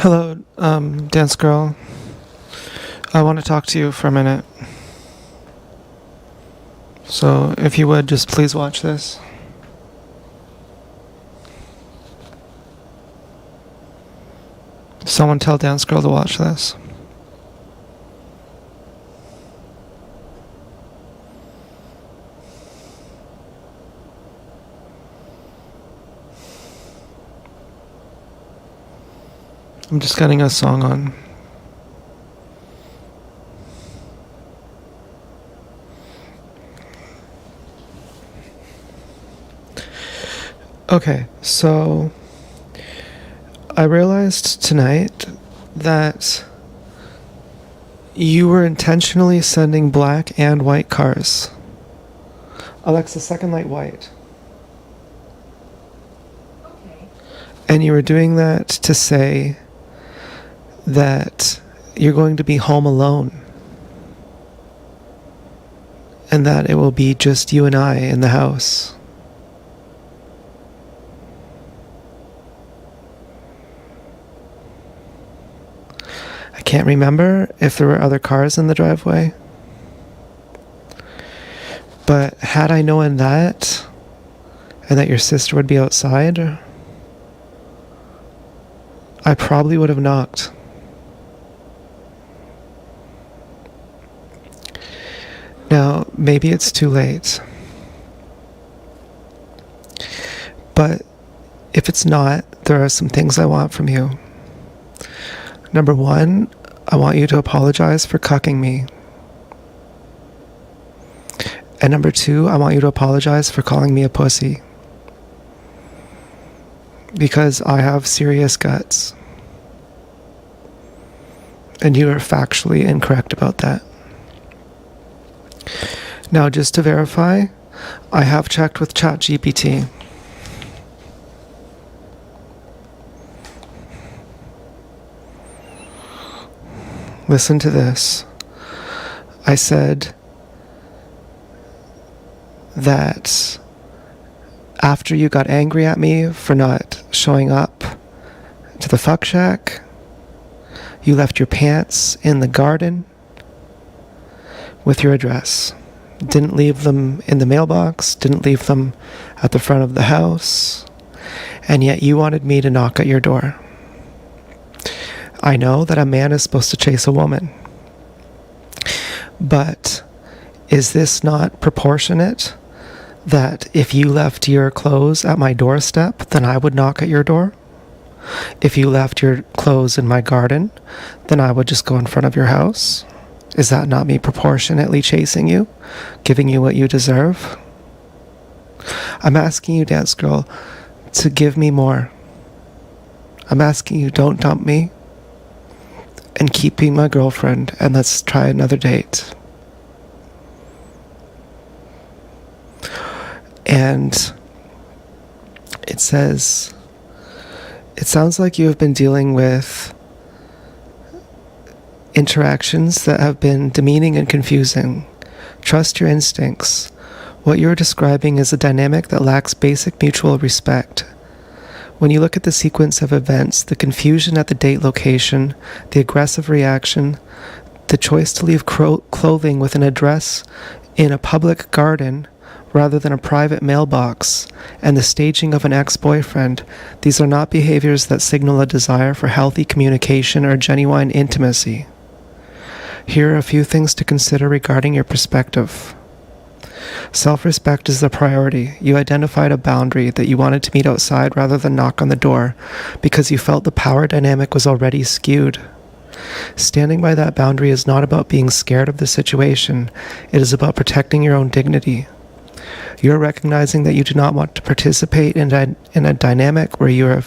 Hello, dance girl. I want to talk to you for a minute. So, if you would, just please watch this. Someone tell dance girl to watch this. I'm just getting a song on. Okay, so I realized tonight that you were intentionally sending black and white cars. Alexa, second light white. Okay. And you were doing that to say that you're going to be home alone. And that it will be just you and I in the house. I can't remember if there were other cars in the driveway. But had I known that, and that your sister would be outside, I probably would have knocked. Now, maybe it's too late. But if it's not, there are some things I want from you. Number one, I want you to apologize for cucking me. And number two, I want you to apologize for calling me a pussy. Because I have serious guts. And you are factually incorrect about that. Now, just to verify, I have checked with ChatGPT. Listen to this. I said that after you got angry at me for not showing up to the fuck shack, you left your pants in the garden with your address. Didn't leave them in the mailbox, didn't leave them at the front of the house, and yet you wanted me to knock at your door. I know that a man is supposed to chase a woman, but is this not proportionate that if you left your clothes at my doorstep, then I would knock at your door? If you left your clothes in my garden, then I would just go in front of your house? Is that not me proportionately chasing you, giving you what you deserve? I'm asking you, dance girl, to give me more. I'm asking you, don't dump me, and keep being my girlfriend, and let's try another date. And it says, it sounds like you have been dealing with interactions that have been demeaning and confusing. Trust your instincts. What you're describing is a dynamic that lacks basic mutual respect. When you look at the sequence of events, the confusion at the date location, the aggressive reaction, the choice to leave clothing with an address in a public garden rather than a private mailbox, and the staging of an ex-boyfriend, these are not behaviors that signal a desire for healthy communication or genuine intimacy. Here are a few things to consider regarding your perspective. Self-respect is the priority. You identified a boundary that you wanted to meet outside rather than knock on the door because you felt the power dynamic was already skewed. Standing by that boundary is not about being scared of the situation. It is about protecting your own dignity. You're recognizing that you do not want to participate in a dynamic where you are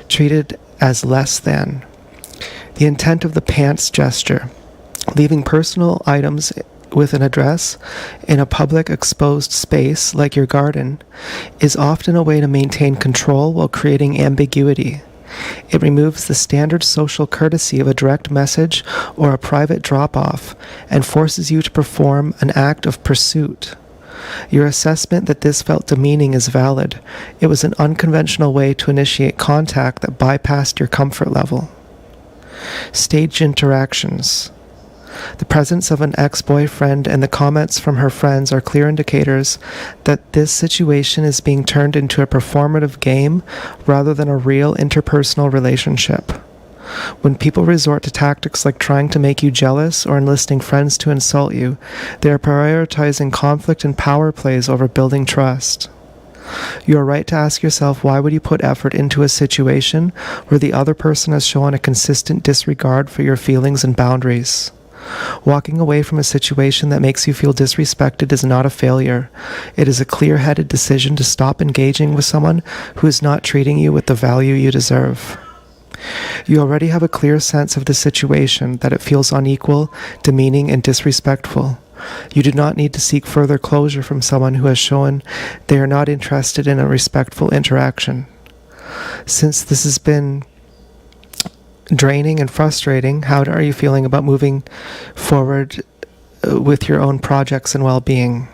treated as less than. The intent of the pants gesture, leaving personal items with an address in a public exposed space like your garden, is often a way to maintain control while creating ambiguity. It removes the standard social courtesy of a direct message or a private drop-off and forces you to perform an act of pursuit. Your assessment that this felt demeaning is valid. It was an unconventional way to initiate contact that bypassed your comfort level. Staged interactions. The presence of an ex-boyfriend and the comments from her friends are clear indicators that this situation is being turned into a performative game rather than a real interpersonal relationship. When people resort to tactics like trying to make you jealous or enlisting friends to insult you, they are prioritizing conflict and power plays over building trust. You are right to ask yourself, why would you put effort into a situation where the other person has shown a consistent disregard for your feelings and boundaries? Walking away from a situation that makes you feel disrespected is not a failure. It is a clear-headed decision to stop engaging with someone who is not treating you with the value you deserve. You already have a clear sense of the situation, that it feels unequal, demeaning, and disrespectful. You do not need to seek further closure from someone who has shown they are not interested in a respectful interaction. Since this has been draining and frustrating, how are you feeling about moving forward with your own projects and well-being?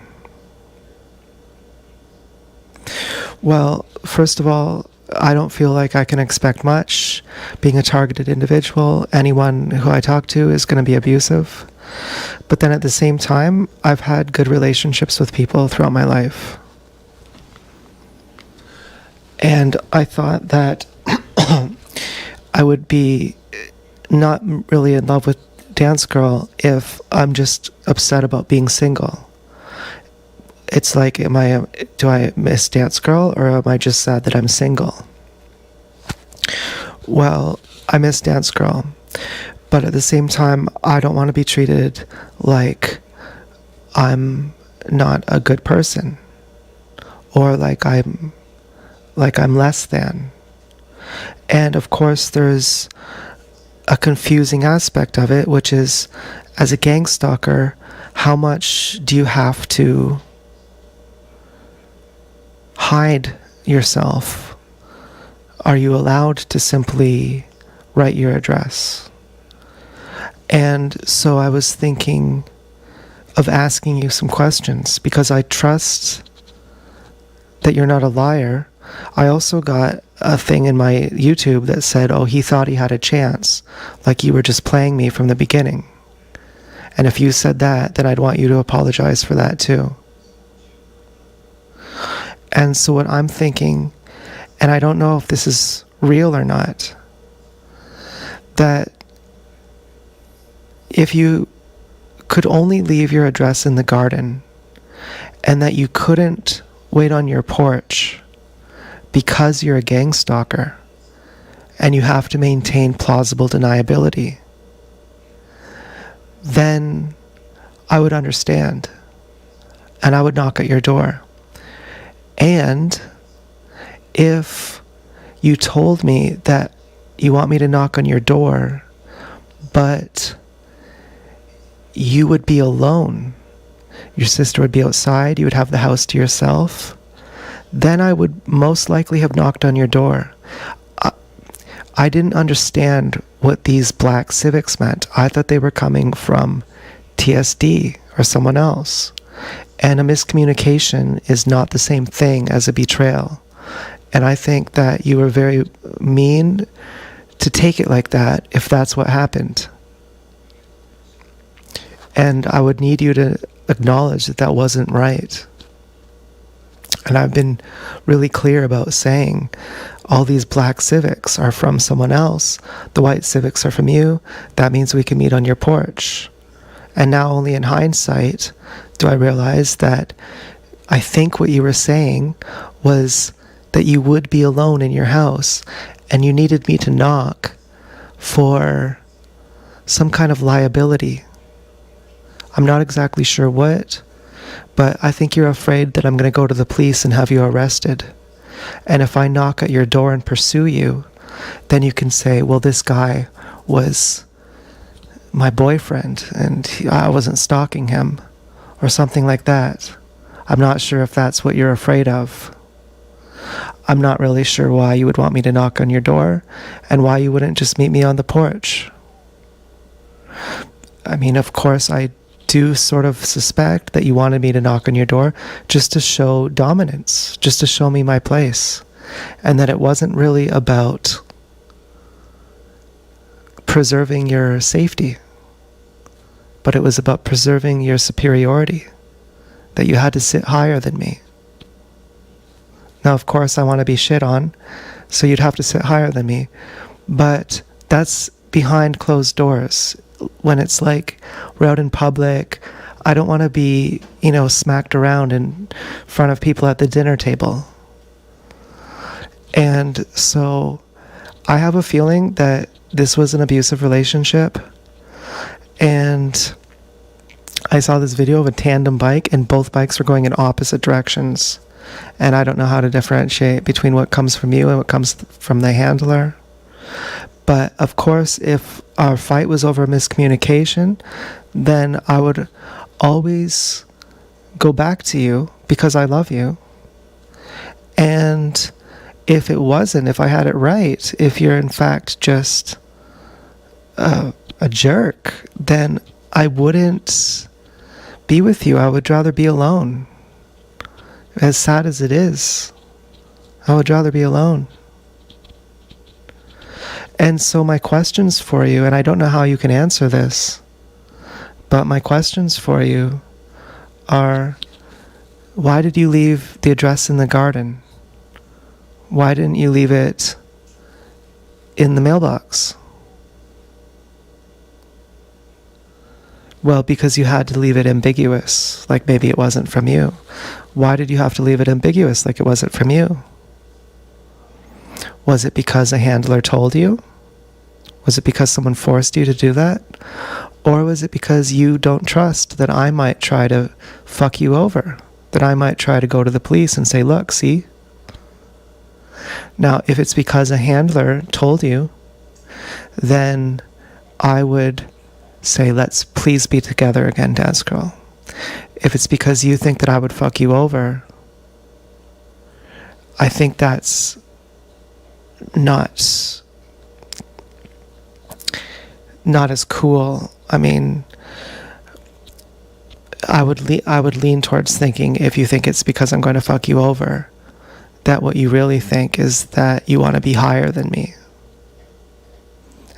Well, first of all, I don't feel like I can expect much. Being a targeted individual, anyone who I talk to is going to be abusive. But then at the same time, I've had good relationships with people throughout my life. And I thought that I would be not really in love with Dance Girl if I'm just upset about being single. It's like, do I miss Dance Girl, or am I just sad that I'm single? Well, I miss Dance Girl, but at the same time, I don't want to be treated like I'm not a good person, or like I'm less than. And of course, there's a confusing aspect of it, which is, as a gang stalker, how much do you have to hide yourself? Are you allowed to simply write your address? And so I was thinking of asking you some questions, because I trust that you're not a liar. I also got a thing in my YouTube that said, oh, he thought he had a chance, like you were just playing me from the beginning. And if you said that, then I'd want you to apologize for that too. And so what I'm thinking, and I don't know if this is real or not, that if you could only leave your address in the garden, and that you couldn't wait on your porch because you're a gang stalker, and you have to maintain plausible deniability, then I would understand, and I would knock at your door. And if you told me that you want me to knock on your door, but you would be alone, your sister would be outside, you would have the house to yourself, then I would most likely have knocked on your door. I didn't understand what these black Civics meant. I thought they were coming from TSD or someone else. And a miscommunication is not the same thing as a betrayal. And I think that you were very mean to take it like that if that's what happened. And I would need you to acknowledge that that wasn't right. And I've been really clear about saying all these black Civics are from someone else. The white Civics are from you. That means we can meet on your porch. And now only in hindsight do I realize that I think what you were saying was that you would be alone in your house and you needed me to knock for some kind of liability. I'm not exactly sure what, but I think you're afraid that I'm going to go to the police and have you arrested. And if I knock at your door and pursue you, then you can say, well, this guy was my boyfriend and I wasn't stalking him, or something like that. I'm not sure if that's what you're afraid of. I'm not really sure why you would want me to knock on your door and why you wouldn't just meet me on the porch. I mean, of course, I do sort of suspect that you wanted me to knock on your door just to show dominance, just to show me my place, and that it wasn't really about preserving your safety, but it was about preserving your superiority, that you had to sit higher than me. Now, of course, I want to be shit on, so you'd have to sit higher than me. But that's behind closed doors. When it's like we're out in public, I don't want to be, smacked around in front of people at the dinner table. And so I have a feeling that this was an abusive relationship. And I saw this video of a tandem bike, and both bikes were going in opposite directions. And I don't know how to differentiate between what comes from you and what comes from the handler. But of course, if our fight was over miscommunication, then I would always go back to you because I love you. And if it wasn't, if I had it right, if you're in fact just a jerk, then I wouldn't be with you. I would rather be alone. As sad as it is, I would rather be alone. And so my questions for you, and I don't know how you can answer this, but my questions for you are, why did you leave the address in the garden? Why didn't you leave it in the mailbox? Well, because you had to leave it ambiguous, like maybe it wasn't from you. Why did you have to leave it ambiguous, like it wasn't from you? Was it because a handler told you? Was it because someone forced you to do that? Or was it because you don't trust that I might try to fuck you over? That I might try to go to the police and say, look, see? Now, if it's because a handler told you, then I would say, let's please be together again, Dance Girl. If it's because you think that I would fuck you over, I think that's not as cool. I mean, I would lean towards thinking, if you think it's because I'm going to fuck you over, that what you really think is that you want to be higher than me.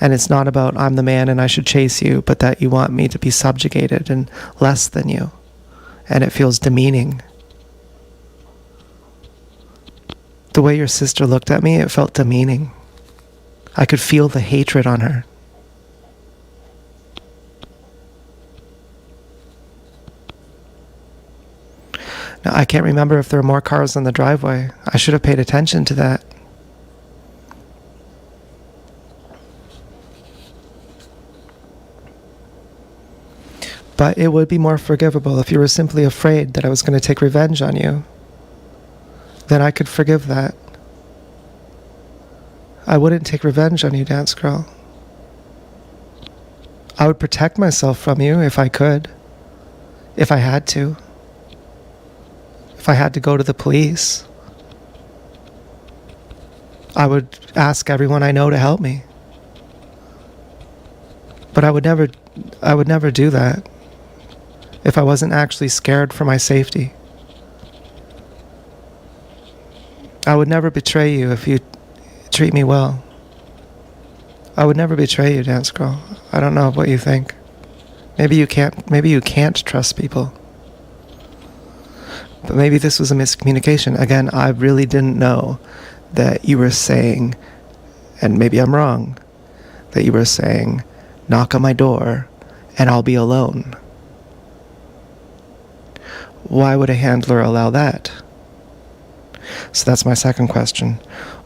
And it's not about I'm the man and I should chase you, but that you want me to be subjugated and less than you. And it feels demeaning. The way your sister looked at me, it felt demeaning. I could feel the hatred on her. Now, I can't remember if there were more cars on the driveway. I should have paid attention to that. But it would be more forgivable if you were simply afraid that I was going to take revenge on you. Then I could forgive that. I wouldn't take revenge on you, Dance Girl. I would protect myself from you if I could. If I had to. If I had to go to the police. I would ask everyone I know to help me. But I would never do that if I wasn't actually scared for my safety. I would never betray you if you treat me well. I would never betray you, Dance Girl. I don't know what you think. Maybe you can't trust people. But maybe this was a miscommunication. Again, I really didn't know that you were saying, and maybe I'm wrong, that you were saying, knock on my door and I'll be alone. Why would a handler allow that? So that's my second question.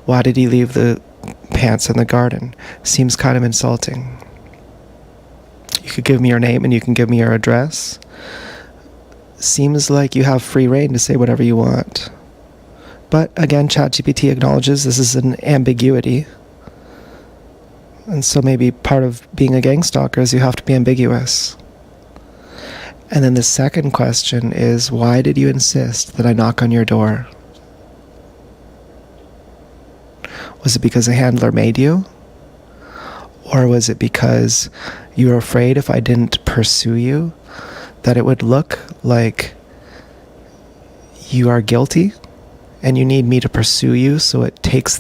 Why did he leave the pants in the garden? Seems kind of insulting. You could give me your name and you can give me your address. Seems like you have free reign to say whatever you want. But again, ChatGPT acknowledges this is an ambiguity. And so maybe part of being a gang stalker is you have to be ambiguous. And then the second question is, why did you insist that I knock on your door? Was it because a handler made you? Or was it because you were afraid if I didn't pursue you, that it would look like you are guilty and you need me to pursue you so it takes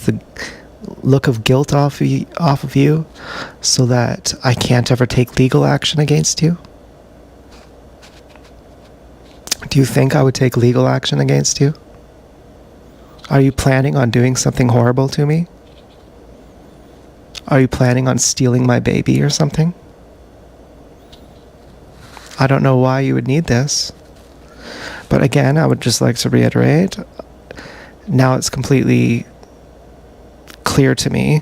look of guilt off of you so that I can't ever take legal action against you? Do you think I would take legal action against you? Are you planning on doing something horrible to me? Are you planning on stealing my baby or something? I don't know why you would need this. But again, I would just like to reiterate, now it's completely clear to me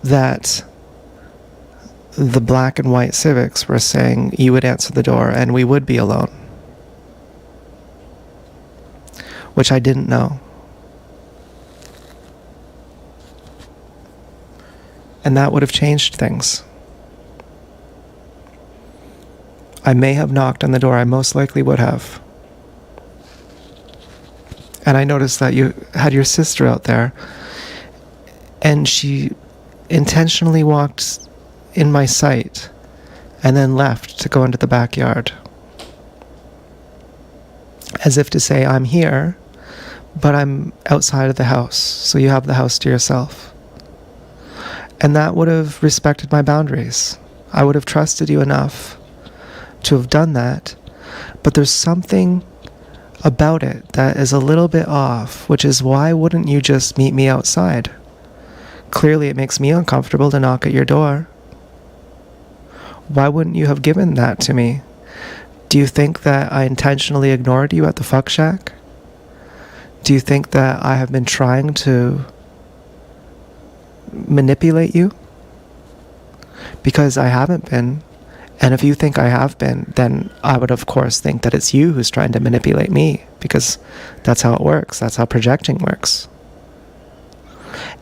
that the black and white civics were saying you would answer the door and we would be alone. Which I didn't know. And that would have changed things. I may have knocked on the door, I most likely would have. And I noticed that you had your sister out there, and she intentionally walked in my sight and then left to go into the backyard. As if to say, I'm here, but I'm outside of the house, so you have the house to yourself. And that would have respected my boundaries. I would have trusted you enough to have done that, but there's something about it that is a little bit off, which is why wouldn't you just meet me outside? Clearly it makes me uncomfortable to knock at your door. Why wouldn't you have given that to me? Do you think that I intentionally ignored you at the fuck shack? Do you think that I have been trying to manipulate you? Because I haven't been. And if you think I have been, then I would of course think that it's you who's trying to manipulate me, because that's how it works. That's how projecting works.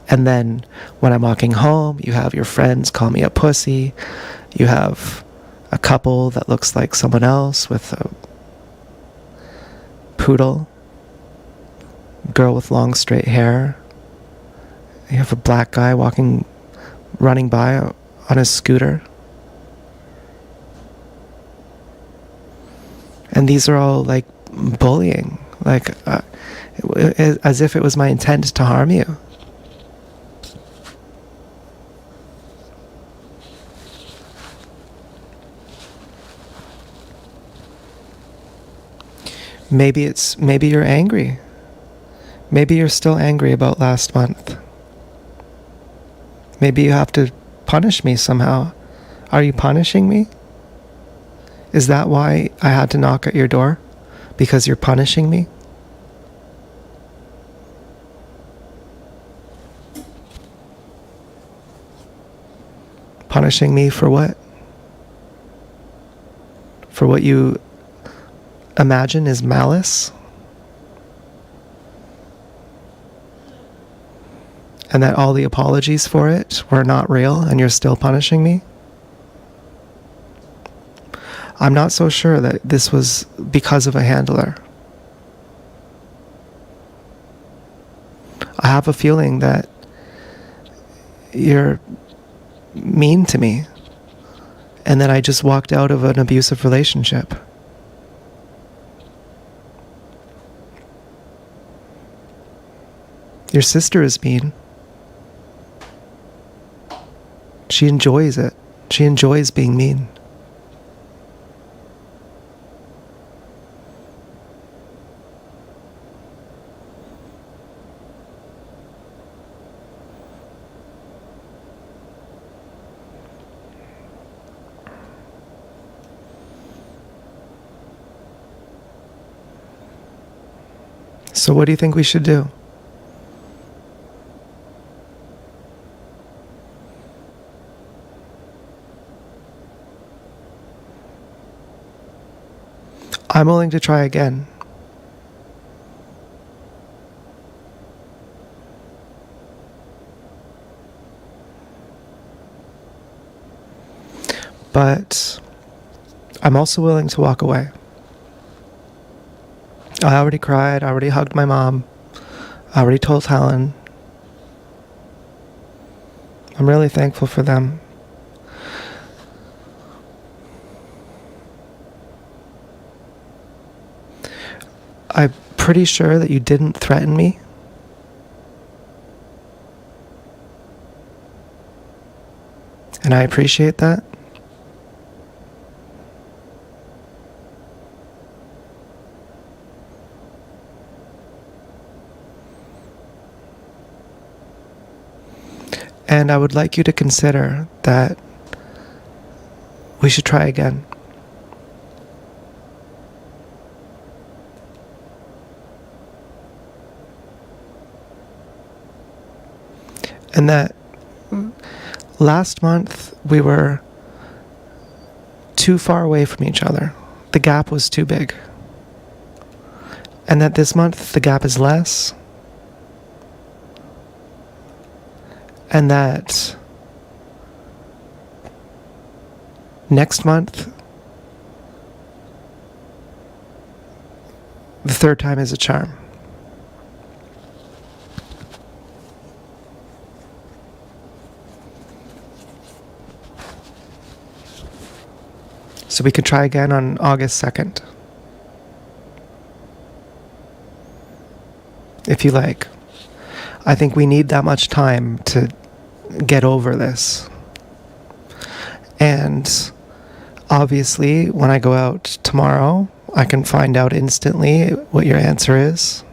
And then when I'm walking home, you have your friends call me a pussy. You have a couple that looks like someone else with a poodle. Girl with long straight hair. You have a black guy running by on his scooter. And these are all like bullying, like as if it was my intent to harm you. Maybe you're angry. Maybe you're still angry about last month. Maybe you have to punish me somehow. Are you punishing me? Is that why I had to knock at your door? Because you're punishing me? Punishing me for what? For what you imagine is malice? And that all the apologies for it were not real and you're still punishing me? I'm not so sure that this was because of a handler. I have a feeling that you're mean to me and that I just walked out of an abusive relationship. Your sister is mean. She enjoys it. She enjoys being mean. So what do you think we should do? I'm willing to try again. But I'm also willing to walk away. I already cried, I already hugged my mom, I already told Helen. I'm really thankful for them. I'm pretty sure that you didn't threaten me. And I appreciate that. And I would like you to consider that we should try again. And that last month we were too far away from each other. The gap was too big. And that this month the gap is less. And that next month, the third time is a charm. So we could try again on August 2nd. If you like. I think we need that much time to get over this. And obviously, when I go out tomorrow, I can find out instantly what your answer is.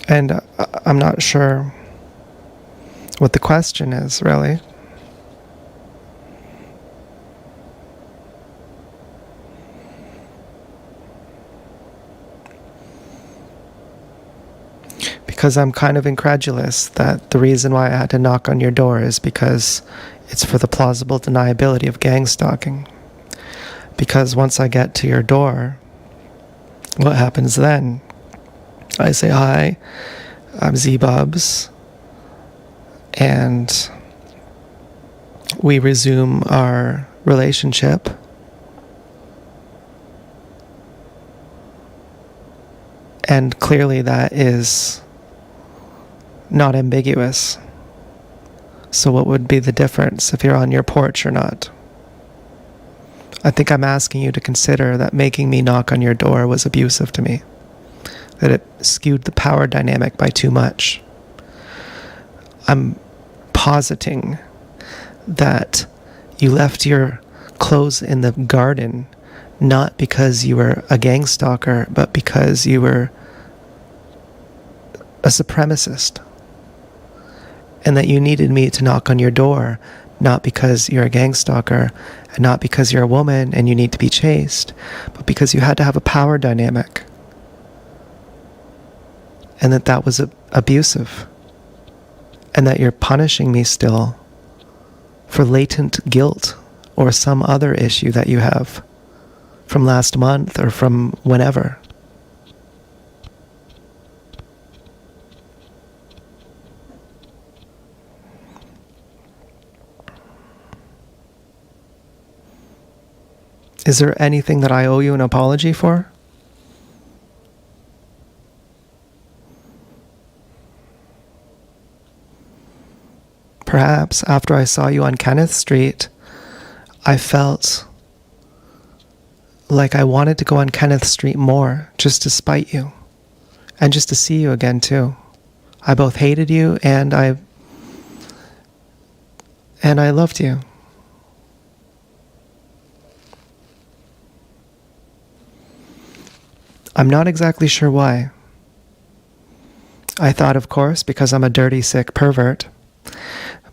And I'm not sure what the question is, really. Because I'm kind of incredulous that the reason why I had to knock on your door is because it's for the plausible deniability of gang stalking. Because once I get to your door, what happens then? I say, hi, I'm Z-Bubs, and we resume our relationship. And clearly that is not ambiguous. So what would be the difference if you're on your porch or not? I think I'm asking you to consider that making me knock on your door was abusive to me. That it skewed the power dynamic by too much. I'm positing that you left your clothes in the garden not because you were a gang stalker, but because you were a supremacist. And that you needed me to knock on your door, not because you're a gang stalker, and not because you're a woman and you need to be chased, but because you had to have a power dynamic. And that was abusive. And that you're punishing me still for latent guilt or some other issue that you have from last month or from whenever. Is there anything that I owe you an apology for? Perhaps after I saw you on Kenneth Street, I felt like I wanted to go on Kenneth Street more just to spite you and just to see you again too. I both hated you and I loved you. I'm not exactly sure why. I thought, of course, because I'm a dirty, sick pervert.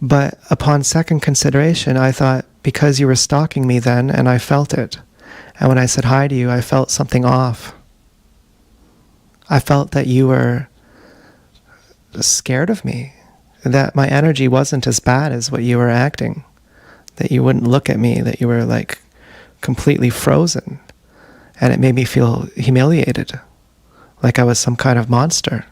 But upon second consideration, I thought, because you were stalking me then, and I felt it. And when I said hi to you, I felt something off. I felt that you were scared of me. That my energy wasn't as bad as what you were acting. That you wouldn't look at me, that you were like completely frozen. And it made me feel humiliated. Like I was some kind of monster.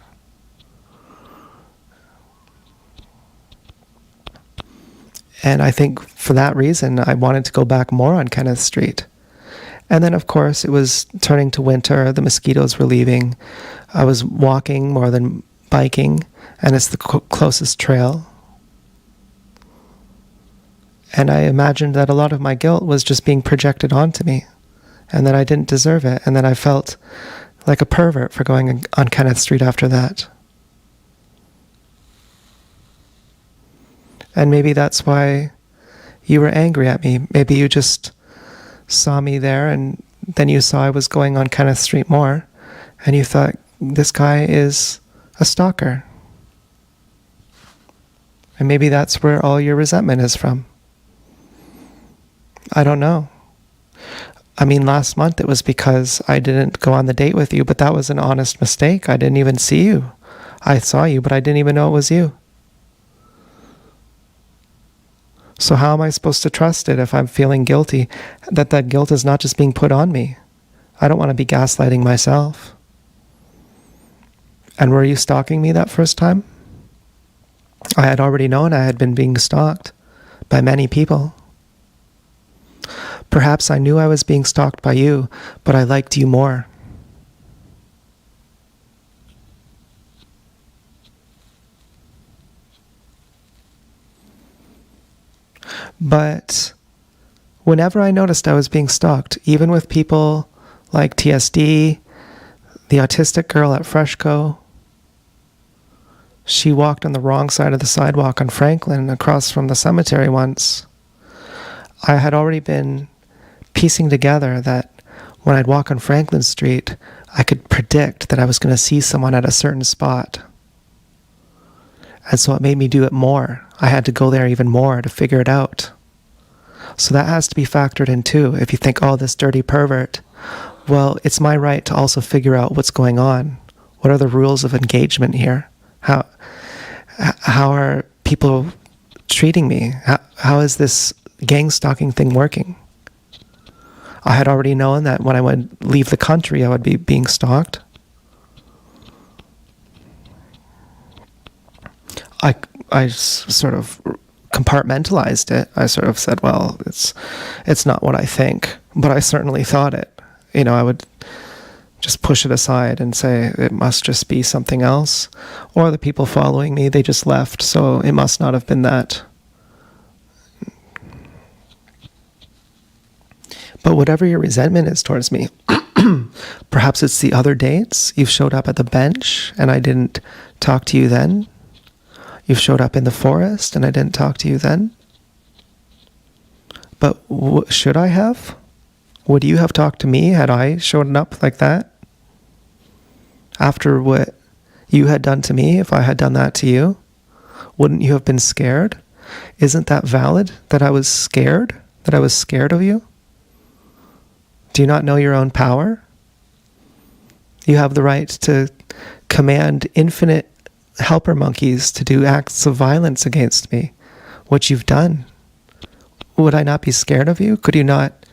And I think for that reason, I wanted to go back more on Kenneth Street. And then, of course, it was turning to winter. The mosquitoes were leaving. I was walking more than biking, and it's the closest trail. And I imagined that a lot of my guilt was just being projected onto me, and that I didn't deserve it, and that I felt like a pervert for going on Kenneth Street after that. And maybe that's why you were angry at me. Maybe you just saw me there, and then you saw I was going on Kenneth Street more, and you thought, this guy is a stalker. And maybe that's where all your resentment is from. I don't know. I mean, last month it was because I didn't go on the date with you, but that was an honest mistake. I didn't even see you. I saw you, but I didn't even know it was you. So how am I supposed to trust it if I'm feeling guilty, that guilt is not just being put on me? I don't want to be gaslighting myself. And were you stalking me that first time? I had already known I had been being stalked by many people. Perhaps I knew I was being stalked by you, but I liked you more. But whenever I noticed I was being stalked, even with people like TSD, the autistic girl at Freshco, she walked on the wrong side of the sidewalk on Franklin across from the cemetery once. I had already been piecing together that when I'd walk on Franklin Street, I could predict that I was going to see someone at a certain spot. And so it made me do it more. I had to go there even more to figure it out. So that has to be factored in too. If you think, oh, this dirty pervert, well, it's my right to also figure out what's going on. What are the rules of engagement here? How are people treating me? How is this gang stalking thing working? I had already known that when I would leave the country, I would be being stalked. I sort of compartmentalized it. I sort of said, well, it's not what I think, but I certainly thought it. You know, I would just push it aside and say it must just be something else. Or the people following me, they just left, so it must not have been that. But whatever your resentment is towards me, perhaps it's the other dates. You've showed up at the bench and I didn't talk to you then. You've showed up in the forest and I didn't talk to you then. But should I have? Would you have talked to me had I shown up like that? After what you had done to me, if I had done that to you, wouldn't you have been scared? Isn't that valid, that I was scared? That I was scared of you? Do you not know your own power? You have the right to command infinite helper monkeys to do acts of violence against me. What you've done. Would I not be scared of you? Could you not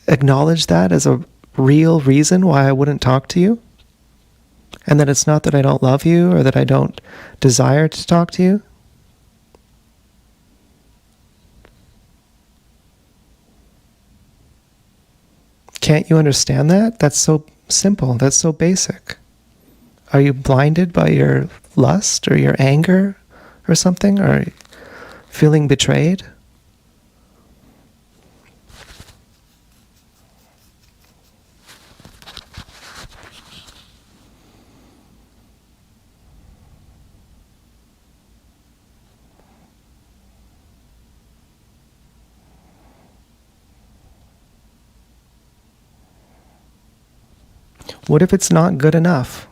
acknowledge that as a real reason why I wouldn't talk to you? And that it's not that I don't love you or that I don't desire to talk to you? Can't you understand that? That's so simple. That's so basic. Are you blinded by your lust or your anger or something? Or feeling betrayed? What if it's not good enough?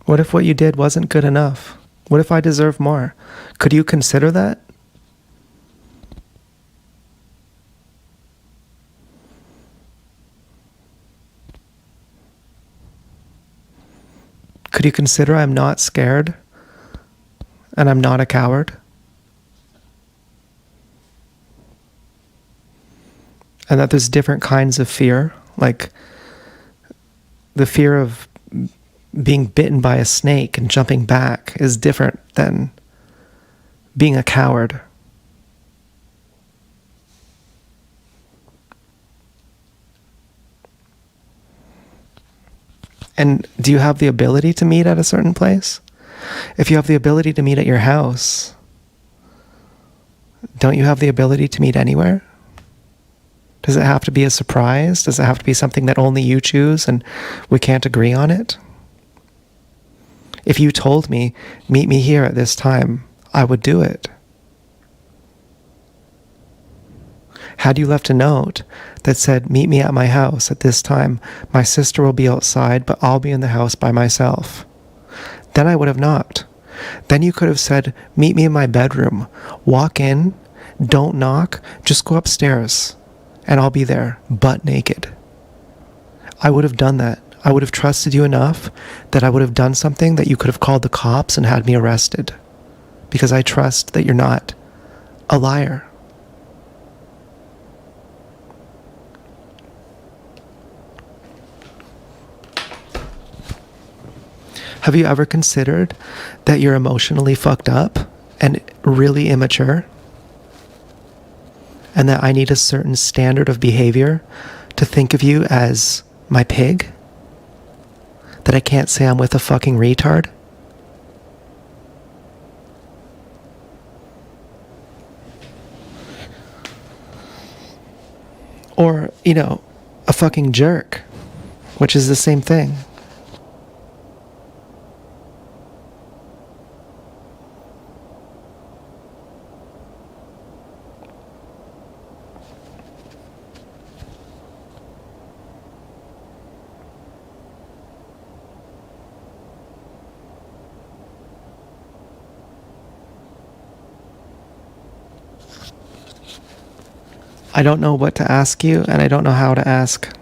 What if what you did wasn't good enough? What if I deserve more? Could you consider that? Could you consider I'm not scared and I'm not a coward? And that there's different kinds of fear, like the fear of being bitten by a snake and jumping back is different than being a coward. And do you have the ability to meet at a certain place? If you have the ability to meet at your house, Don't you have the ability to meet anywhere? Does it have to be a surprise? Does it have to be something that only you choose and we can't agree on it? If you told me, meet me here at this time, I would do it. Had you left a note that said, meet me at my house at this time, my sister will be outside, but I'll be in the house by myself, then I would have knocked. Then you could have said, meet me in my bedroom. Walk in, don't knock, just go upstairs, and I'll be there, butt naked. I would have done that. I would have trusted you enough that I would have done something that you could have called the cops and had me arrested. Because I trust that you're not a liar. Have you ever considered that you're emotionally fucked up and really immature? And that I need a certain standard of behavior to think of you as my pig? That I can't say I'm with a fucking retard? Or, a fucking jerk, which is the same thing. I don't know what to ask you, and I don't know how to ask.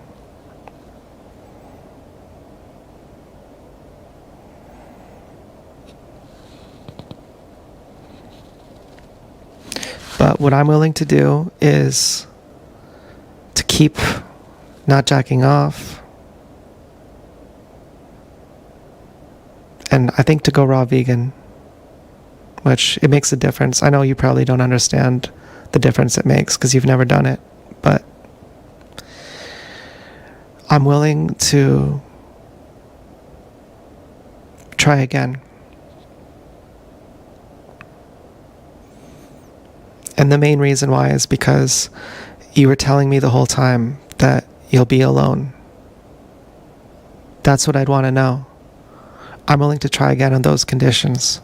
But what I'm willing to do is to keep not jacking off. And I think to go raw vegan, which it makes a difference. I know you probably don't understand the difference it makes because you've never done it, but I'm willing to try again. And the main reason why is because you were telling me the whole time that you'll be alone. That's what I'd want to know. I'm willing to try again on those conditions.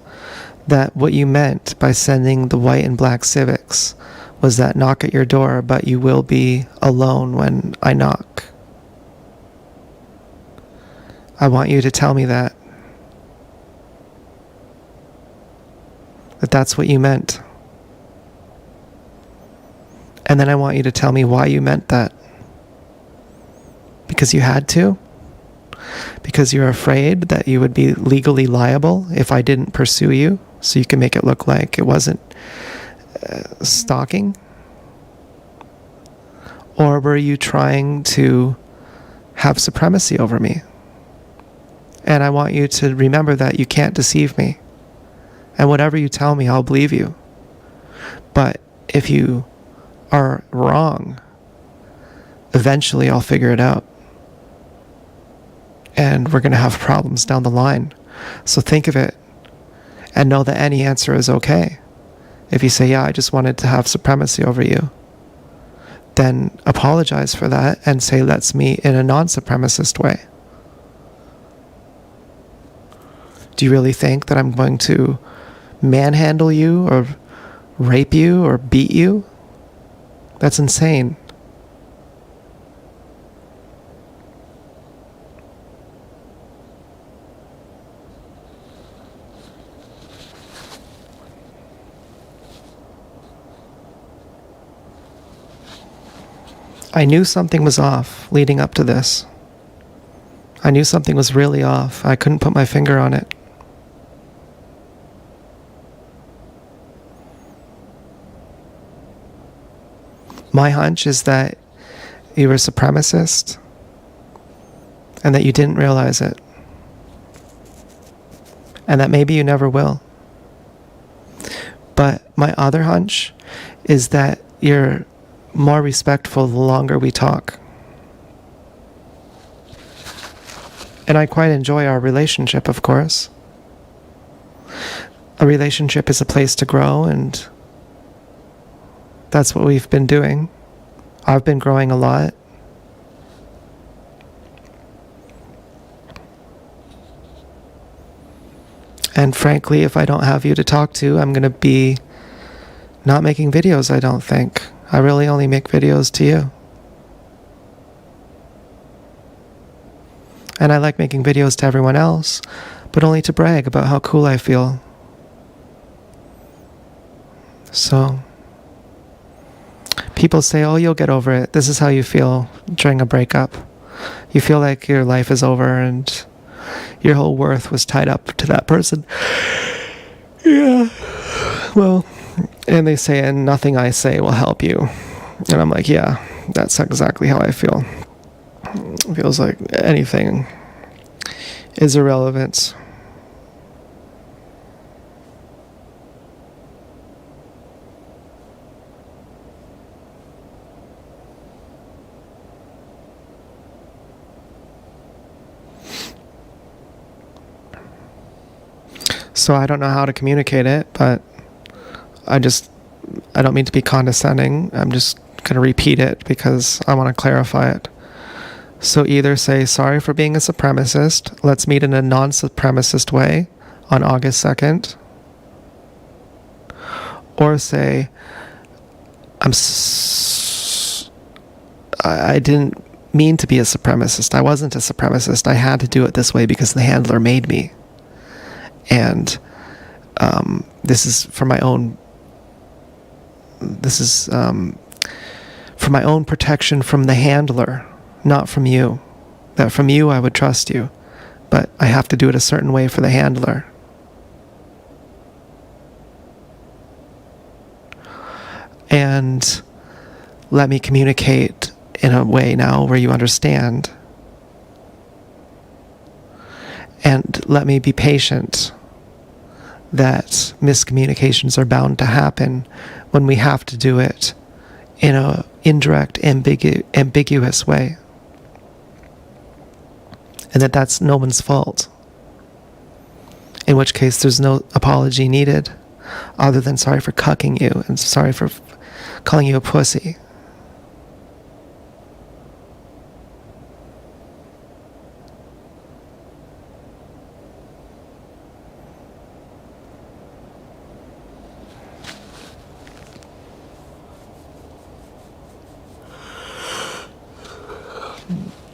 That what you meant by sending the white and black Civics was that knock at your door, but you will be alone when I knock. I want you to tell me that. That that's what you meant. And then I want you to tell me why you meant that. Because you had to? Because you're afraid that you would be legally liable if I didn't pursue you, so you can make it look like it wasn't stalking? Or were you trying to have supremacy over me? And I want you to remember that you can't deceive me. And whatever you tell me, I'll believe you. But if you are wrong, eventually I'll figure it out. And we're going to have problems down the line. So think of it and know that any answer is okay. If you say, yeah, I just wanted to have supremacy over you, then apologize for that and say, let's meet in a non-supremacist way. Do you really think that I'm going to manhandle you or rape you or beat you? That's insane. I knew something was off leading up to this. I knew something was really off. I couldn't put my finger on it. My hunch is that you were a supremacist and that you didn't realize it. And that maybe you never will. But my other hunch is that you're more respectful the longer we talk. And I quite enjoy our relationship, of course. A relationship is a place to grow, and That's what we've been doing. I've been growing a lot. And frankly, if I don't have you to talk to, I'm going to be not making videos, I don't think. I really only make videos to you. And I like making videos to everyone else, but only to brag about how cool I feel. So, people say, oh, you'll get over it. This is how you feel during a breakup. You feel like your life is over and your whole worth was tied up to that person. Yeah. Well, and they say, and nothing I say will help you. And I'm like, yeah, that's exactly how I feel. It feels like anything is irrelevant. So I don't know how to communicate it, but I don't mean to be condescending. I'm just going to repeat it because I want to clarify it. So either say, sorry for being a supremacist. Let's meet in a non-supremacist way on August 2nd. Or say, I didn't mean to be a supremacist. I wasn't a supremacist. I had to do it this way because the handler made me. And this is for my own protection from the handler, not from you. That from you I would trust you, but I have to do it a certain way for the handler. And let me communicate in a way now where you understand. And let me be patient that miscommunications are bound to happen when we have to do it in a indirect, ambiguous way. And that's no one's fault. In which case there's no apology needed other than sorry for cucking you and sorry for calling you a pussy.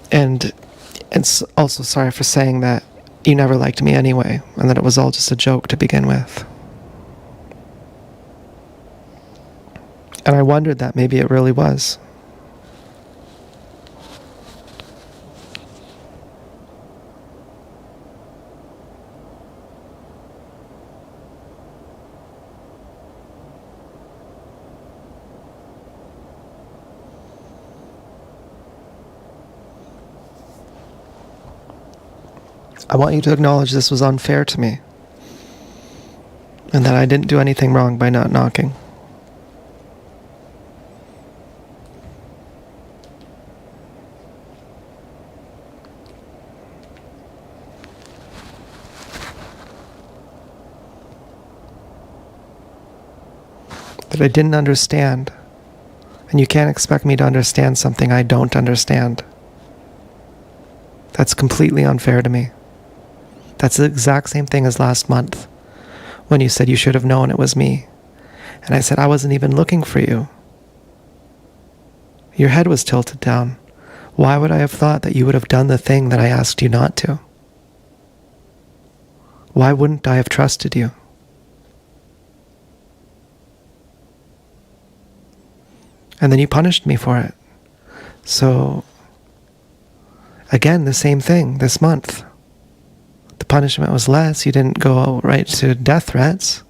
And also sorry for saying that you never liked me anyway, and that it was all just a joke to begin with. And I wondered that maybe it really was. I want you to acknowledge this was unfair to me, and that I didn't do anything wrong by not knocking. That I didn't understand, and you can't expect me to understand something I don't understand. That's completely unfair to me. That's the exact same thing as last month, when you said you should have known it was me. And I said I wasn't even looking for you. Your head was tilted down. Why would I have thought that you would have done the thing that I asked you not to? Why wouldn't I have trusted you? And then you punished me for it. So, again, the same thing this month. The punishment was less. You didn't go right to death threats.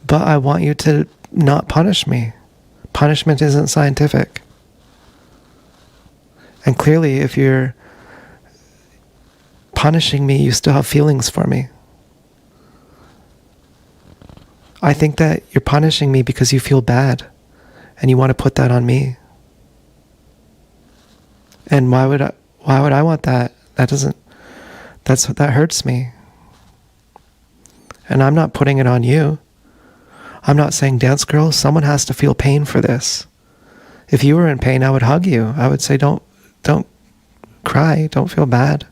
But I want you to not punish me. Punishment isn't scientific. And clearly, if you're punishing me, you still have feelings for me. I think that you're punishing me because you feel bad, and you want to put that on me. And why would I want that? That hurts me. And I'm not putting it on you. I'm not saying, dance girl, someone has to feel pain for this. If you were in pain, I would hug you. I would say, don't cry. Don't feel bad.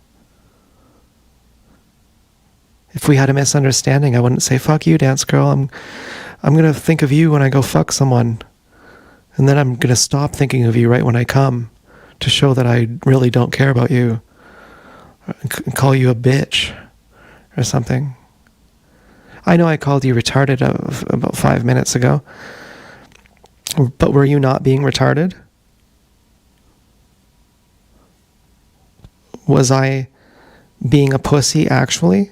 If we had a misunderstanding, I wouldn't say, fuck you, dance girl. I'm going to think of you when I go fuck someone. And then I'm going to stop thinking of you right when I come to show that I really don't care about you. And call you a bitch or something. I know I called you retarded about 5 minutes ago. But were you not being retarded? Was I being a pussy actually?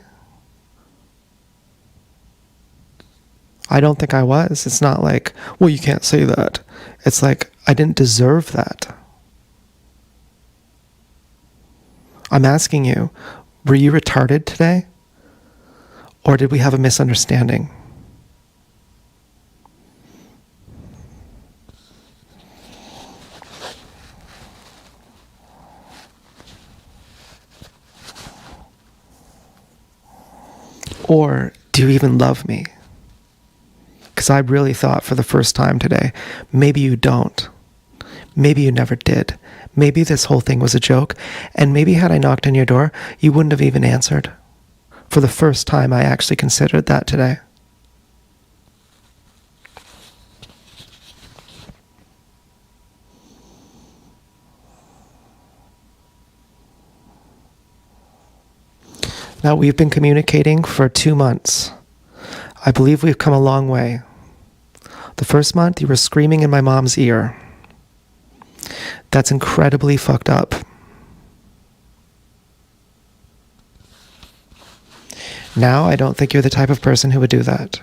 I don't think I was. It's not like, well, you can't say that. It's like, I didn't deserve that. I'm asking you, were you retarded today? Or did we have a misunderstanding? Or do you even love me? Because I really thought for the first time today, maybe you don't. Maybe you never did. Maybe this whole thing was a joke, and maybe had I knocked on your door, you wouldn't have even answered. For the first time, I actually considered that today. Now, we've been communicating for 2 months. I believe we've come a long way. The first month, you were screaming in my mom's ear. That's incredibly fucked up. Now, I don't think you're the type of person who would do that.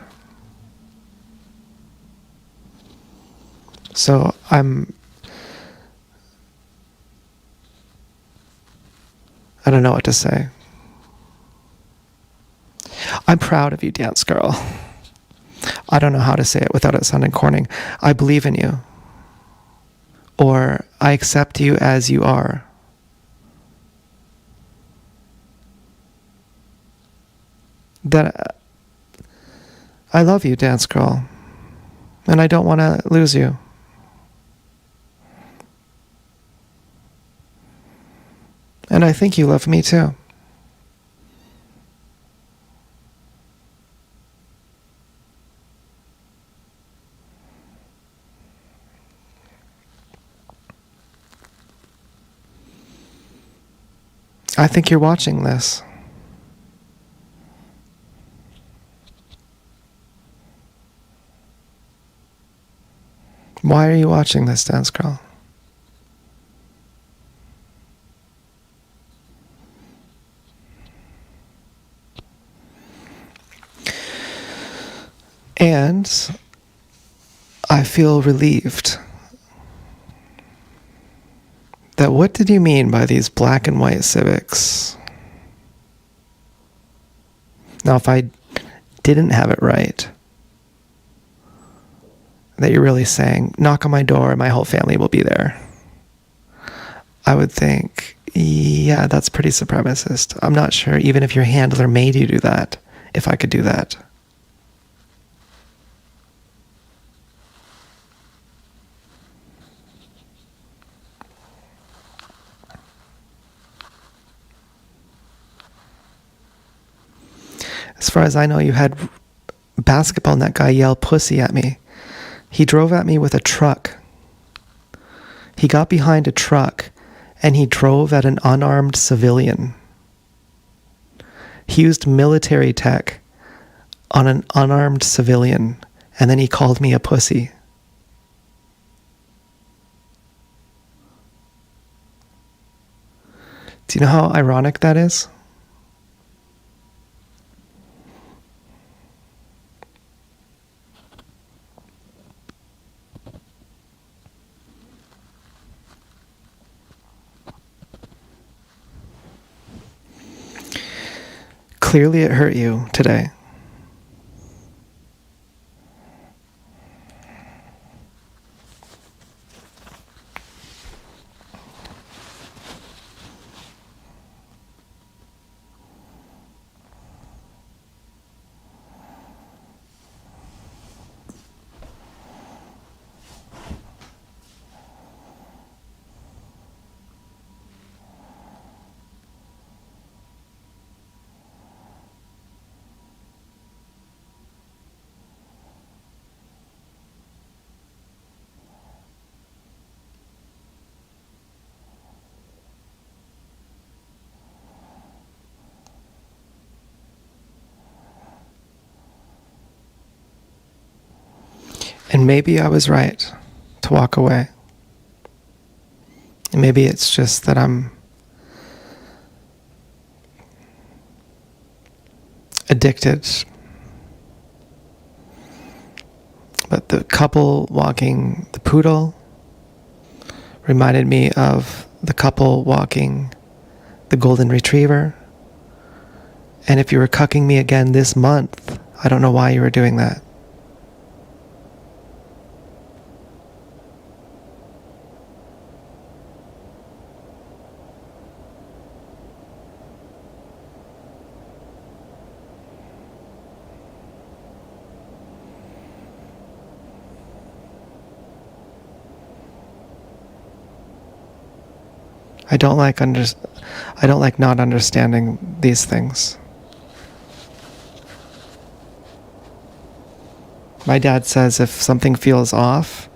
So, I don't know what to say. I'm proud of you, dance girl. I don't know how to say it without it sounding corny. I believe in you. Or I accept you as you are. That I love you, dance girl. And I don't want to lose you. And I think you love me too. I think you're watching this. Why are you watching this, dance girl? And I feel relieved. That what did you mean by these black and white Civics? Now, if I didn't have it right, that you're really saying, knock on my door and my whole family will be there, I would think, yeah, that's pretty supremacist. I'm not sure even if your handler made you do that, if I could do that. As far as I know, you had basketball net guy yell pussy at me. He drove at me with a truck. He got behind a truck and he drove at an unarmed civilian. He used military tech on an unarmed civilian, and then he called me a pussy. Do you know how ironic that is? Clearly it hurt you today. And maybe I was right to walk away. And maybe it's just that I'm addicted. But the couple walking the poodle reminded me of the couple walking the golden retriever. And if you were cucking me again this month, I don't know why you were doing that. I don't like not understanding these things. My dad says if something feels off,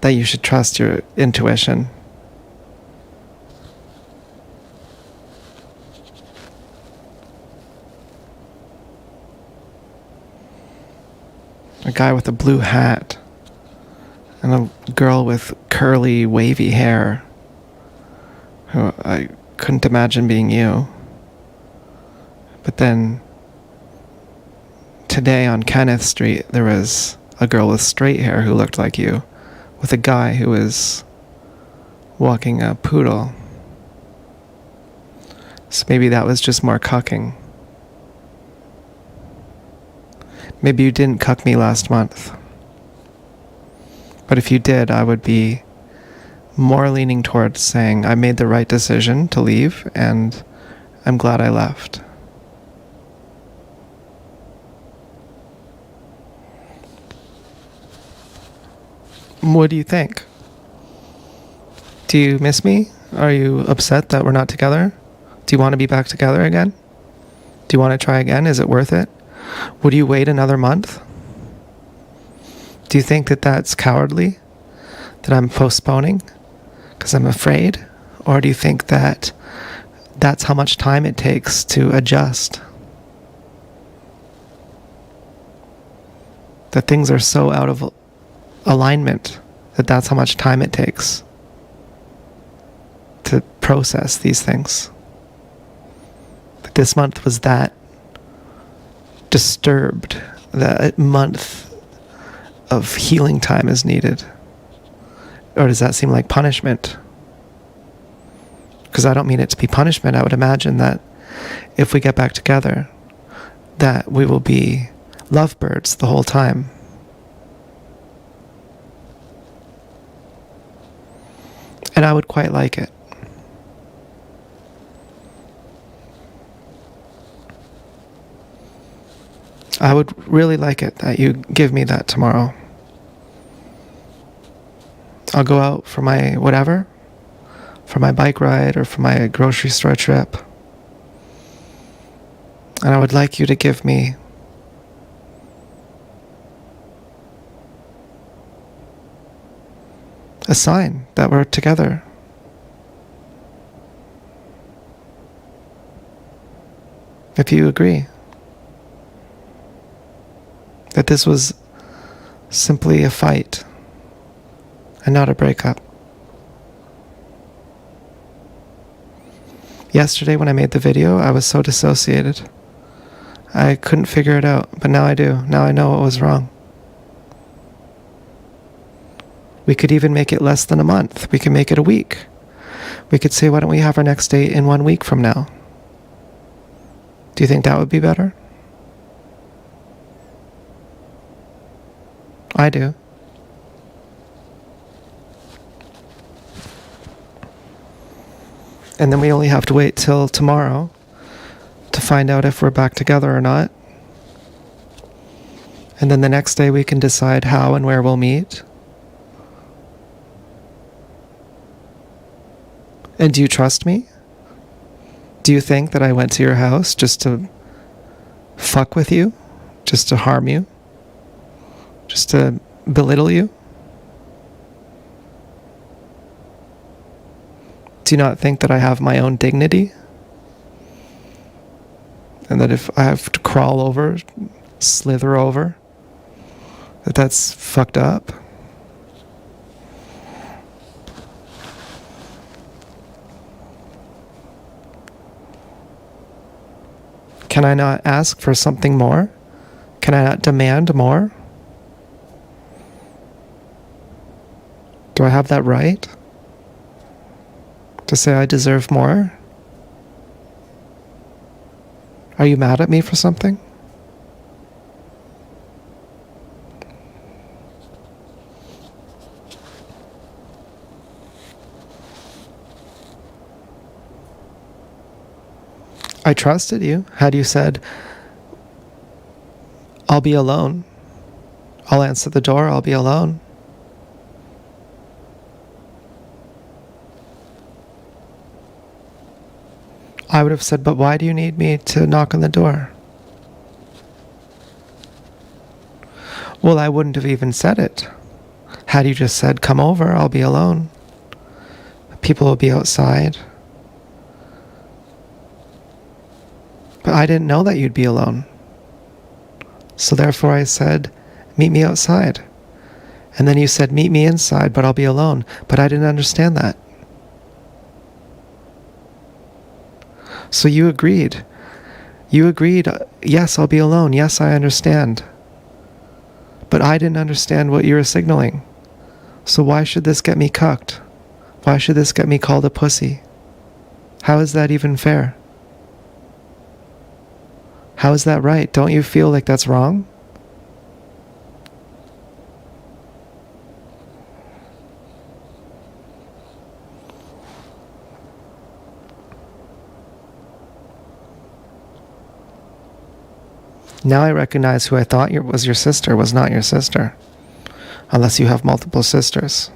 that you should trust your intuition. A guy with a blue hat and a girl with curly, wavy hair who I couldn't imagine being you. But then today on Kenneth Street, there was a girl with straight hair who looked like you, with a guy who was walking a poodle. So maybe that was just more cucking. Maybe you didn't cuck me last month. But if you did, I would be more leaning towards saying I made the right decision to leave and I'm glad I left. What do you think? Do you miss me? Are you upset that we're not together? Do you want to be back together again? Do you want to try again? Is it worth it? Would you wait another month? Do you think that that's cowardly? That I'm postponing because I'm afraid? Or do you think that that's how much time it takes to adjust? That things are so out of alignment that that's how much time it takes to process these things. But this month was that disturbed, that month of healing time is needed. Or does that seem like punishment? Because I don't mean it to be punishment. I would imagine that if we get back together, that we will be lovebirds the whole time. And I would quite like it. I would really like it that you give me that tomorrow. I'll go out for my whatever, for my bike ride or for my grocery store trip. And I would like you to give me a sign that we're together. If you agree that this was simply a fight and not a breakup. Yesterday when I made the video, I was so dissociated. I couldn't figure it out, but now I do. Now I know what was wrong. We could even make it less than a month. We could make it a week. We could say, why don't we have our next date in 1 week from now? Do you think that would be better? I do. And then we only have to wait till tomorrow to find out if we're back together or not. And then the next day we can decide how and where we'll meet. And do you trust me? Do you think that I went to your house just to fuck with you? Just to harm you? Just to belittle you? Do you not think that I have my own dignity? And that if I have to crawl over, slither over, that that's fucked up? Can I not ask for something more? Can I not demand more? Do I have that right? To say I deserve more? Are you mad at me for something? I trusted you. Had you said, I'll be alone. I'll answer the door, I'll be alone. I would have said, but why do you need me to knock on the door? Well, I wouldn't have even said it. Had you just said, come over, I'll be alone. People will be outside. But I didn't know that you'd be alone. So therefore I said, meet me outside. And then you said, meet me inside, but I'll be alone. But I didn't understand that. So you agreed. You agreed, yes, I'll be alone. Yes, I understand. But I didn't understand what you were signaling. So why should this get me cucked? Why should this get me called a pussy? How is that even fair? How is that right? Don't you feel like that's wrong? Now I recognize who I thought was your sister was not your sister. Unless you have multiple sisters.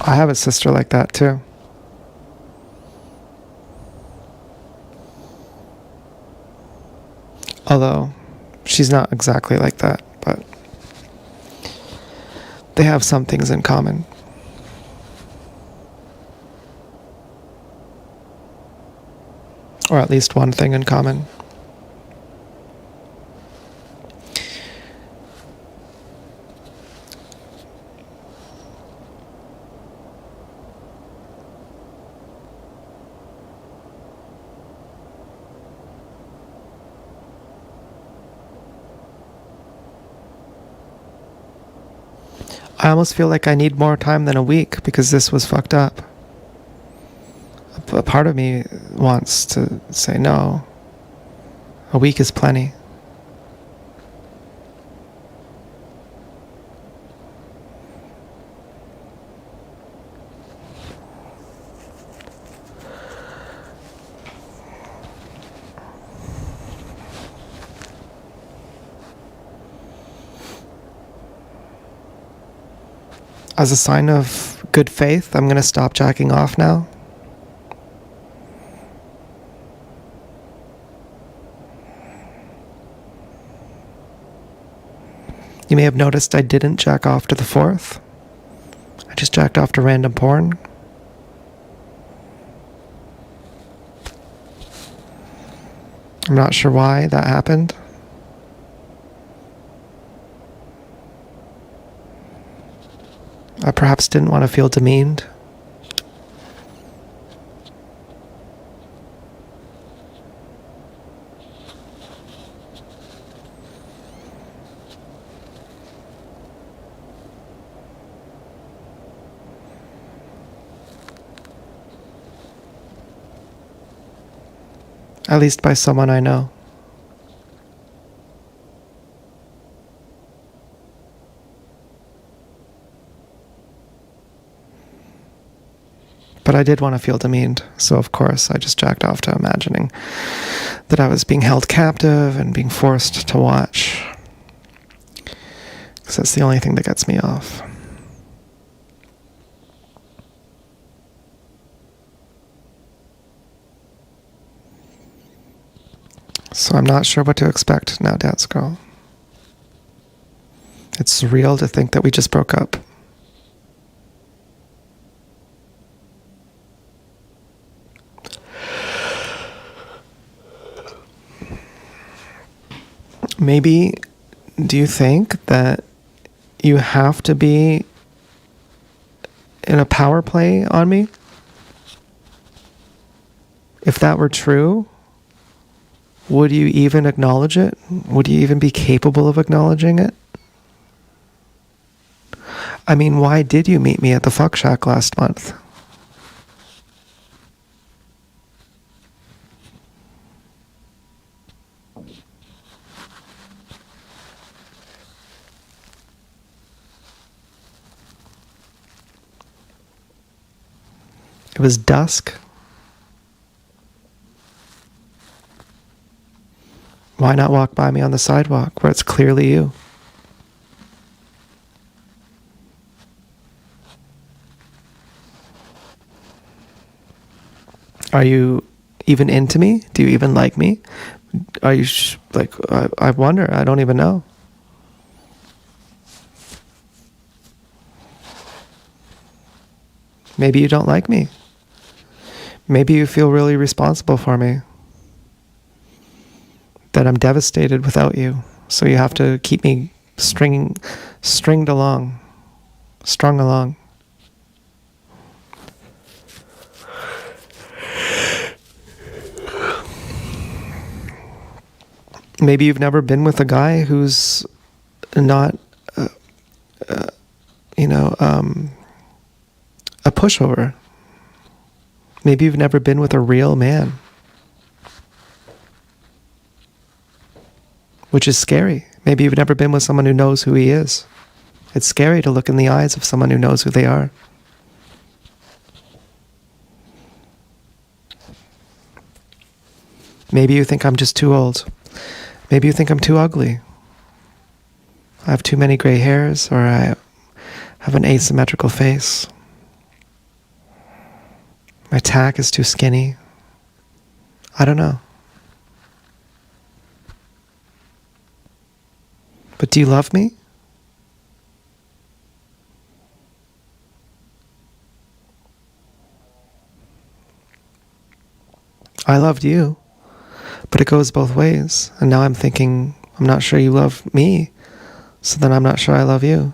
I have a sister like that too. Although, she's not exactly like that, but they have some things in common. Or at least one thing in common. I almost feel like I need more time than a week because this was fucked up. A part of me wants to say no. A week is plenty. As a sign of good faith, I'm going to stop jacking off now. You may have noticed I didn't jack off to the 4th. I just jacked off to random porn. I'm not sure why that happened. I perhaps didn't want to feel demeaned. At least by someone I know. But I did want to feel demeaned, so of course I just jacked off to imagining that I was being held captive and being forced to watch. Because that's the only thing that gets me off. So I'm not sure what to expect now, Dance Girl. it's surreal to think that we just broke up. Maybe, do you think that you have to be in a power play on me? If that were true, would you even acknowledge it? Would you even be capable of acknowledging it? I mean, why did you meet me at the fuck shack last month? It was dusk. Why not walk by me on the sidewalk where it's clearly you? Are you even into me? Do you even like me? Are you I wonder. I don't even know. Maybe you don't like me. Maybe you feel really responsible for me. That I'm devastated without you. So you have to keep me strung along. Maybe you've never been with a guy who's not, a pushover. Maybe you've never been with a real man. Which is scary. Maybe you've never been with someone who knows who he is. It's scary to look in the eyes of someone who knows who they are. Maybe you think I'm just too old. Maybe you think I'm too ugly. I have too many gray hairs, or I have an asymmetrical face. My tack is too skinny. I don't know. But do you love me? I loved you, but it goes both ways. And now I'm thinking, I'm not sure you love me, so then I'm not sure I love you.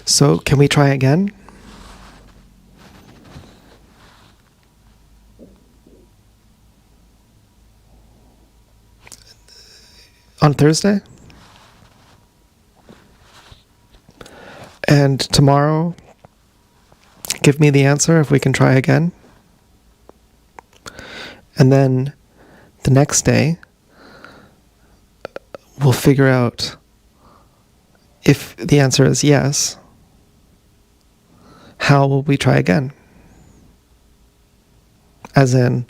So, can we try again? On Thursday? And tomorrow, give me the answer if we can try again. And then the next day, we'll figure out if the answer is yes, how will we try again? As in,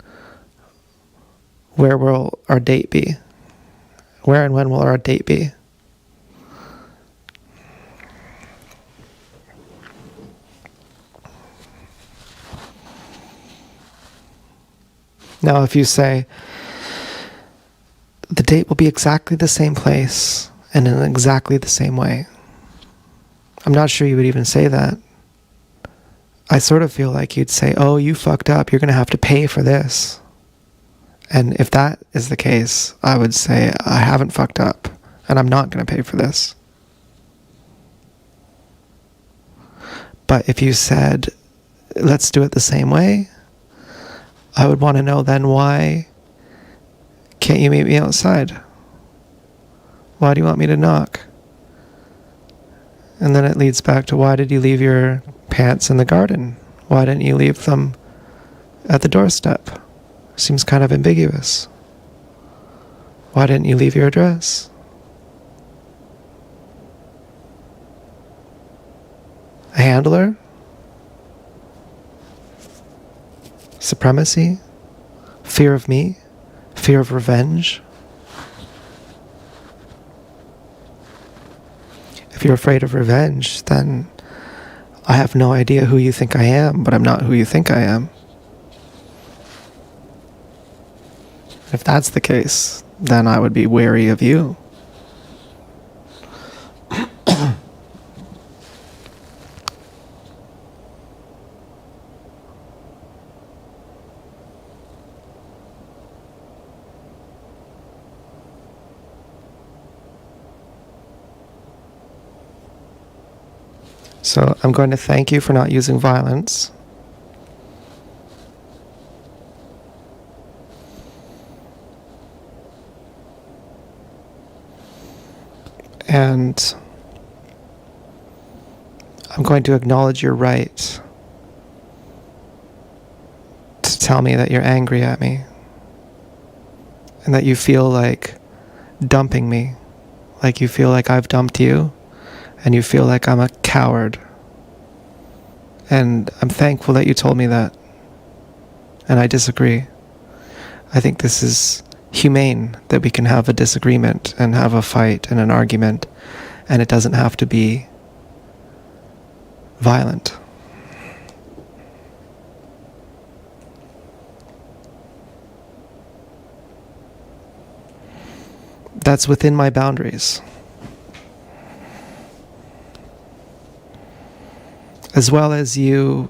where will our date be? Where and when will our date be? Now, if you say, the date will be exactly the same place and in exactly the same way, I'm not sure you would even say that. I sort of feel like you'd say, oh, you fucked up, you're going to have to pay for this. And if that is the case, I would say, I haven't fucked up, and I'm not going to pay for this. But if you said, let's do it the same way, I would want to know then, why can't you meet me outside? Why do you want me to knock? And then it leads back to, why did you leave your pants in the garden? Why didn't you leave them at the doorstep? Seems kind of ambiguous. Why didn't you leave your address? A handler? Supremacy? Fear of me? Fear of revenge? If you're afraid of revenge, then I have no idea who you think I am, but I'm not who you think I am. If that's the case, then I would be wary of you. So I'm going to thank you for not using violence. And I'm going to acknowledge your right to tell me that you're angry at me and that you feel like dumping me, like you feel like I've dumped you and you feel like I'm a coward. And I'm thankful that you told me that. And I disagree. I think this is humane that we can have a disagreement and have a fight and an argument, and it doesn't have to be violent. That's within my boundaries. As well as you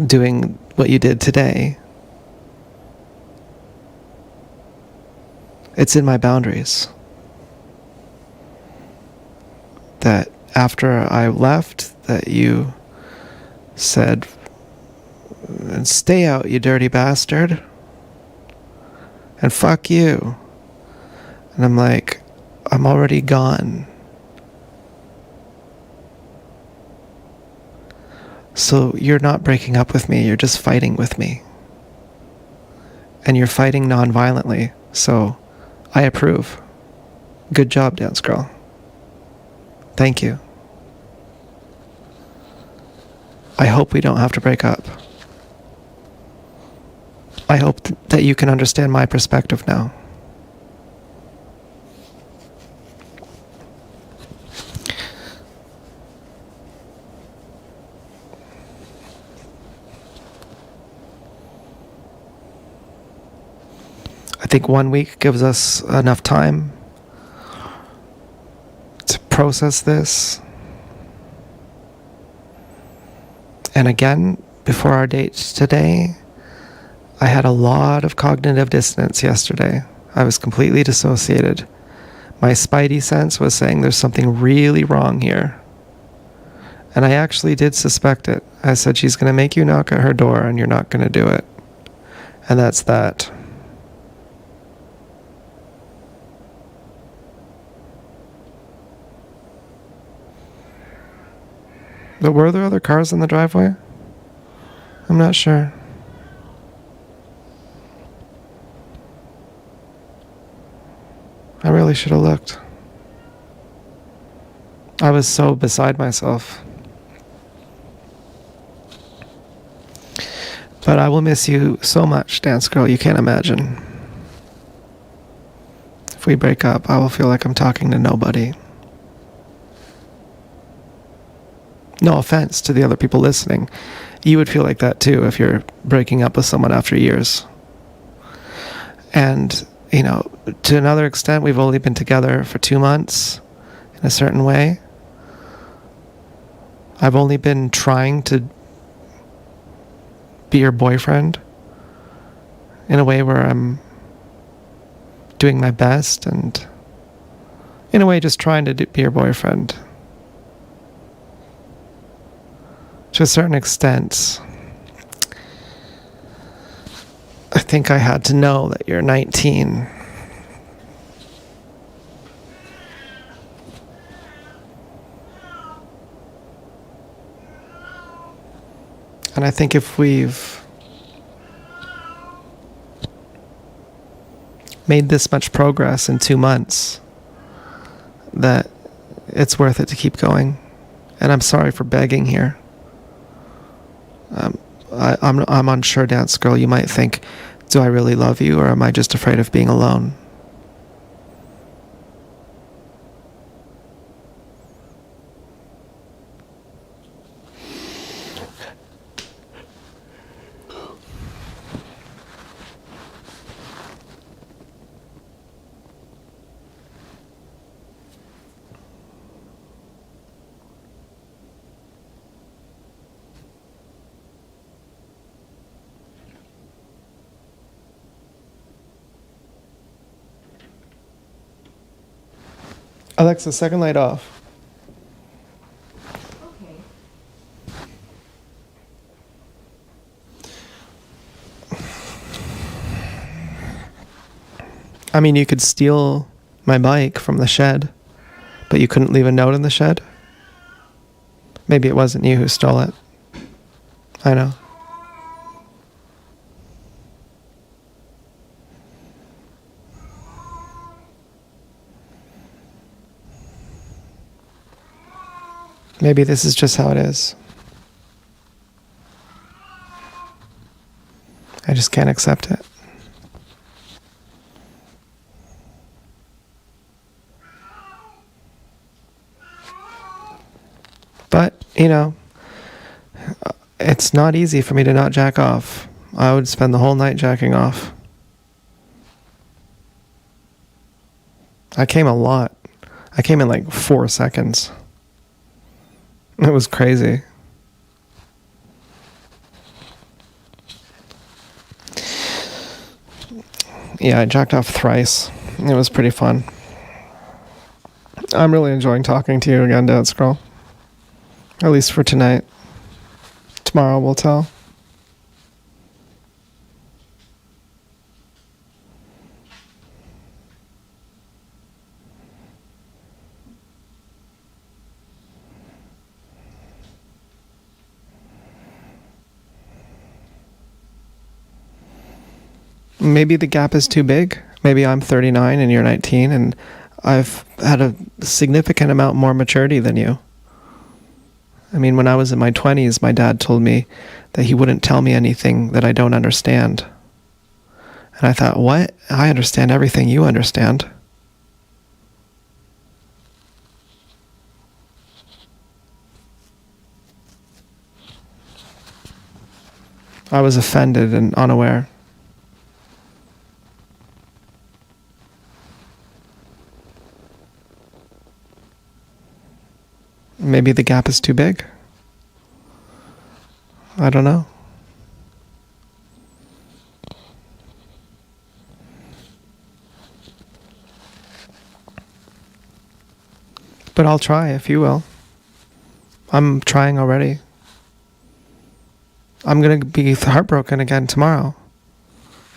doing what you did today. It's in my boundaries. That after I left, that you said, "Stay out, you dirty bastard," and "Fuck you." And I'm like, I'm already gone. So you're not breaking up with me, you're just fighting with me. And you're fighting non-violently, so I approve. Good job, Dance Girl. Thank you. I hope we don't have to break up. I hope that you can understand my perspective now. I think 1 week gives us enough time to process this. And again, before our date today, I had a lot of cognitive dissonance yesterday. I was completely dissociated. My spidey sense was saying there's something really wrong here. And I actually did suspect it. I said, she's going to make you knock at her door and you're not going to do it. And that's that. But were there other cars in the driveway? I'm not sure. I really should have looked. I was so beside myself. But I will miss you so much, Dance Girl, you can't imagine. If we break up, I will feel like I'm talking to nobody. No offense to the other people listening. You would feel like that too if you're breaking up with someone after years. And, you know, to another extent, we've only been together for 2 months in a certain way. I've only been trying to be your boyfriend in a way where I'm doing my best and in a way just trying to be your boyfriend. To a certain extent, I think I had to know that you're 19. And I think if we've made this much progress in 2 months, that it's worth it to keep going. And I'm sorry for begging here. I'm unsure, Dance Girl. You might think, do I really love you, or am I just afraid of being alone? Alexa, second light off. Okay. I mean, you could steal my bike from the shed, but you couldn't leave a note in the shed? Maybe it wasn't you who stole it. I know. Maybe this is just how it is. I just can't accept it. But, you know, it's not easy for me to not jack off. I would spend the whole night jacking off. I came a lot. I came in like 4 seconds. It was crazy. Yeah, I jacked off thrice. It was pretty fun. I'm really enjoying talking to you again, Dance Girl. At least for tonight. Tomorrow we'll tell. Maybe the gap is too big. Maybe I'm 39 and you're 19, and I've had a significant amount more maturity than you. I mean, when I was in my 20s, my dad told me that he wouldn't tell me anything that I don't understand. And I thought, what? I understand everything you understand. I was offended and unaware. Maybe the gap is too big. I don't know. But I'll try if you will. I'm trying already. I'm going to be heartbroken again tomorrow.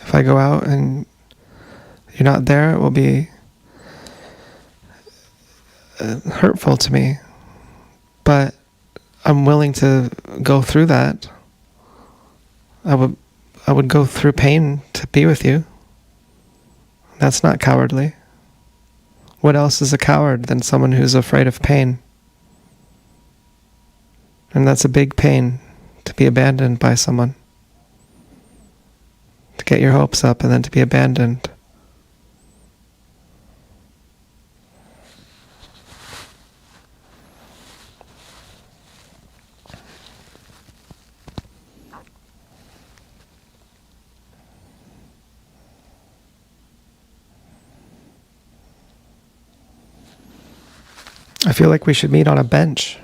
If I go out and you're not there, it will be hurtful to me. But I'm willing to go through that. I would go through pain to be with you. That's not cowardly. What else is a coward than someone who's afraid of pain? And that's a big pain, to be abandoned by someone. To get your hopes up and then to be abandoned. I feel like we should meet on a bench.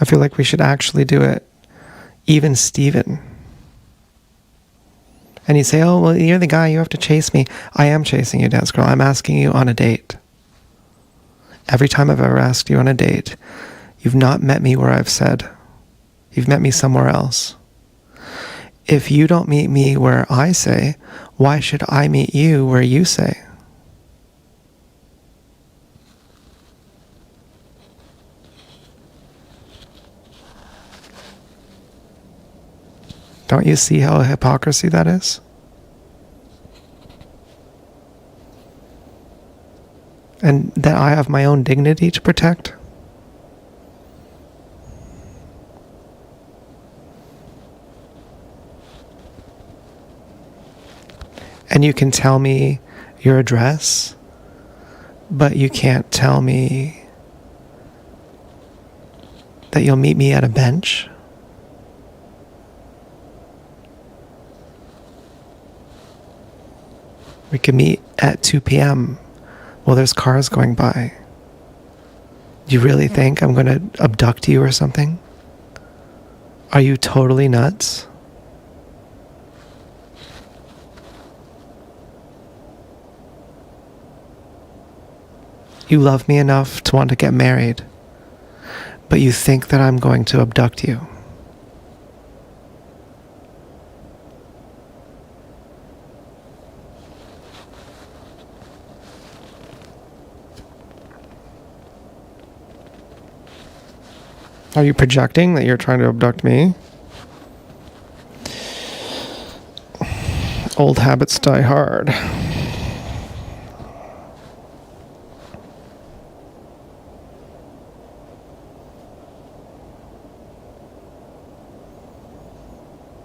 I feel like we should actually do it. Even Steven. And you say, oh, well, you're the guy, you have to chase me. I am chasing you, Dance Girl. I'm asking you on a date. Every time I've ever asked you on a date, you've not met me where I've said. You've met me somewhere else. If you don't meet me where I say, why should I meet you where you say? Don't you see how hypocrisy that is? And that I have my own dignity to protect? And you can tell me your address, but you can't tell me that you'll meet me at a bench? We could meet at 2 p.m. while there's cars going by. Do you really think I'm going to abduct you or something? Are you totally nuts? You love me enough to want to get married, but you think that I'm going to abduct you. Are you projecting that you're trying to abduct me? Old habits die hard.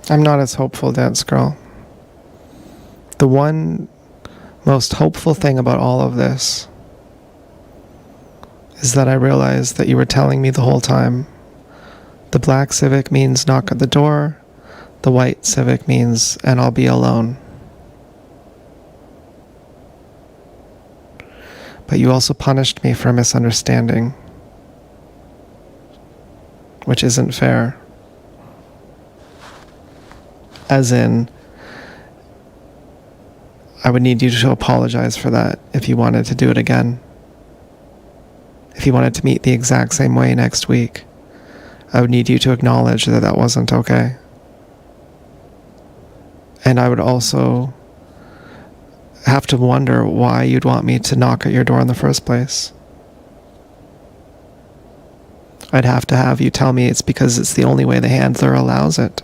I'm not as hopeful, Dance Girl. The one most hopeful thing about all of this is that I realized that you were telling me the whole time. The black Civic means knock at the door. The white Civic means, and I'll be alone. But you also punished me for a misunderstanding, which isn't fair. As in, I would need you to apologize for that if you wanted to do it again. If you wanted to meet the exact same way next week, I would need you to acknowledge that that wasn't okay. And I would also have to wonder why you'd want me to knock at your door in the first place. I'd have to have you tell me it's because it's the only way the handler allows it.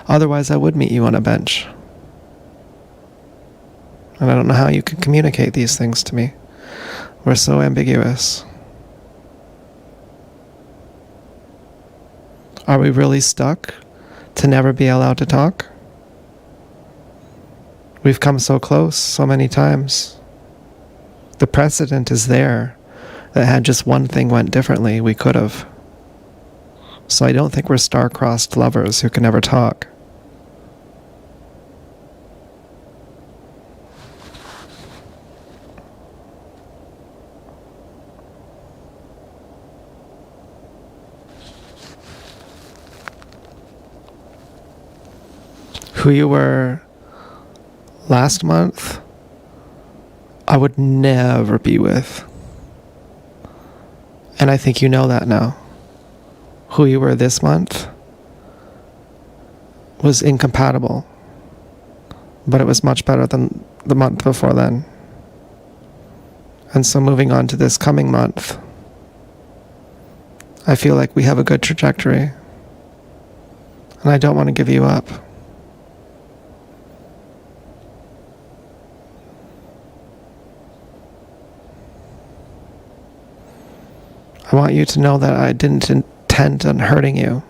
Otherwise, I would meet you on a bench. And I don't know how you can communicate these things to me. We're so ambiguous. Are we really stuck to never be allowed to talk? We've come so close so many times. The precedent is there that had just one thing went differently, we could have. So I don't think we're star-crossed lovers who can never talk. Who you were last month, I would never be with. And I think you know that now. Who you were this month was incompatible, but it was much better than the month before then. And so moving on to this coming month, I feel like we have a good trajectory, and I don't want to give you up. I want you to know that I didn't intend on hurting you.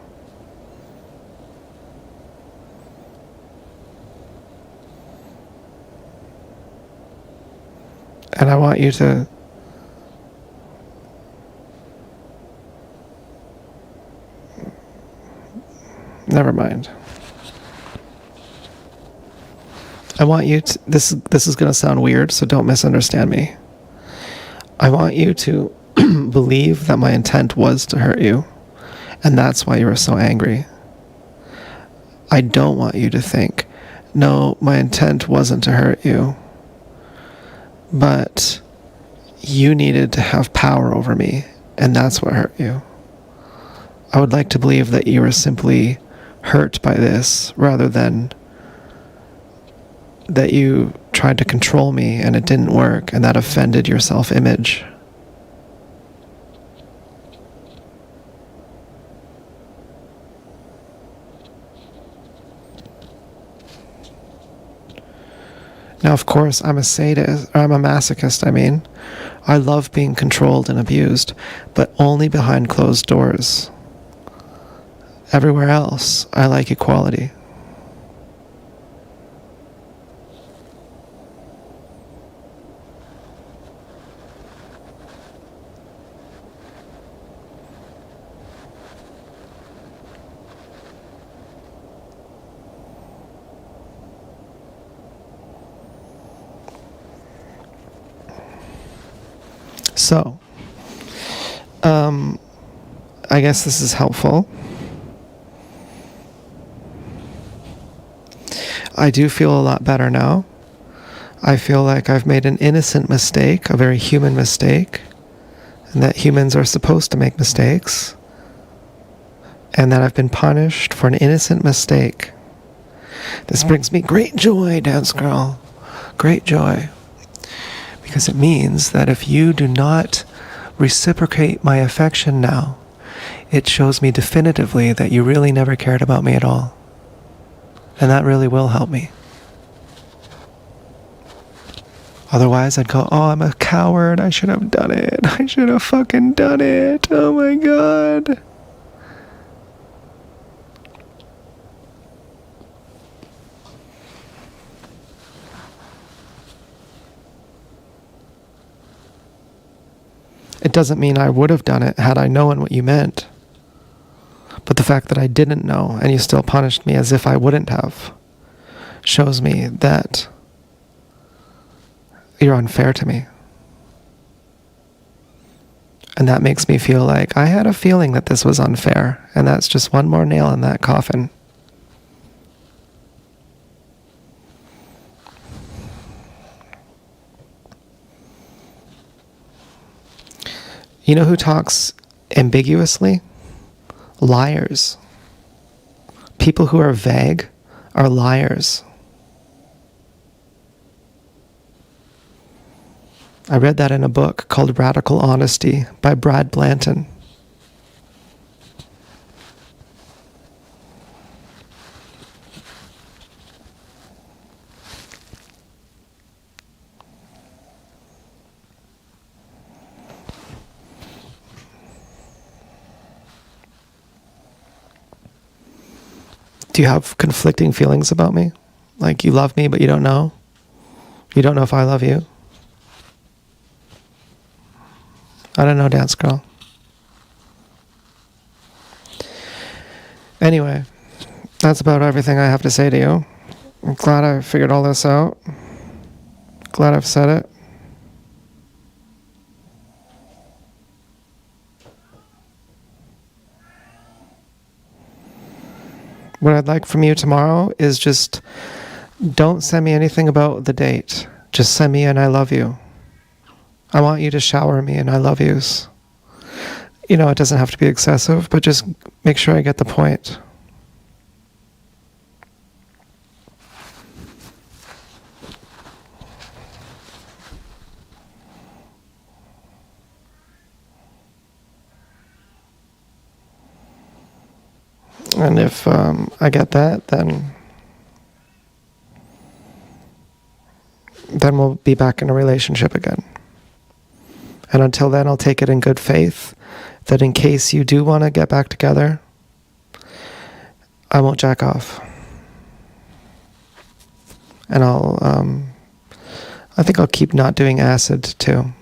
And I want you to never mind. I want you to, this is going to sound weird, so don't misunderstand me. I want you to believe that my intent was to hurt you, and that's why you were so angry. I don't want you to think, no, my intent wasn't to hurt you, but you needed to have power over me, and that's what hurt you. I would like to believe that you were simply hurt by this, rather than that you tried to control me and it didn't work, and that offended your self-image. Now, of course, I'm a sadist, or I'm a masochist, I mean. I love being controlled and abused, but only behind closed doors. Everywhere else, I like equality. So, I guess this is helpful. I do feel a lot better now. I feel like I've made an innocent mistake, a very human mistake, and that humans are supposed to make mistakes, and that I've been punished for an innocent mistake. This brings me great joy, Dance Girl. Great joy. Because it means that if you do not reciprocate my affection now, it shows me definitively that you really never cared about me at all. And that really will help me. Otherwise, I'd go, oh, I'm a coward. I should have done it. I should have fucking done it. Oh my God. It doesn't mean I would have done it had I known what you meant. But the fact that I didn't know and you still punished me as if I wouldn't have shows me that you're unfair to me. And that makes me feel like I had a feeling that this was unfair, and that's just one more nail in that coffin. You know who talks ambiguously? Liars. People who are vague are liars. I read that in a book called Radical Honesty by Brad Blanton. Do you have conflicting feelings about me? Like you love me, but you don't know? You don't know if I love you? I don't know, Dance Girl. Anyway, that's about everything I have to say to you. I'm glad I figured all this out. Glad I've said it. What I'd like from you tomorrow is just don't send me anything about the date. Just send me an I love you. I want you to shower me in I love yous. You know, it doesn't have to be excessive, but just make sure I get the point. And if I get that, then we'll be back in a relationship again. And until then, I'll take it in good faith that in case you do want to get back together, I won't jack off. And I think I'll keep not doing acid too.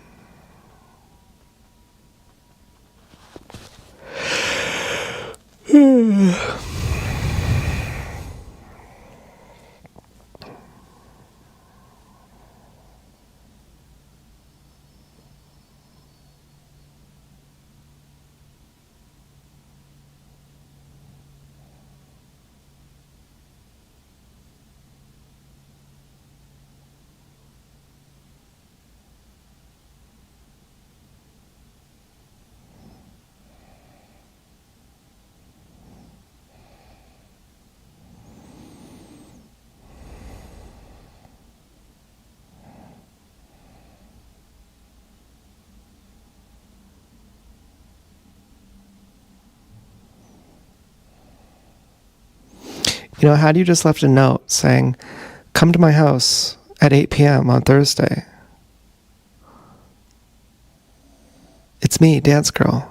You know, had you just left a note saying, come to my house at 8 p.m. on Thursday. It's me, Dance Girl.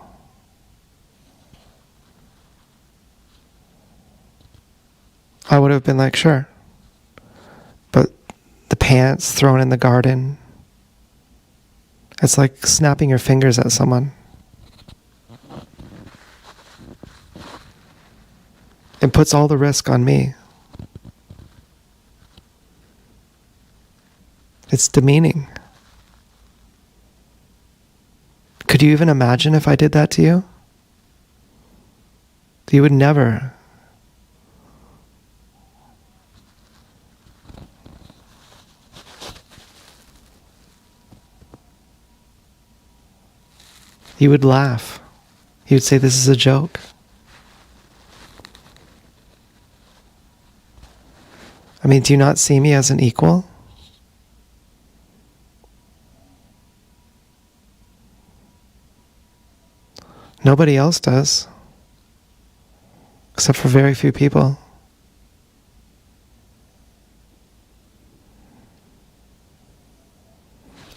I would have been like, sure. But the pants thrown in the garden, it's like snapping your fingers at someone. It puts all the risk on me. It's demeaning. Could you even imagine if I did that to you? You would never. You would laugh. You would say, this is a joke. I mean, do you not see me as an equal? Nobody else does. Except for very few people.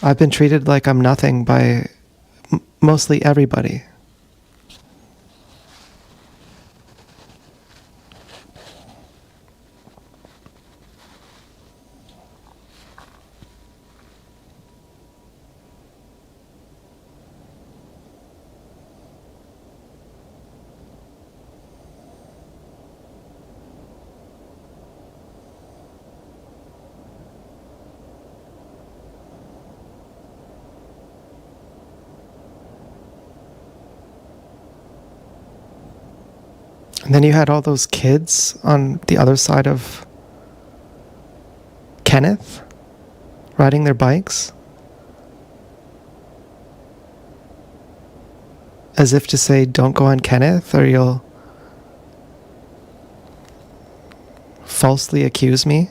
I've been treated like I'm nothing by mostly everybody. And then you had all those kids on the other side of Kenneth, riding their bikes. As if to say, don't go on Kenneth or you'll falsely accuse me.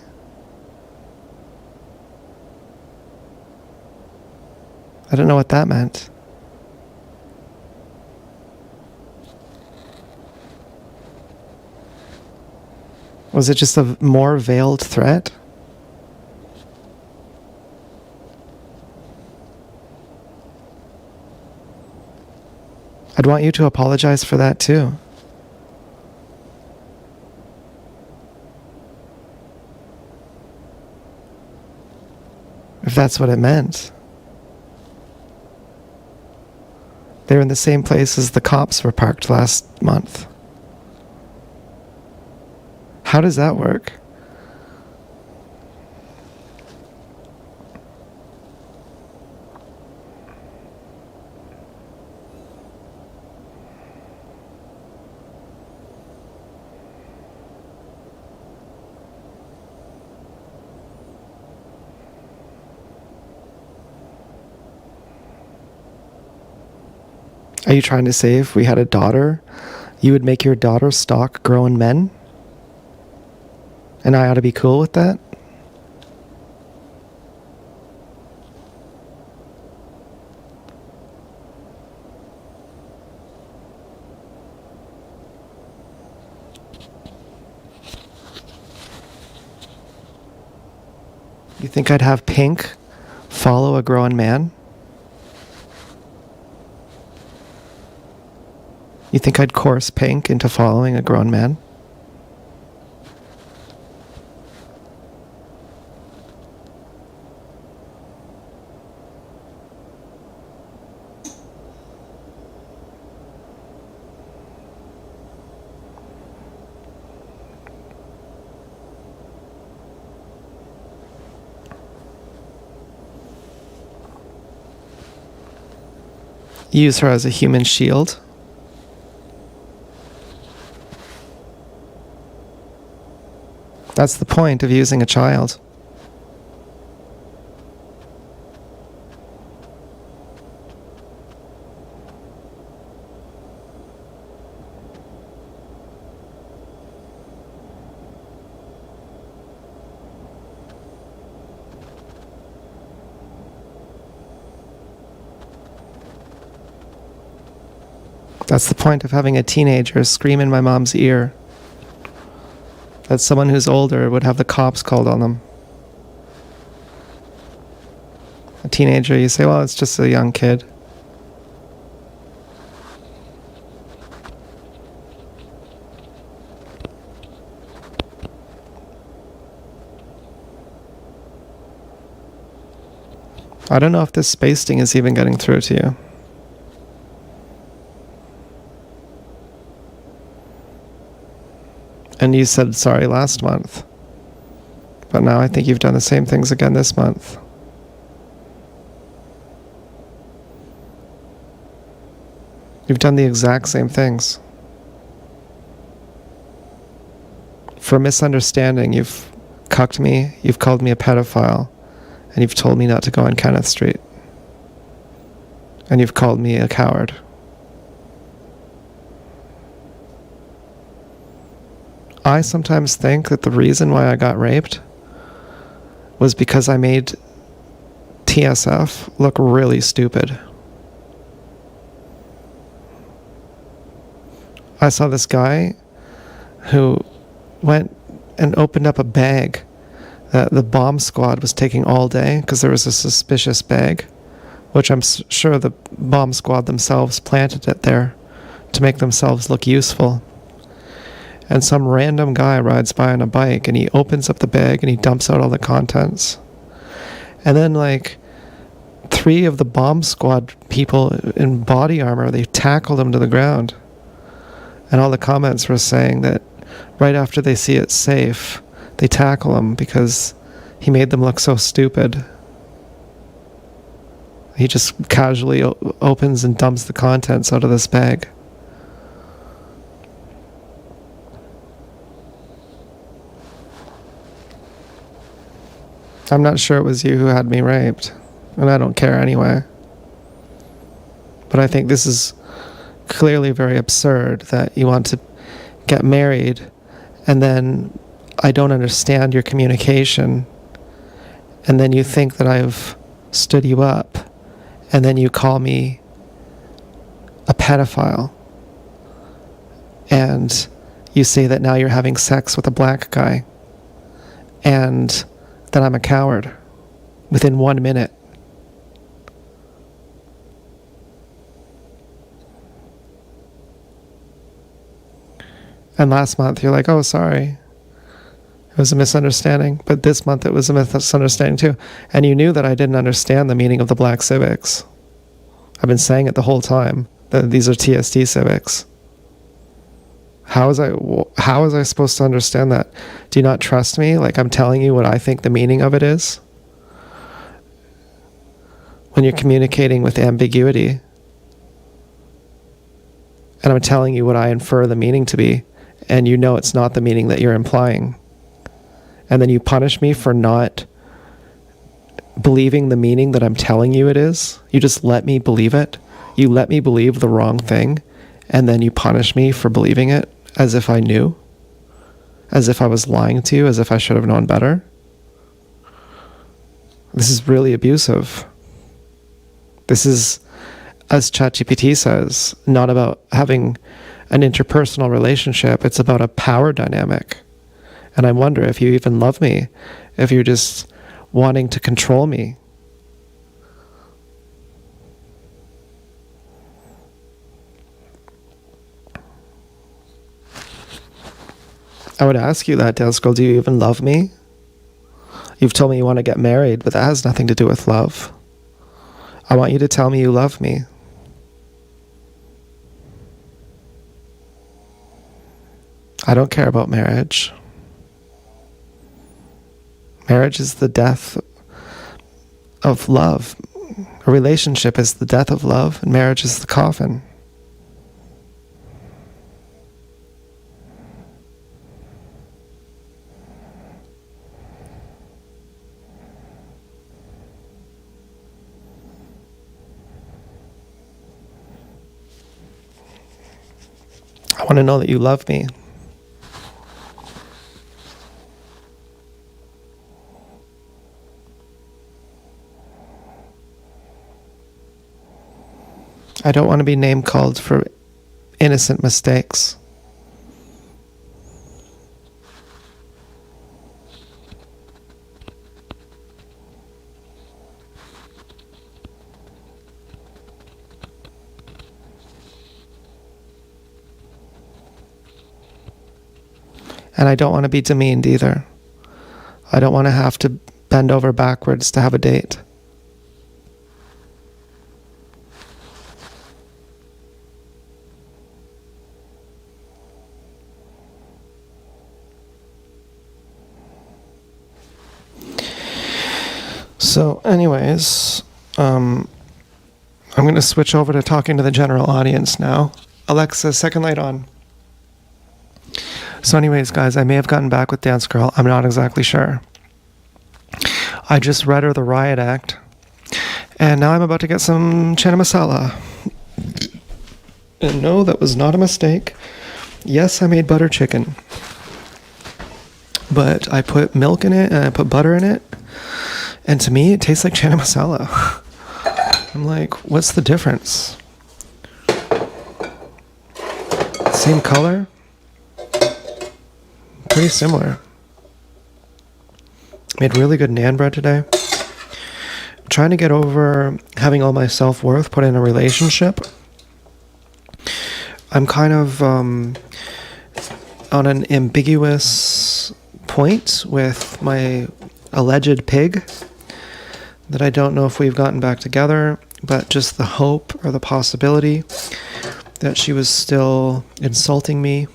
I don't know what that meant. Was it just a more veiled threat? I'd want you to apologize for that too. If that's what it meant. They were in the same place as the cops were parked last month. How does that work? Are you trying to say if we had a daughter, you would make your daughter stalk grown men? And I ought to be cool with that? You think I'd have Pink follow a grown man? You think I'd coerce Pink into following a grown man? Use her as a human shield? That's the point of using a child. That's the point of having a teenager scream in my mom's ear that someone who's older would have the cops called on them. A teenager, you say, well, it's just a young kid. I don't know if this spacing is even getting through to you. And you said sorry last month. But now I think you've done the same things again this month. You've done the exact same things. For misunderstanding, you've cucked me, you've called me a pedophile, and you've told me not to go on Kenneth Street. And you've called me a coward. I sometimes think that the reason why I got raped was because I made TSF look really stupid. I saw this guy who went and opened up a bag that the bomb squad was taking all day because there was a suspicious bag, which I'm sure the bomb squad themselves planted it there to make themselves look useful. And some random guy rides by on a bike and he opens up the bag and he dumps out all the contents. And then like 3 of the bomb squad people in body armor, they tackled him to the ground. And all the comments were saying that right after they see it safe, they tackle him because he made them look so stupid. He just casually opens and dumps the contents out of this bag. I'm not sure it was you who had me raped, and I don't care anyway. But I think this is clearly very absurd that you want to get married and then I don't understand your communication and then you think that I've stood you up and then you call me a pedophile and you say that now you're having sex with a black guy and that I'm a coward within 1 minute. And last month, you're like, oh, sorry. It was a misunderstanding. But this month, it was a misunderstanding too. And you knew that I didn't understand the meaning of the black civics. I've been saying it the whole time, that these are TST civics. How was I supposed to understand that? Do you not trust me? Like I'm telling you what I think the meaning of it is? When you're communicating with ambiguity. And I'm telling you what I infer the meaning to be. And you know it's not the meaning that you're implying. And then you punish me for not believing the meaning that I'm telling you it is. You just let me believe it. You let me believe the wrong thing. And then you punish me for believing it as if I knew. As if I was lying to you, as if I should have known better. This is really abusive. This is, as ChatGPT says, not about having an interpersonal relationship. It's about a power dynamic. And I wonder if you even love me, if you're just wanting to control me. I would ask you that, Dale Scroll, do you even love me? You've told me you want to get married, but that has nothing to do with love. I want you to tell me you love me. I don't care about marriage. Marriage is the death of love. A relationship is the death of love, and marriage is the coffin. I want to know that you love me. I don't want to be name called for innocent mistakes. And I don't want to be demeaned either. I don't want to have to bend over backwards to have a date. So anyways, I'm going to switch over to talking to the general audience now. Alexa, second light on. So anyways, guys, I may have gotten back with Dance Girl. I'm not exactly sure. I just read her the Riot Act, and now I'm about to get some chana masala. And no, that was not a mistake. Yes, I made butter chicken. But I put milk in it, and I put butter in it, and to me, it tastes like chana masala. I'm like, what's the difference? Same color? Pretty similar. Made really good naan bread today. I'm trying to get over having all my self-worth put in a relationship. I'm kind of on an ambiguous point with my alleged pig that I don't know if we've gotten back together, but just the hope or the possibility that she was still insulting me.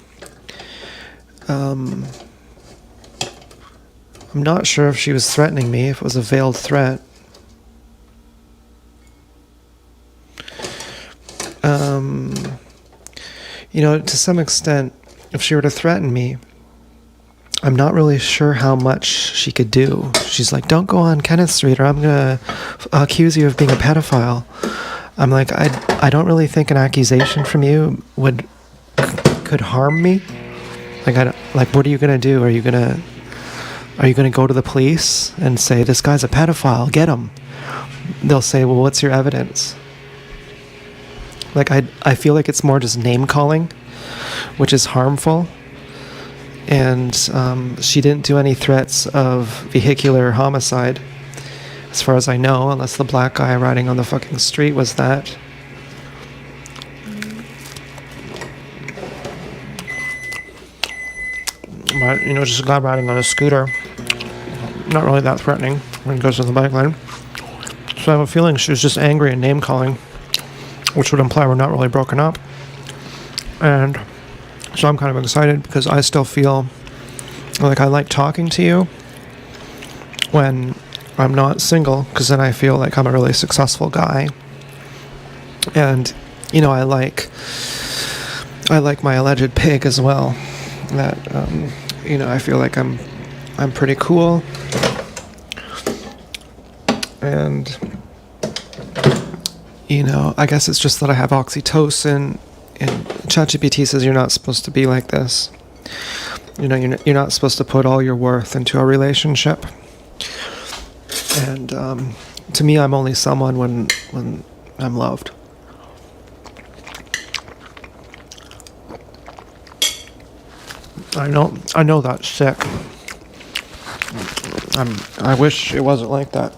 I'm not sure if she was threatening me, if it was a veiled threat. You know, to some extent, if she were to threaten me, I'm not really sure how much she could do. She's like, don't go on Kenneth Street or I'm going to accuse you of being a pedophile. I'm like, I don't really think an accusation from you could harm me. Like, what are you going to do? Are you going to go to the police and say, this guy's a pedophile, get him? They'll say, well, what's your evidence? Like, I feel like it's more just name calling, which is harmful. And she didn't do any threats of vehicular homicide, as far as I know, unless the black guy riding on the fucking street was that. But, you know, just a guy riding on a scooter, not really that threatening when he goes to the bike lane. So I have a feeling she was just angry and name calling, which would imply we're not really broken up. And so I'm kind of excited because I still feel like I like talking to you when I'm not single, because then I feel like I'm a really successful guy. And, you know, I like my alleged pig as well. That, you know, I feel like I'm pretty cool. And, you know, I guess it's just that I have oxytocin, and ChatGPT says you're not supposed to be like this. You know, you're not supposed to put all your worth into a relationship. And to me, I'm only someone when I'm loved. I know that's sick. I wish it wasn't like that.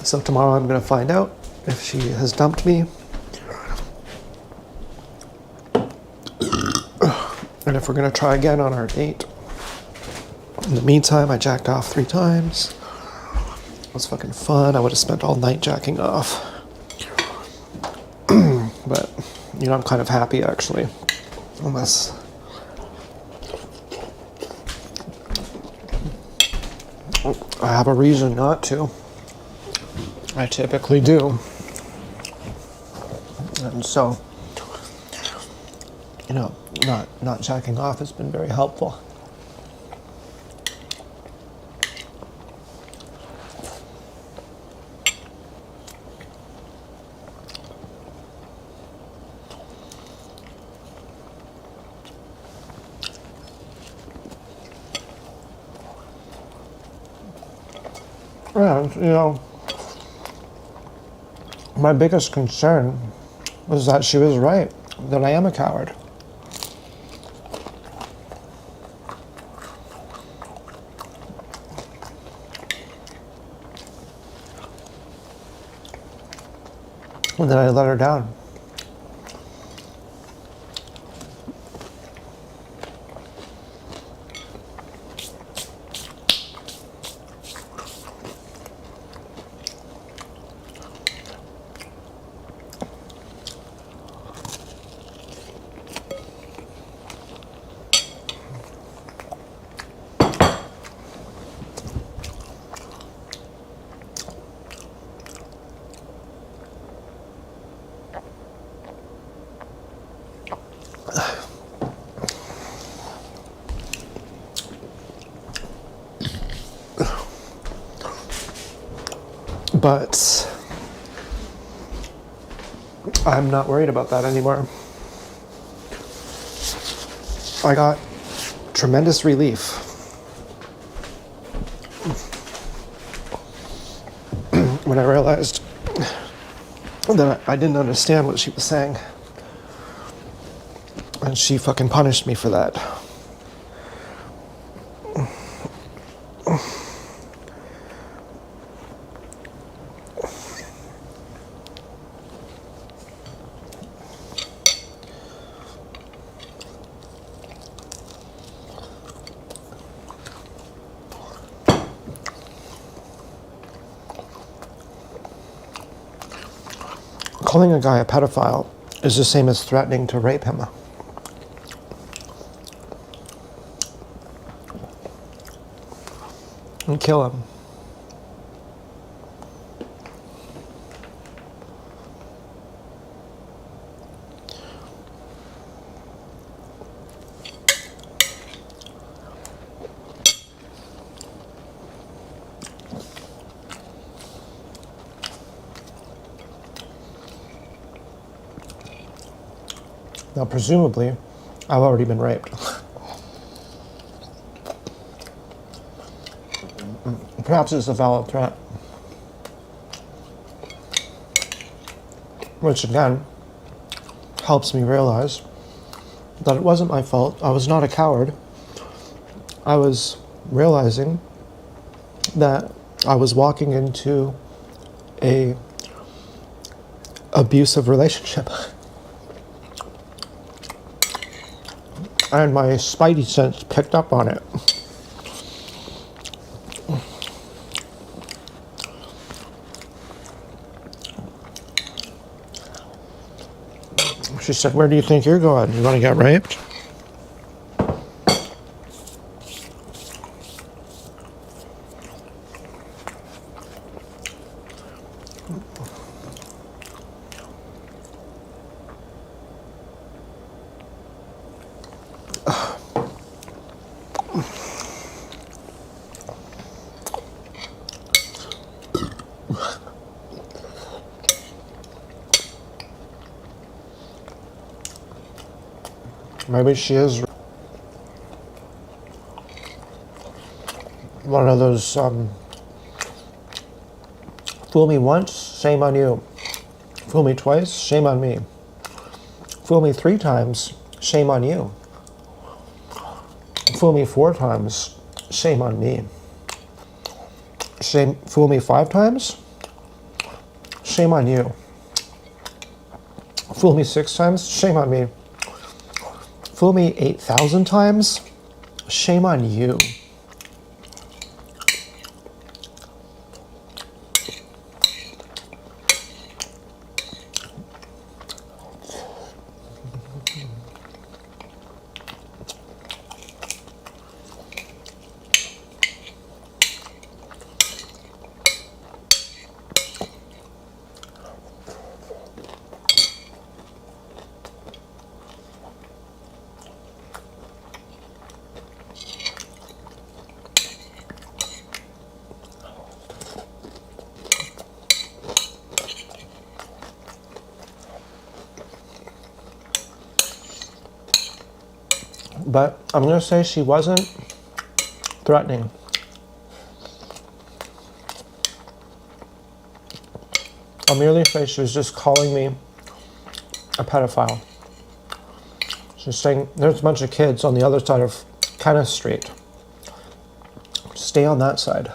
So tomorrow I'm going to find out if she has dumped me. And if we're going to try again on our date. In the meantime, I jacked off 3 times. It was fucking fun. I would have spent all night jacking off. But, you know, I'm kind of happy actually. Unless I have a reason not to. I typically do. And so, you know, not jacking off has been very helpful. And, you know, my biggest concern was that she was right, that I am a coward. And then I let her down. But I'm not worried about that anymore. I got tremendous relief when I realized that I didn't understand what she was saying. And she fucking punished me for that. Calling a guy a pedophile is the same as threatening to rape him. And kill him. Now, presumably, I've already been raped. Perhaps it's a valid threat. Which, again, helps me realize that it wasn't my fault. I was not a coward. I was realizing that I was walking into a abusive relationship. And my spidey sense picked up on it. She said, "Where do you think you're going? You want to get raped?" Maybe she is one of those, fool me once, shame on you. Fool me twice, shame on me. Fool me 3 times, shame on you. Fool me 4 times, shame on me. Fool me 5 times, shame on you. Fool me 6 times, shame on me. Fool me 8,000 times, shame on you. But I'm going to say she wasn't threatening. I'll merely say she was just calling me a pedophile. She's saying there's a bunch of kids on the other side of Kenneth Street. Stay on that side.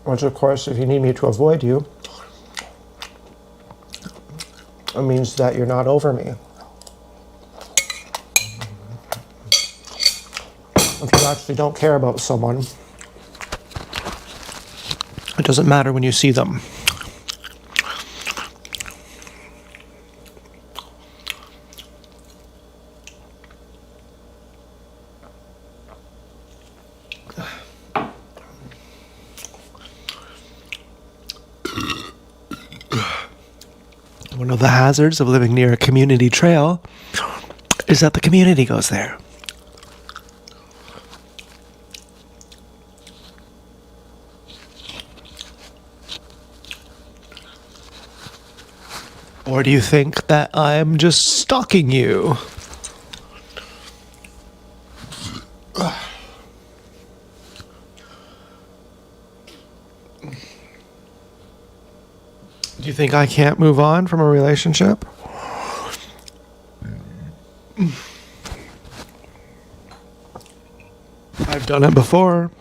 Which, of course, if you need me to avoid you, it means that you're not over me. If you actually don't care about someone, it doesn't matter when you see them. One of the hazards of living near a community trail is that the community goes there. Or do you think that I'm just stalking you? Do you think I can't move on from a relationship? I've done it before.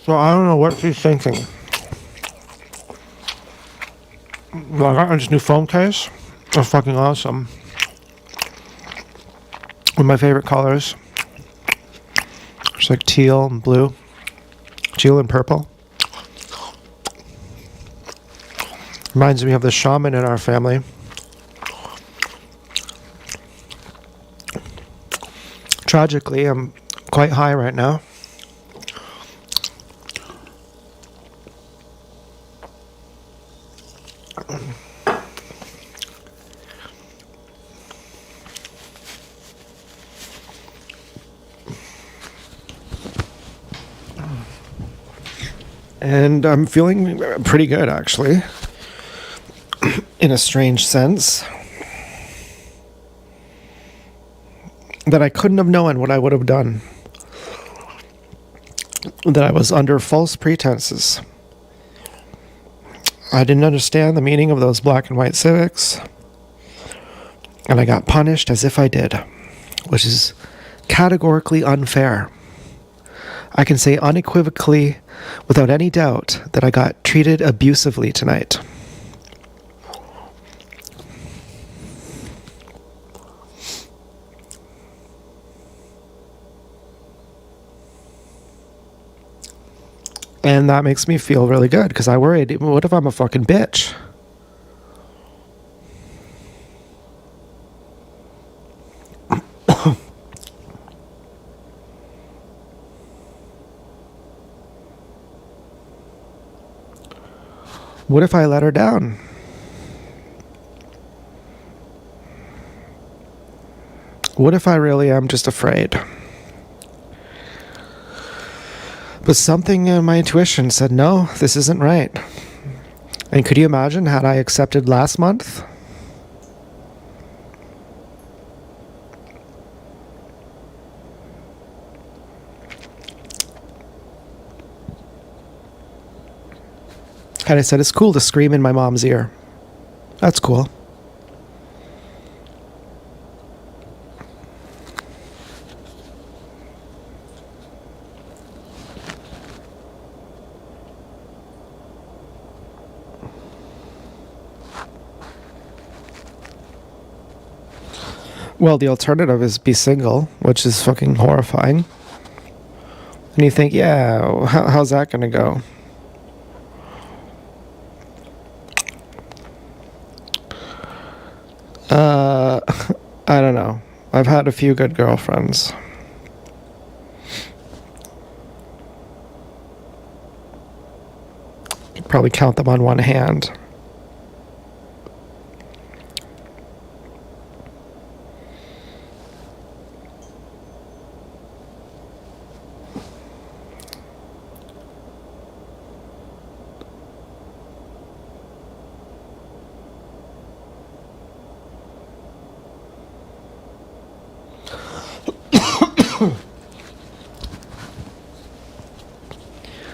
So I don't know what she's thinking. Well, I got this new phone case. It's fucking awesome. With my favorite colors. It's like teal and blue. Teal and purple. Reminds me of the shaman in our family. Tragically, I'm quite high right now. And I'm feeling pretty good, actually, in a strange sense. That I couldn't have known what I would have done. That I was under false pretenses. I didn't understand the meaning of those black and white civics. And I got punished as if I did, which is categorically unfair. I can say unequivocally, without any doubt, that I got treated abusively tonight. And that makes me feel really good, because I worried, what if I'm a fucking bitch? What if I let her down? What if I really am just afraid? But something in my intuition said, no, this isn't right. And could you imagine had I accepted last month? Had I said, it's cool to scream in my mom's ear. That's cool. Well, the alternative is be single, which is fucking horrifying. And you think, yeah, how's that gonna go? I don't know. I've had a few good girlfriends. Could probably count them on one hand.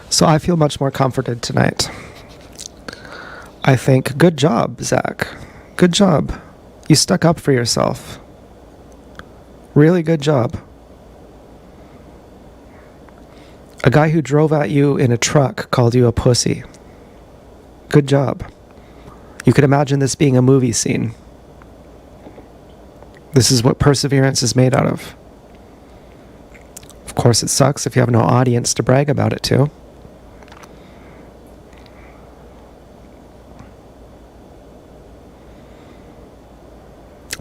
So I feel much more comforted tonight. I think, good job, Zach. Good job. You stuck up for yourself. Really good job. A guy who drove at you in a truck called you a pussy. Good job. You could imagine this being a movie scene. This is what perseverance is made out of. Of course, it sucks if you have no audience to brag about it to.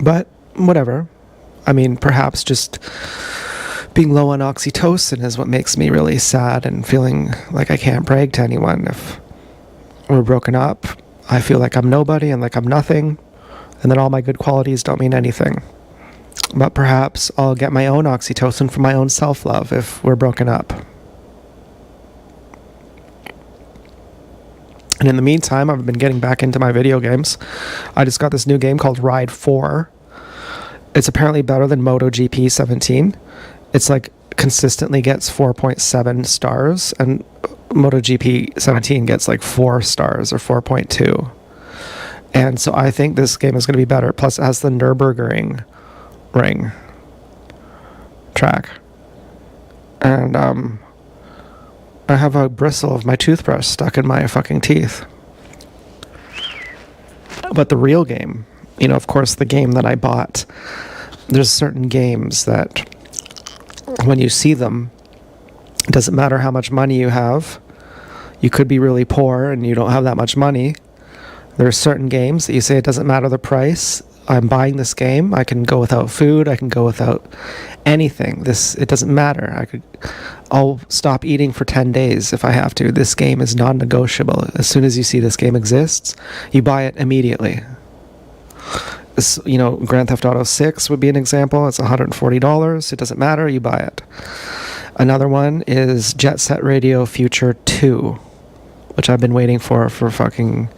But whatever. I mean, perhaps just being low on oxytocin is what makes me really sad and feeling like I can't brag to anyone. If we're broken up, I feel like I'm nobody and like I'm nothing, and then all my good qualities don't mean anything. But perhaps I'll get my own oxytocin from my own self-love if we're broken up. And in the meantime, I've been getting back into my video games. I just got this new game called Ride 4. It's apparently better than MotoGP 17. It's like consistently gets 4.7 stars, and MotoGP 17 gets like 4 stars or 4.2. And so I think this game is going to be better. Plus, it has the Nürburgring ring track. And I have a bristle of my toothbrush stuck in my fucking teeth. But the real game, you know, of course, the game that I bought, there's certain games that when you see them, it doesn't matter how much money you have. You could be really poor and you don't have that much money. There are certain games that you say it doesn't matter the price. I'm buying this game. I can go without food. I can go without anything. It doesn't matter. I'll stop eating for 10 days if I have to. This game is non-negotiable. As soon as you see this game exists, you buy it immediately. You know, Grand Theft Auto 6 would be an example. It's $140. It doesn't matter. You buy it. Another one is Jet Set Radio Future 2, which I've been waiting for fucking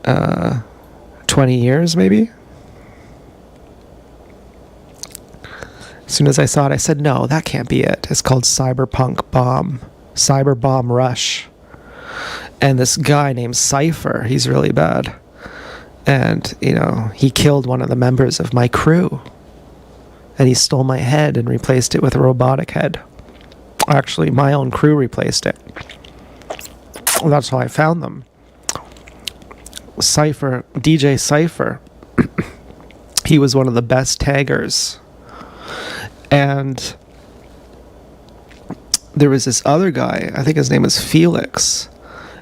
20 years, maybe. As soon as I saw it, I said, no, that can't be it. It's called Cyberpunk Bomb. Cyber Bomb Rush. And this guy named Cypher, he's really bad. And, you know, he killed one of the members of my crew. And he stole my head and replaced it with a robotic head. Actually, my own crew replaced it. That's how I found them. Cypher, DJ Cypher, he was one of the best taggers. And there was this other guy, I think his name was Felix.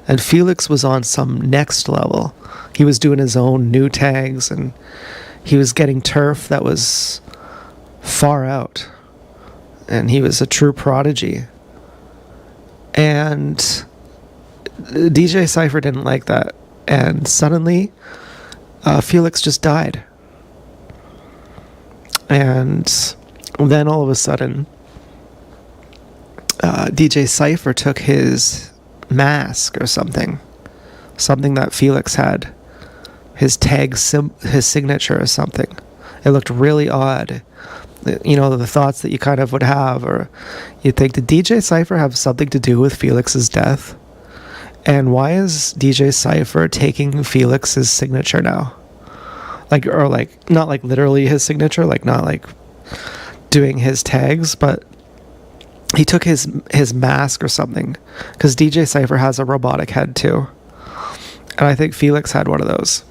And Felix was on some next level. He was doing his own new tags, and he was getting turf that was far out. And he was a true prodigy. And DJ Cypher didn't like that. And suddenly, Felix just died. And then all of a sudden, DJ Cypher took his mask or something that Felix had, his tag, his signature or something. It looked really odd. You know, the thoughts that you kind of would have, or you think, did DJ Cypher have something to do with Felix's death? And why is DJ Cypher taking Felix's signature now? Like, or like, not like literally his signature, like not like doing his tags, but he took his mask or something, because DJ Cypher has a robotic head too. And I think Felix had one of those.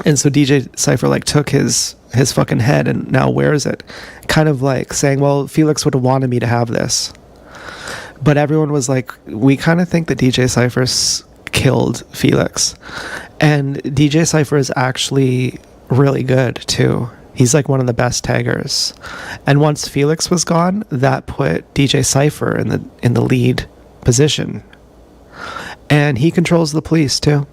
And so DJ Cypher like took his fucking head and now wears it. Kind of like saying, well, Felix would have wanted me to have this. But everyone was like, we kind of think that DJ Cypher killed Felix. And DJ Cypher is actually really good too. He's like one of the best taggers. And once Felix was gone, that put DJ Cypher in the lead position. And he controls the police too.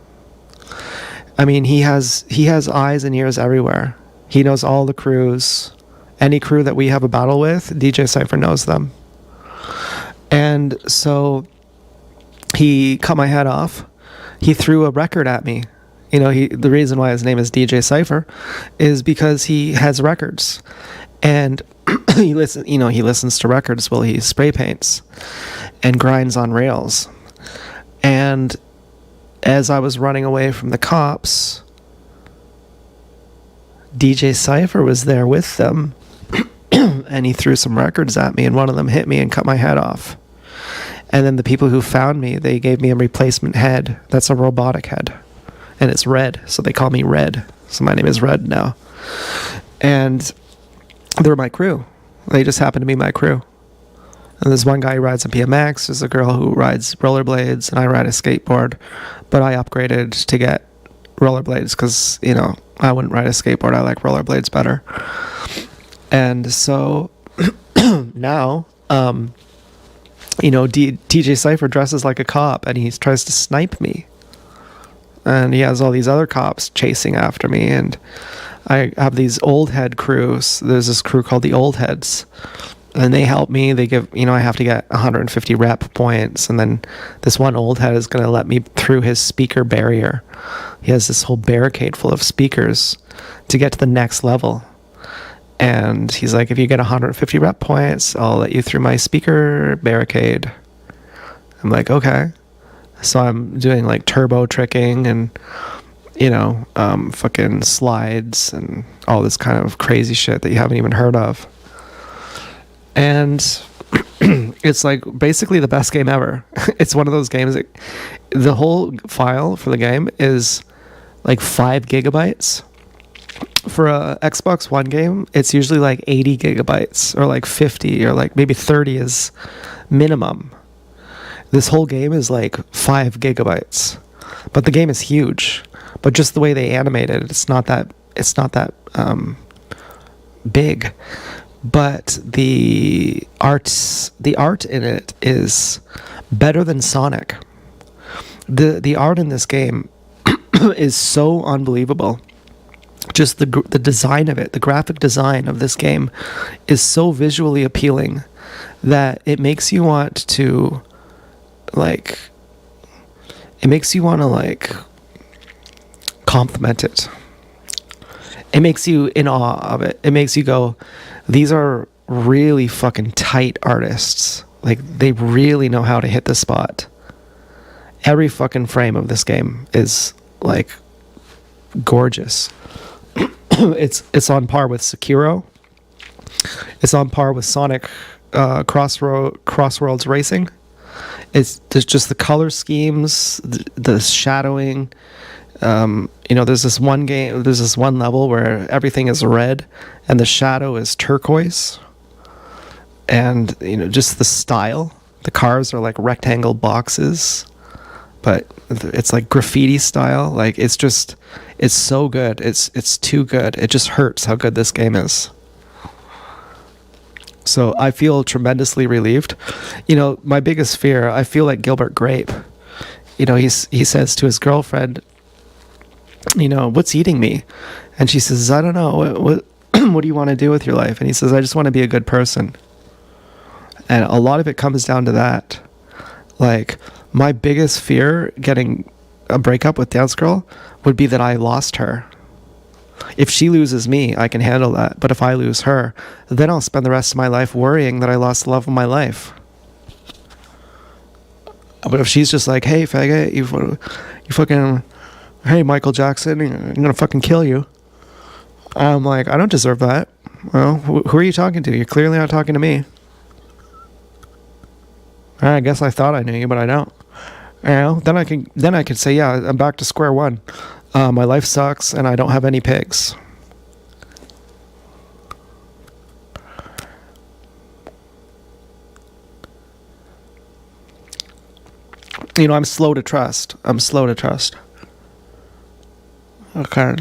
I mean, he has eyes and ears everywhere. He knows all the crews. Any crew that we have a battle with, DJ Cypher knows them. And so he cut my head off. He threw a record at me. You know, the reason why his name is DJ Cypher is because he has records. And he listens to records while he spray paints and grinds on rails. And as I was running away from the cops, DJ Cypher was there with them. And he threw some records at me, and one of them hit me and cut my head off. And then the people who found me, they gave me a replacement head. That's a robotic head. And it's Red, so they call me Red. So my name is Red now. And they're my crew. They just happen to be my crew. And there's one guy who rides a BMX, there's a girl who rides rollerblades, and I ride a skateboard. But I upgraded to get rollerblades because, you know, I wouldn't ride a skateboard. I like rollerblades better. And so now, you know, TJ Cypher dresses like a cop and he tries to snipe me. And he has all these other cops chasing after me. And I have these old head crews. There's this crew called the Old Heads. And they help me. They give, you know, I have to get 150 rep points. And then this one old head is going to let me through his speaker barrier. He has this whole barricade full of speakers to get to the next level. And he's like, if you get 150 rep points, I'll let you through my speaker barricade. I'm like, okay. So I'm doing like turbo tricking and, you know, fucking slides and all this kind of crazy shit that you haven't even heard of. And it's like basically the best game ever. It's one of those games that the whole file for the game is like 5 gigabytes. For a Xbox One game, it's usually like 80 gigabytes or like 50 or like maybe 30 is minimum. This whole game is like 5 gigabytes, but the game is huge. But just the way they animate it, it's not that big. But the art in it is better than Sonic. The art in this game is so unbelievable. Just the design of it, the graphic design of this game is so visually appealing that it makes you want to like compliment it. It makes you in awe of it. It makes you go, these are really fucking tight artists. Like, they really know how to hit the spot. Every fucking frame of this game is like gorgeous. It's on par with Sekiro. It's on par with Sonic Crossworlds Racing. There's just the color schemes, the shadowing. You know, there's this one level where everything is red and the shadow is turquoise. And, you know, just the style. The cars are like rectangle boxes, but it's like graffiti style. Like, it's so good. It's too good. It just hurts how good this game is. So I feel tremendously relieved. You know, my biggest fear, I feel like Gilbert Grape. You know, he says to his girlfriend, you know, what's eating me? And she says, I don't know. What what do you want to do with your life? And he says, I just want to be a good person. And a lot of it comes down to that. Like, my biggest fear getting a breakup with Dance Girl would be that I lost her. If she loses me, I can handle that. But if I lose her, then I'll spend the rest of my life worrying that I lost the love of my life. But if she's just like, hey, faggot, you fucking, hey, Michael Jackson, I'm gonna fucking kill you. I'm like, I don't deserve that. Well, who are you talking to? You're clearly not talking to me. I guess I thought I knew you, but I don't. You know, then I could say, yeah, I'm back to square one. My life sucks, and I don't have any pigs. You know, I'm slow to trust. Okay.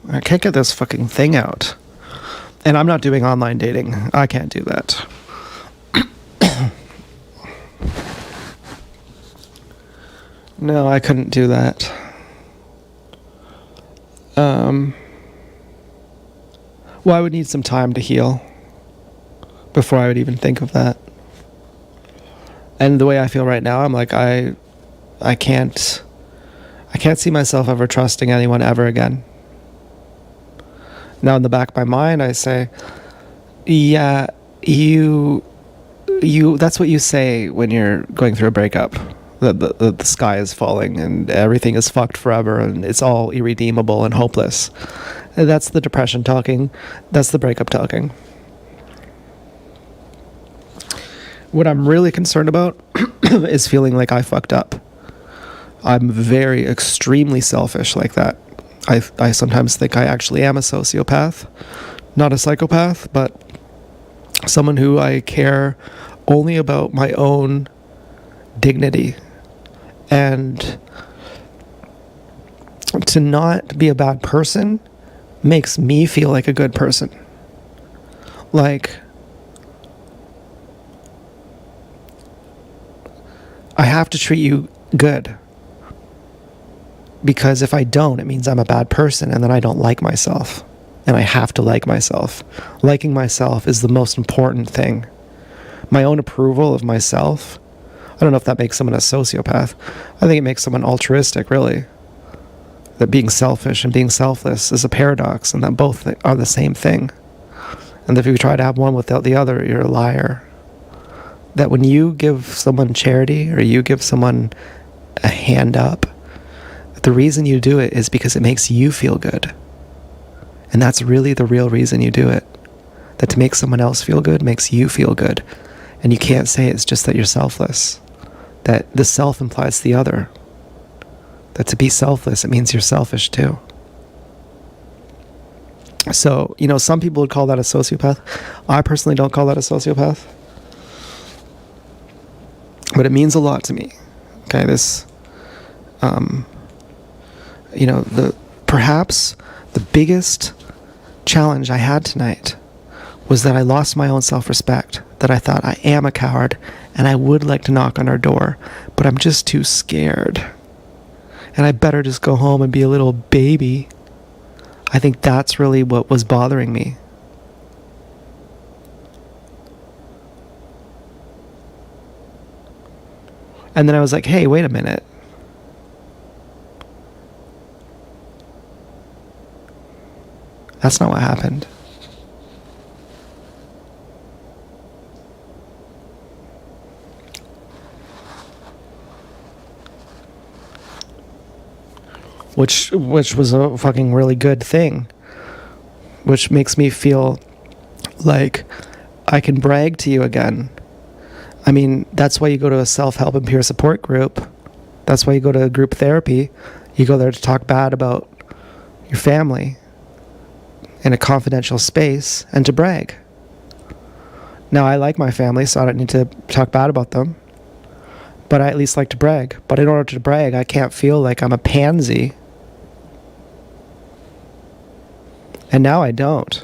I can't get this fucking thing out. And I'm not doing online dating. I can't do that. No, I couldn't do that. Well, I would need some time to heal before I would even think of that. And the way I feel right now, I'm like, I can't see myself ever trusting anyone ever again. Now in the back of my mind, I say, yeah, you that's what you say when you're going through a breakup. The sky is falling and everything is fucked forever and it's all irredeemable and hopeless. And that's the depression talking. That's the breakup talking. What I'm really concerned about is feeling like I fucked up. I'm very extremely selfish like that. I sometimes think I actually am a sociopath, not a psychopath, but someone who I care only about my own dignity. And to not be a bad person makes me feel like a good person. Like, I have to treat you good. Because if I don't, it means I'm a bad person, and then I don't like myself. And I have to like myself. Liking myself is the most important thing. My own approval of myself, I don't know if that makes someone a sociopath. I think it makes someone altruistic, really. That being selfish and being selfless is a paradox, and that both are the same thing. And if you try to have one without the other, you're a liar. That when you give someone charity, or you give someone a hand up, the reason you do it is because it makes you feel good. And that's really the real reason you do it. That to make someone else feel good makes you feel good. And you can't say it's just that you're selfless. That the self implies the other. That to be selfless, it means you're selfish too. So, some people would call that a sociopath. I personally don't call that a sociopath. But it means a lot to me. Okay, this, perhaps the biggest challenge I had tonight was that I lost my own self-respect, that I thought I am a coward and I would like to knock on her door, but I'm just too scared. And I better just go home and be a little baby. I think that's really what was bothering me. And then I was like, hey, wait a minute. That's not what happened. Which was a fucking really good thing. Which makes me feel like I can brag to you again. I mean, that's why you go to a self-help and peer support group. That's why you go to group therapy. You go there to talk bad about your family in a confidential space and to brag. Now, I like my family, so I don't need to talk bad about them. But I at least like to brag. But in order to brag, I can't feel like I'm a pansy. And now I don't.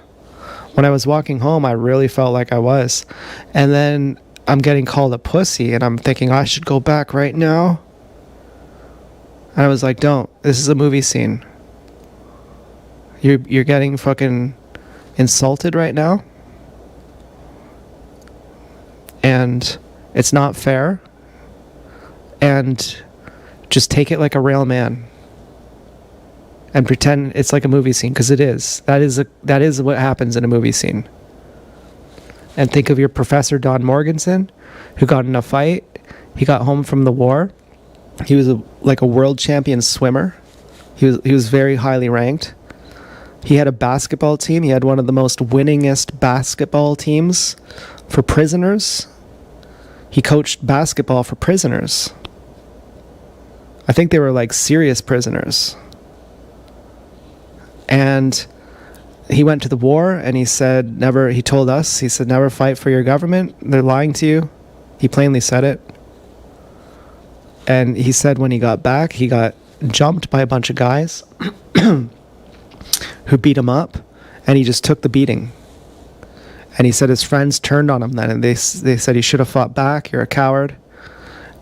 When I was walking home, I really felt like I was. And then I'm getting called a pussy, and I'm thinking I should go back right now. And I was like, don't. This is a movie scene. You're getting fucking insulted right now. And it's not fair. And just take it like a real man. And pretend it's like a movie scene, because it is. That is what happens in a movie scene. And think of your professor, Don Morganson, who got in a fight. He got home from the war. He was like a world champion swimmer. He was very highly ranked. He had a basketball team. He had one of the most winningest basketball teams for prisoners. He coached basketball for prisoners. I think they were like serious prisoners. And he went to the war, and he said, he told us, he said, never fight for your government. They're lying to you. He plainly said it. And he said when he got back, he got jumped by a bunch of guys who beat him up, and he just took the beating. And he said his friends turned on him then, and they said he should have fought back. You're a coward.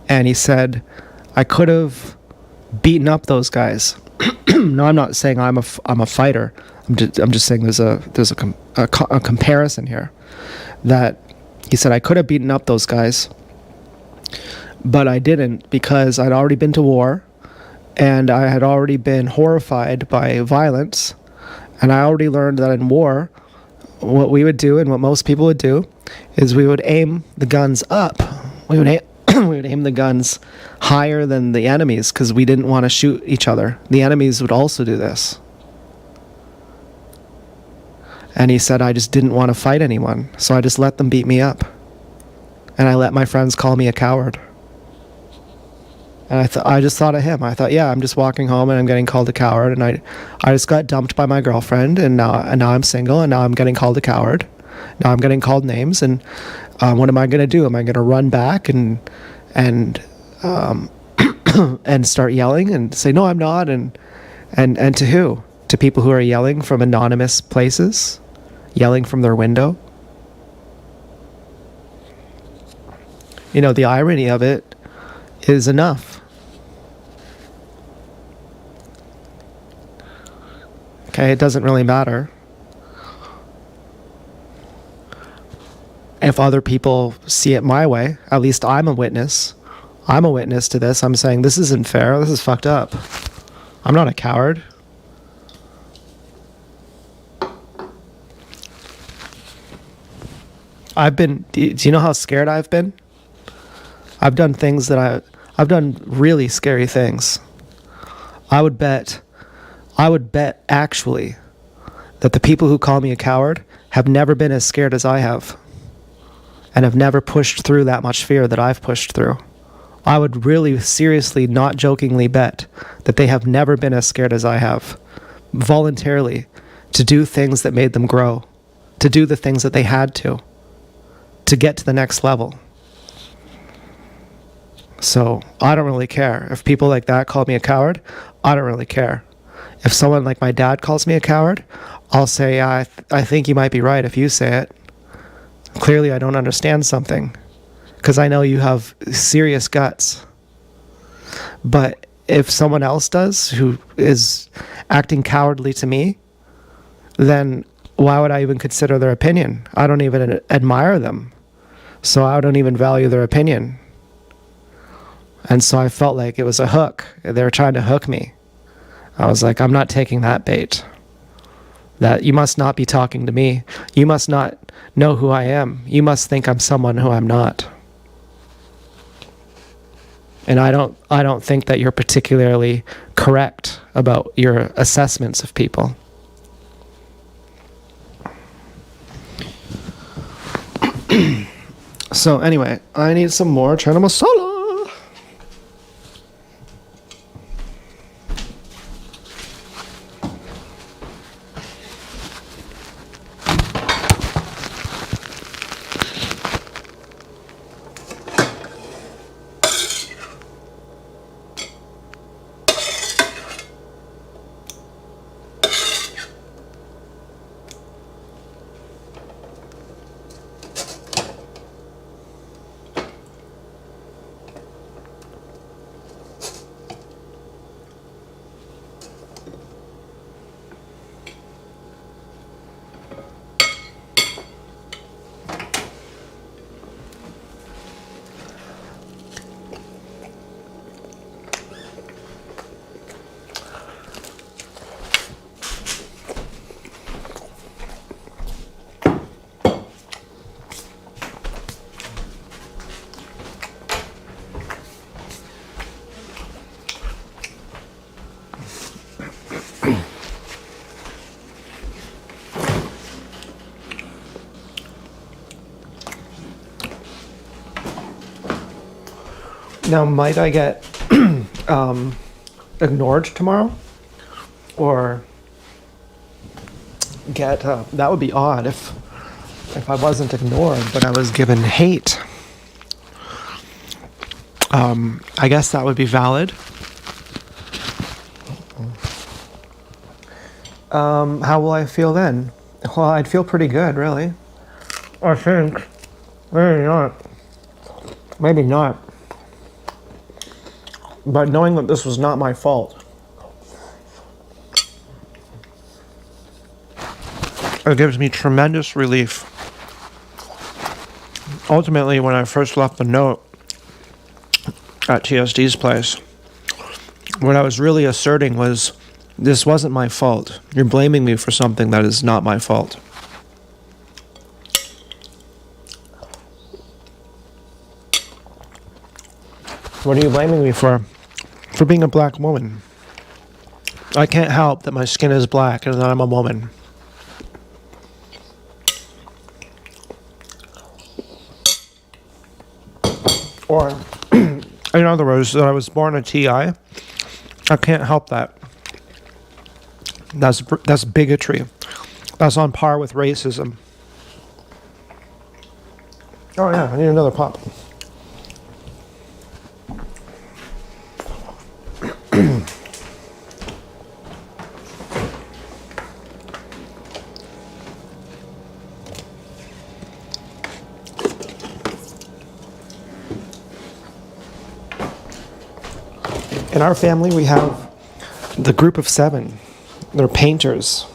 And he said, I could have beaten up those guys. No, I'm not saying I'm a fighter. I'm just saying there's a comparison here. That he said I could have beaten up those guys, but I didn't, because I'd already been to war, and I had already been horrified by violence, and I already learned that in war, what we would do and what most people would do is we would aim the guns up. We would aim the guns higher than the enemies, because we didn't want to shoot each other. The enemies would also do this. And he said I just didn't want to fight anyone, so I just let them beat me up. And I let my friends call me a coward. And I just thought of him. I thought, yeah, I'm just walking home and I'm getting called a coward, and I just got dumped by my girlfriend, and now I'm single, and now I'm getting called a coward. Now I'm getting called names, and what am I going to do? Am I going to run back and and start yelling and say, no, I'm not, and And to who? To people who are yelling from anonymous places? Yelling from their window? You know, the irony of it is enough. Okay, it doesn't really matter if other people see it my way. At least I'm a witness. I'm a witness to this. I'm saying this isn't fair. This is fucked up. I'm not a coward. Do you know how scared I've been? I've done things that I've done really scary things. I would bet actually that the people who call me a coward have never been as scared as I have, and have never pushed through that much fear that I've pushed through. I would really seriously, not jokingly bet that they have never been as scared as I have, voluntarily, to do things that made them grow, to do the things that they had to get to the next level. So I don't really care. If people like that call me a coward, I don't really care. If someone like my dad calls me a coward, I'll say, I think you might be right if you say it. Clearly I don't understand something, because I know you have serious guts. But if someone else does, who is acting cowardly to me, then why would I even consider their opinion? I don't even admire them, so I don't even value their opinion. And so I felt like it was a hook. They were trying to hook me. I was like, I'm not taking that bait. That you must not be talking to me. You must not know who I am. You must think I'm someone who I'm not. And I don't think that you're particularly correct about your assessments of people. So anyway, I need some more chana masala. Now, might I get ignored tomorrow? Or get, that would be odd if I wasn't ignored, but I was given hate. I guess that would be valid. How will I feel then? Well, I'd feel pretty good, really. I think. Maybe not. Maybe not. But knowing that this was not my fault, it gives me tremendous relief. Ultimately, when I first left the note at TSD's place, what I was really asserting was, this wasn't my fault. You're blaming me for something that is not my fault. What are you blaming me for? For being a black woman. I can't help that my skin is black and that I'm a woman. Or, in other words, that I was born a TI. I can't help that. That's bigotry. That's on par with racism. Oh yeah, I need another pop. In our family, we have the group of 7. They're painters.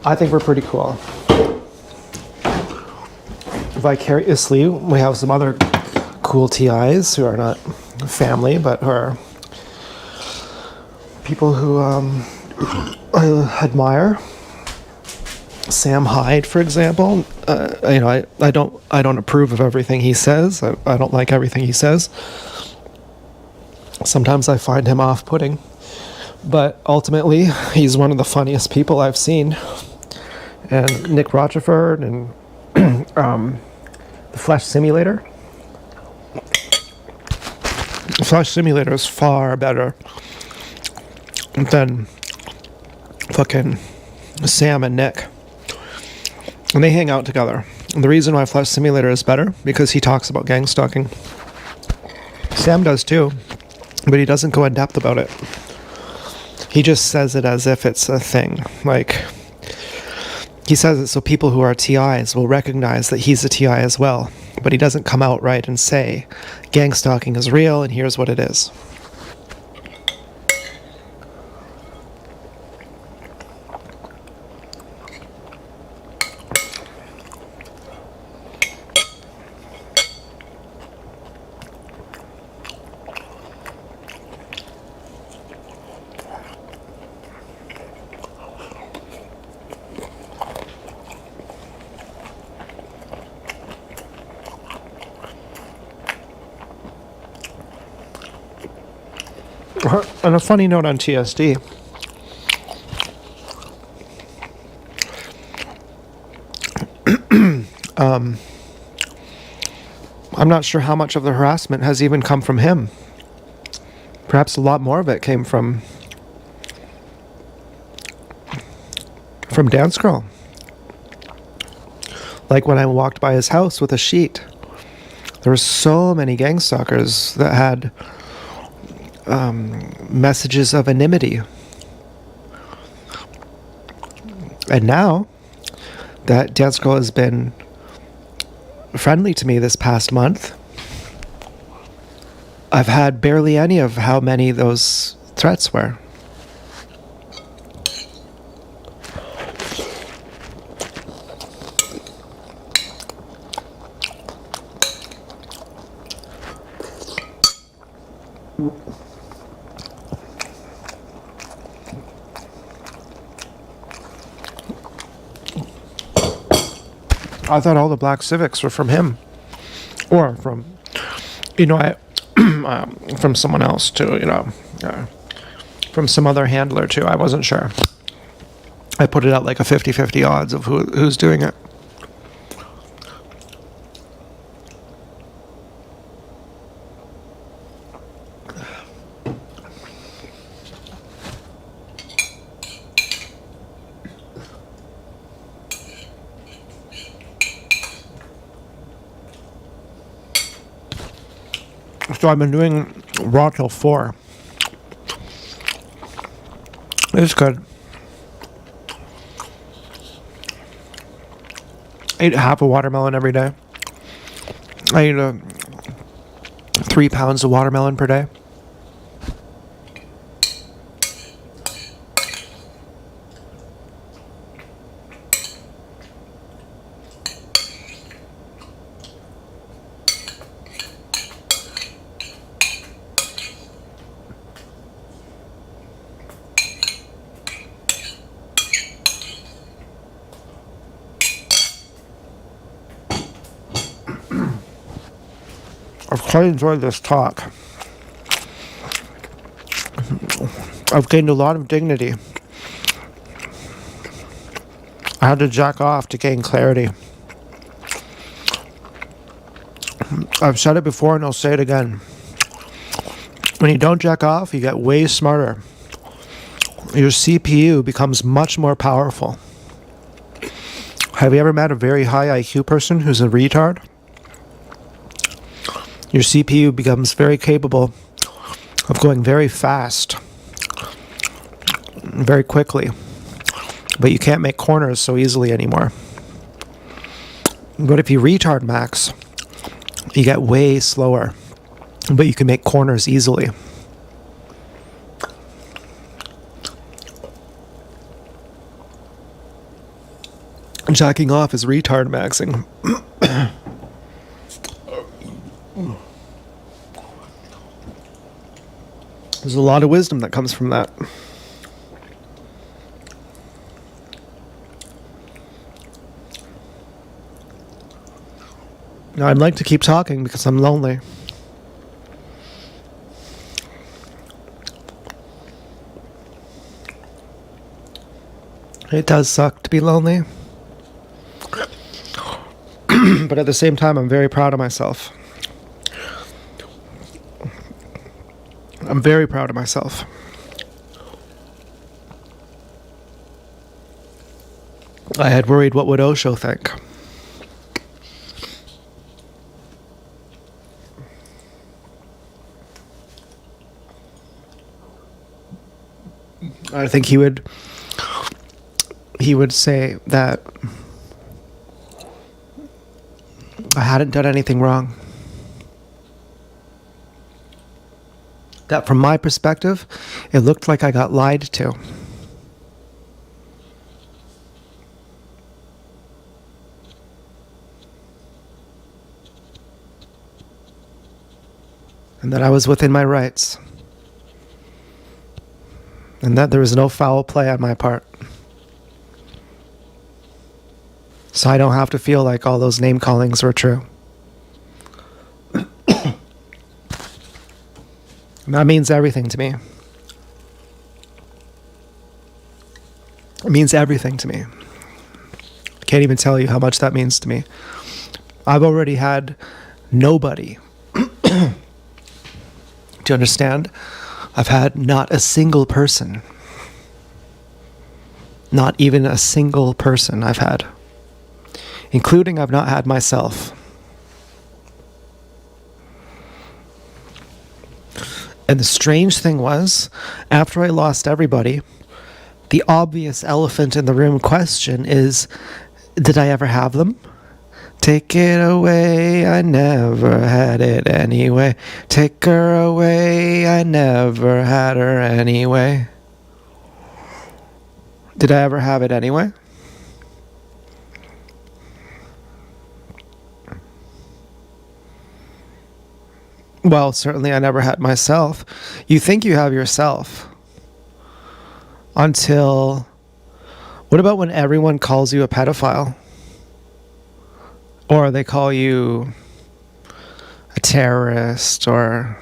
I think we're pretty cool. Vicariously, we have some other cool TIs who are not family, but who are people who I admire. Sam Hyde, for example. I don't approve of everything he says. I don't like everything he says. Sometimes I find him off-putting, but ultimately, he's one of the funniest people I've seen. And Nick Rochefort and the Flesh Simulator. The Flesh Simulator is far better than fucking Sam and Nick. And they hang out together. And the reason why Flesh Simulator is better, because he talks about gang stalking. Sam does too, but he doesn't go in depth about it. He just says it as if it's a thing. Like, he says it so people who are TIs will recognize that he's a TI as well. But he doesn't come out right and say, gang stalking is real and here's what it is. And a funny note on TSD. I'm not sure how much of the harassment has even come from him. Perhaps a lot more of it came from Dance Girl. Like when I walked by his house with a sheet, there were so many gang stalkers that had messages of enmity. And now that Dance Girl has been friendly to me this past month, I've had barely any of how many those threats were. I thought all the black Civics were from him, or from, from someone else too, from some other handler too. I wasn't sure. I put it out like a 50-50 odds of who's doing it. So I've been doing raw till 4. It's good. I eat half a watermelon every day. I eat 3 pounds of watermelon per day. I've quite enjoyed this talk. I've gained a lot of dignity. I had to jack off to gain clarity. I've said it before and I'll say it again. When you don't jack off, you get way smarter. your CPU becomes much more powerful. Have you ever met a very high IQ person who's a retard? Your CPU becomes very capable of going very fast, very quickly, but you can't make corners so easily anymore. But if you retard max, you get way slower, but you can make corners easily. Jacking off is retard maxing. There's a lot of wisdom that comes from that. Now, I'd like to keep talking because I'm lonely. It does suck to be lonely. But at the same time, I'm very proud of myself. I'm very proud of myself. I had worried, what would Osho think? I think he would say that I hadn't done anything wrong. That from my perspective, it looked like I got lied to. And that I was within my rights. And that there was no foul play on my part. So I don't have to feel like all those name callings were true. And that means everything to me. It means everything to me. I can't even tell you how much that means to me. I've already had nobody. Do you understand? I've had not a single person. Not even a single person I've had. Including I've not had myself. And the strange thing was, after I lost everybody, the obvious elephant in the room question is, did I ever have them? Take it away, I never had it anyway. Take her away, I never had her anyway. Did I ever have it anyway? Well, certainly I never had myself. You think you have yourself until... What about when everyone calls you a pedophile? Or they call you a terrorist, or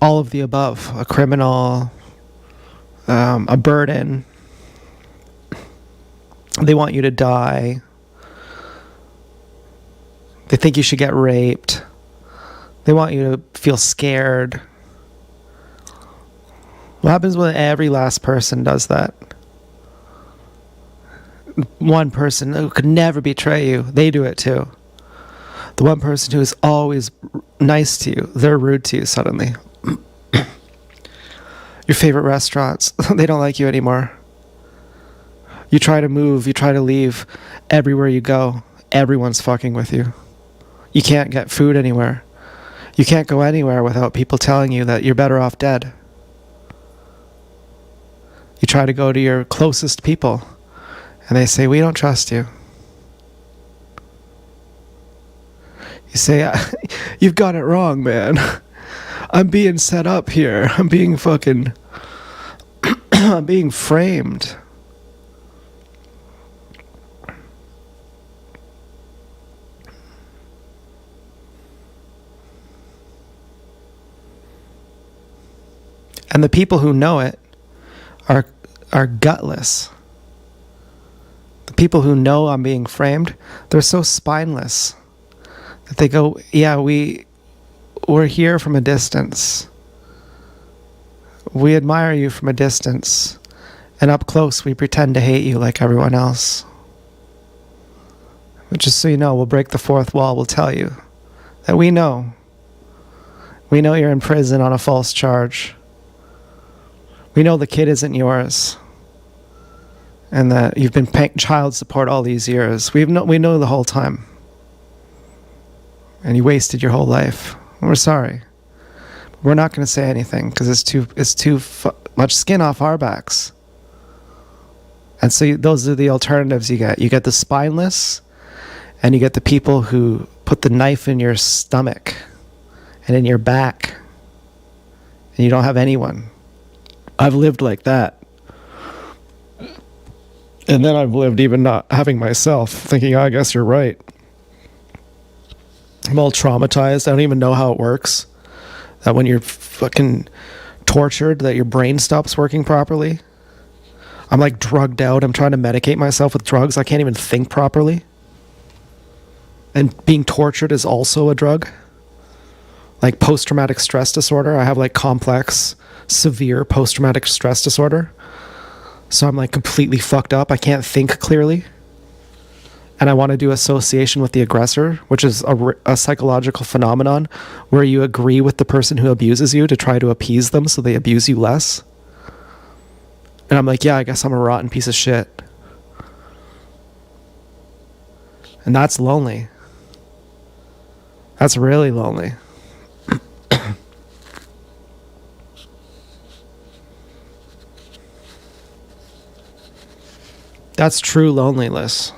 all of the above, a criminal, a burden. They want you to die. They think you should get raped. They want you to feel scared. What happens when every last person does that? One person who could never betray you, they do it too. The one person who is always nice to you, they're rude to you suddenly. Your favorite restaurants, they don't like you anymore. You try to move, you try to leave. Everywhere you go, everyone's fucking with you. You can't get food anywhere. You can't go anywhere without people telling you that you're better off dead. You try to go to your closest people, and they say, we don't trust you. You say, you've got it wrong, man. I'm being set up here. I'm being fucking... I'm being framed. And the people who know it are gutless. The people who know I'm being framed, they're so spineless that they go, yeah, we're here from a distance. We admire you from a distance, and up close we pretend to hate you like everyone else. But just so you know, we'll break the fourth wall. We'll tell you that we know. We know you're in prison on a false charge. We know the kid isn't yours. And that you've been paying child support all these years. We know the whole time. And you wasted your whole life. We're sorry. We're not going to say anything because it's too much skin off our backs. And so those are the alternatives you get. You get the spineless, and you get the people who put the knife in your stomach and in your back, and you don't have anyone. I've lived like that. And then I've lived even not having myself, thinking, oh, I guess you're right. I'm all traumatized. I don't even know how it works. That when you're fucking tortured, that your brain stops working properly. I'm like drugged out. I'm trying to medicate myself with drugs. I can't even think properly. And being tortured is also a drug. Like post-traumatic stress disorder. I have like complex, severe post-traumatic stress disorder. So I'm like completely fucked up. I can't think clearly. And I want to do association with the aggressor, which is a psychological phenomenon where you agree with the person who abuses you to try to appease them so they abuse you less. And I'm like, yeah, I guess I'm a rotten piece of shit. And that's lonely. That's really lonely. That's true loneliness.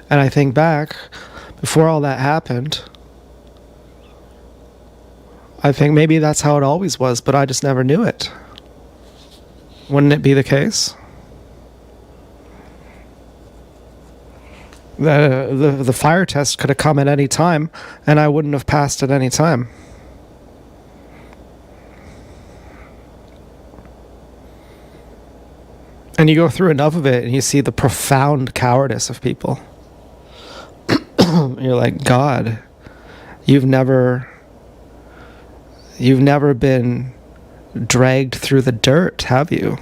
And I think back, before all that happened, I think maybe that's how it always was, but I just never knew it. Wouldn't it be the case? The fire test could have come at any time, and I wouldn't have passed at any time. And you go through enough of it and you see the profound cowardice of people. You're like, God, you've never been dragged through the dirt, have you?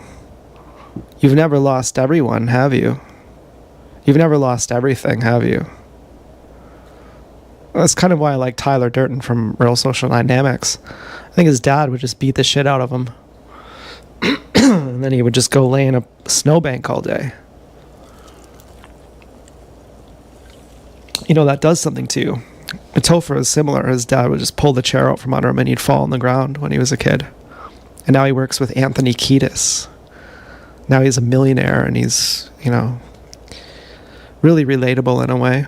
You've never lost everyone, have you? You've never lost everything, have you? That's kind of why I like Tyler Durden from Real Social Dynamics. I think his dad would just beat the shit out of him. And then he would just go lay in a snowbank all day. You know, that does something to you. Topher is similar. His dad would just pull the chair out from under him and he'd fall on the ground when he was a kid. And now he works with Anthony Kiedis. Now he's a millionaire and he's, you know, really relatable in a way.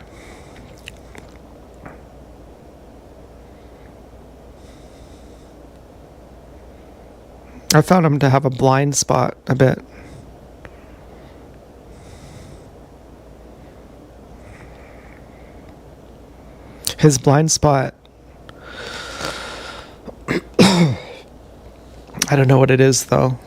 I found him to have a blind spot a bit. His blind spot, I don't know what it is though.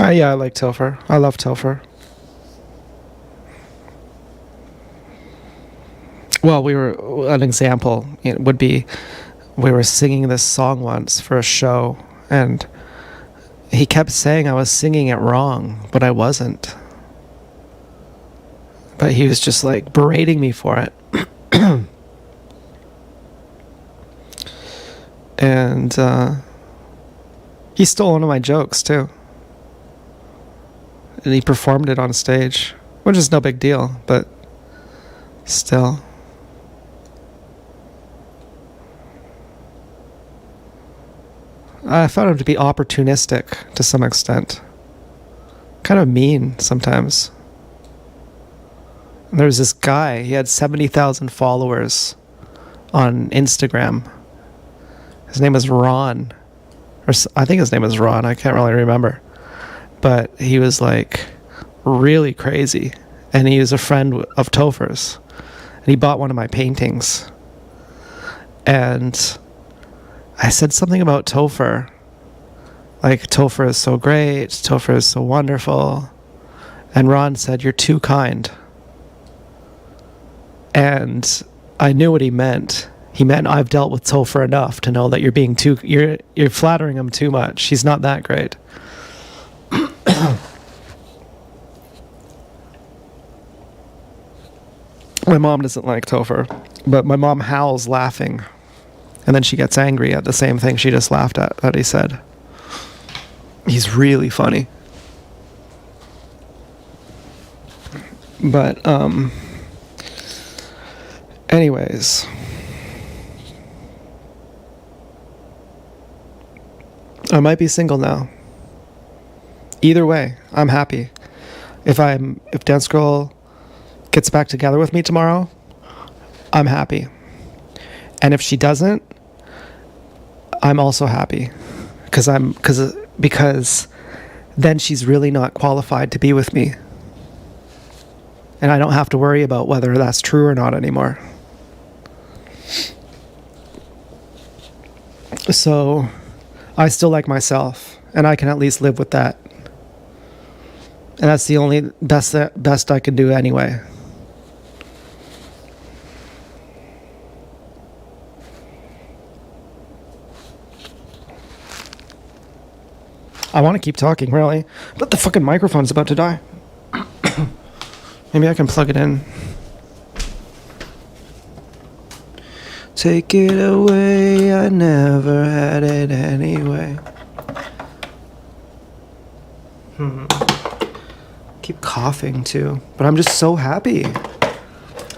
Yeah, I like Topher. I love Topher. Well, an example would be, we were singing this song once for a show, and he kept saying I was singing it wrong, but I wasn't. But he was just like berating me for it. And he stole one of my jokes too. And he performed it on stage, which is no big deal, but still. I found him to be opportunistic to some extent. Kind of mean sometimes. And there was this guy, he had 70,000 followers on Instagram. His name was Ron. Or I think his name was Ron, I can't really remember. But he was like really crazy. And he was a friend of Topher's. And he bought one of my paintings. And I said something about Topher. like, Topher is so great, Topher is so wonderful. And Ron said, "You're too kind." And I knew what he meant. He meant, I've dealt with Topher enough to know that you're flattering him too much. He's not that great. My mom doesn't like Topher, but my mom howls laughing. And then she gets angry at the same thing she just laughed at that he said. He's really funny. But, anyways. I might be single now. Either way, I'm happy. If Dance Girl gets back together with me tomorrow, I'm happy. And if she doesn't, I'm also happy. Because then she's really not qualified to be with me. And I don't have to worry about whether that's true or not anymore. So I still like myself, and I can at least live with that. And that's the only best I can do anyway. I want to keep talking, really, but the fucking microphone's about to die. Maybe I can plug it in. Take it away, I never had it anyway. Keep coughing too, but I'm just so happy.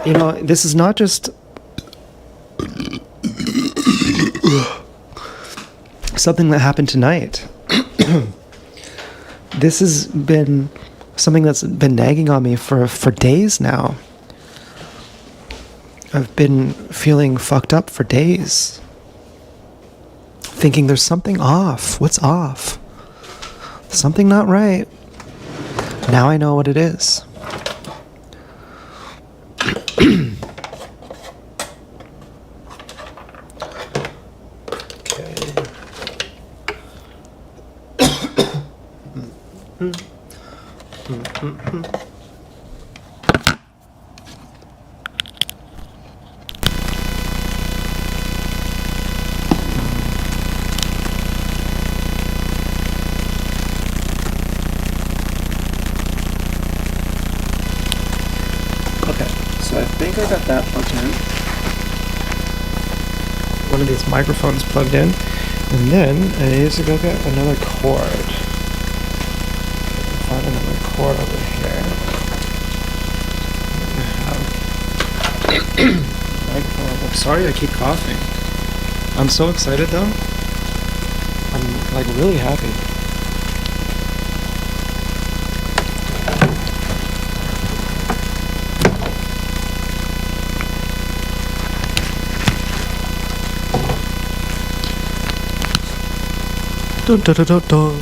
You know, this is not just something that happened tonight. This has been something that's been nagging on me for days now. I've been feeling fucked up for days. Thinking there's something off. What's off? Something not right. Now I know what it is. So I think I got that plugged in. One of these microphones plugged in. And then I need to go get another cord. Find another cord over here. Microphone. I'm sorry I keep coughing. I'm so excited though. I'm like really happy. Dun, dun, dun, dun, dun.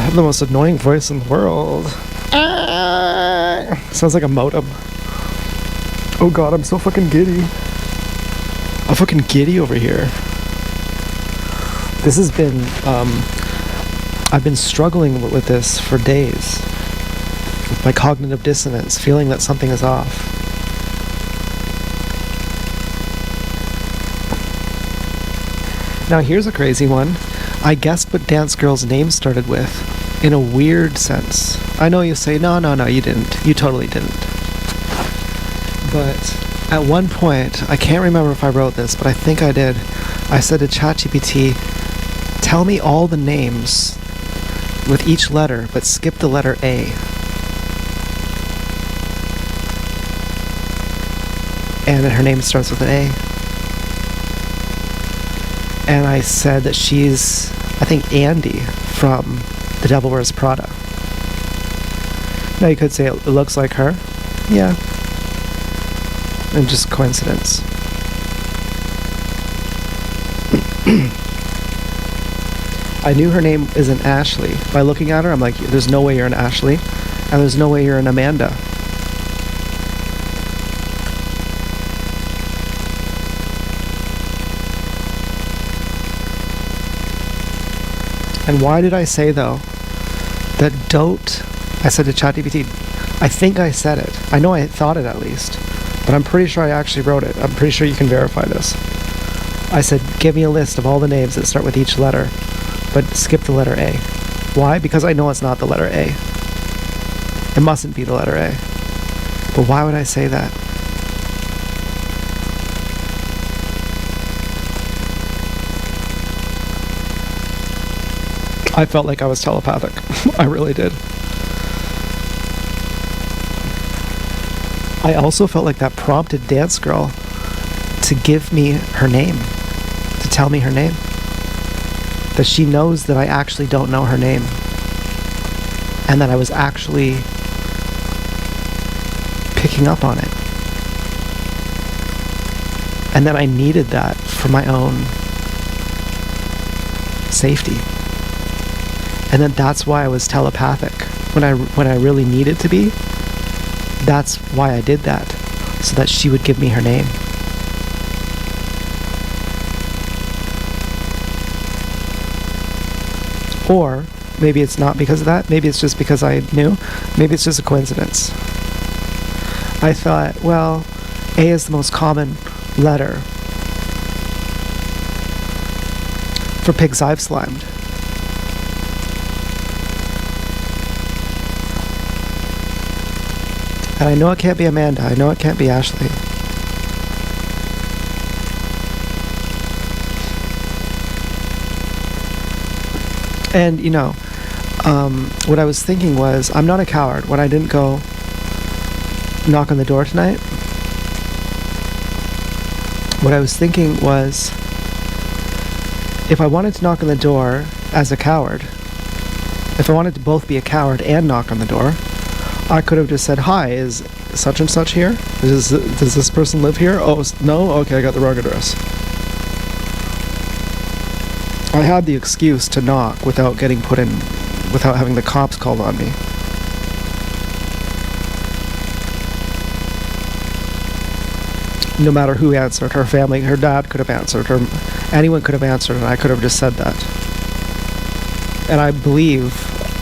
have the most annoying voice in the world. Sounds like a modem. Oh god, I'm so fucking giddy. I'm fucking giddy over here. This has been, I've been struggling with this for days. With my cognitive dissonance, feeling that something is off. Now here's a crazy one. I guessed what Dance Girl's name started with, in a weird sense. I know you say, no, you didn't. You totally didn't. But at one point, I can't remember if I wrote this, but I think I did. I said to ChatGPT, tell me all the names with each letter, but skip the letter A. And her name starts with an A. And I said that she's, I think, Andy from The Devil Wears Prada. Now you could say it looks like her. Yeah. And just coincidence. I knew her name isn't Ashley. By looking at her, I'm like, there's no way you're an Ashley. And there's no way you're an Amanda. And why did I say, though, that don't... I said to ChatGPT, I think I said it. I know I thought it at least. But I'm pretty sure I actually wrote it. I'm pretty sure you can verify this. I said, give me a list of all the names that start with each letter, but skip the letter A. Why? Because I know it's not the letter A. It mustn't be the letter A. But why would I say that? I felt like I was telepathic. I really did. I also felt like that prompted Dance Girl to give me her name, to tell me her name. That she knows that I actually don't know her name. And that I was actually picking up on it. And that I needed that for my own safety. And then that's why I was telepathic. When I really needed to be, that's why I did that. So that she would give me her name. Or maybe it's not because of that. Maybe it's just because I knew. Maybe it's just a coincidence. I thought, well, A is the most common letter for pigs I've slimed. And I know it can't be Amanda. I know it can't be Ashley. And, you know, what I was thinking was, I'm not a coward. When I didn't go knock on the door tonight, what I was thinking was, if I wanted to knock on the door as a coward, if I wanted to both be a coward and knock on the door, I could have just said, hi, is such and such here? Does this person live here? Oh, no? Okay, I got the wrong address. I had the excuse to knock without getting put in, without having the cops called on me. No matter who answered, her family, her dad could have answered, her, anyone could have answered, and I could have just said that. And I believe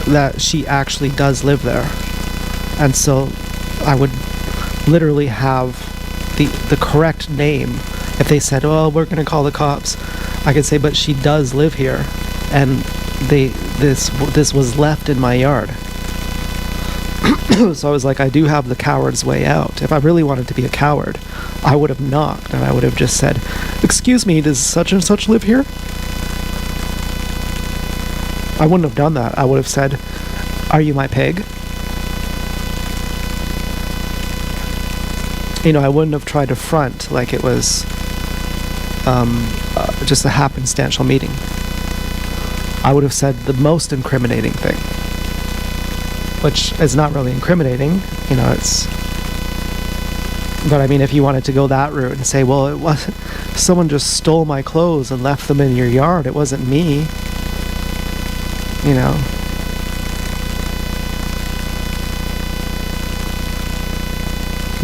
that she actually does live there. And so I would literally have the correct name. If they said, oh, we're going to call the cops, I could say, but she does live here. And this was left in my yard. So I was like, I do have the coward's way out. If I really wanted to be a coward, I would have knocked and I would have just said, excuse me, does such and such live here? I wouldn't have done that. I would have said, are you my pig? You know, I wouldn't have tried to front like it was just a happenstantial meeting. I would have said the most incriminating thing, which is not really incriminating, you know, it's... But I mean, if you wanted to go that route and say, well, it wasn't... Someone just stole my clothes and left them in your yard, it wasn't me. You know,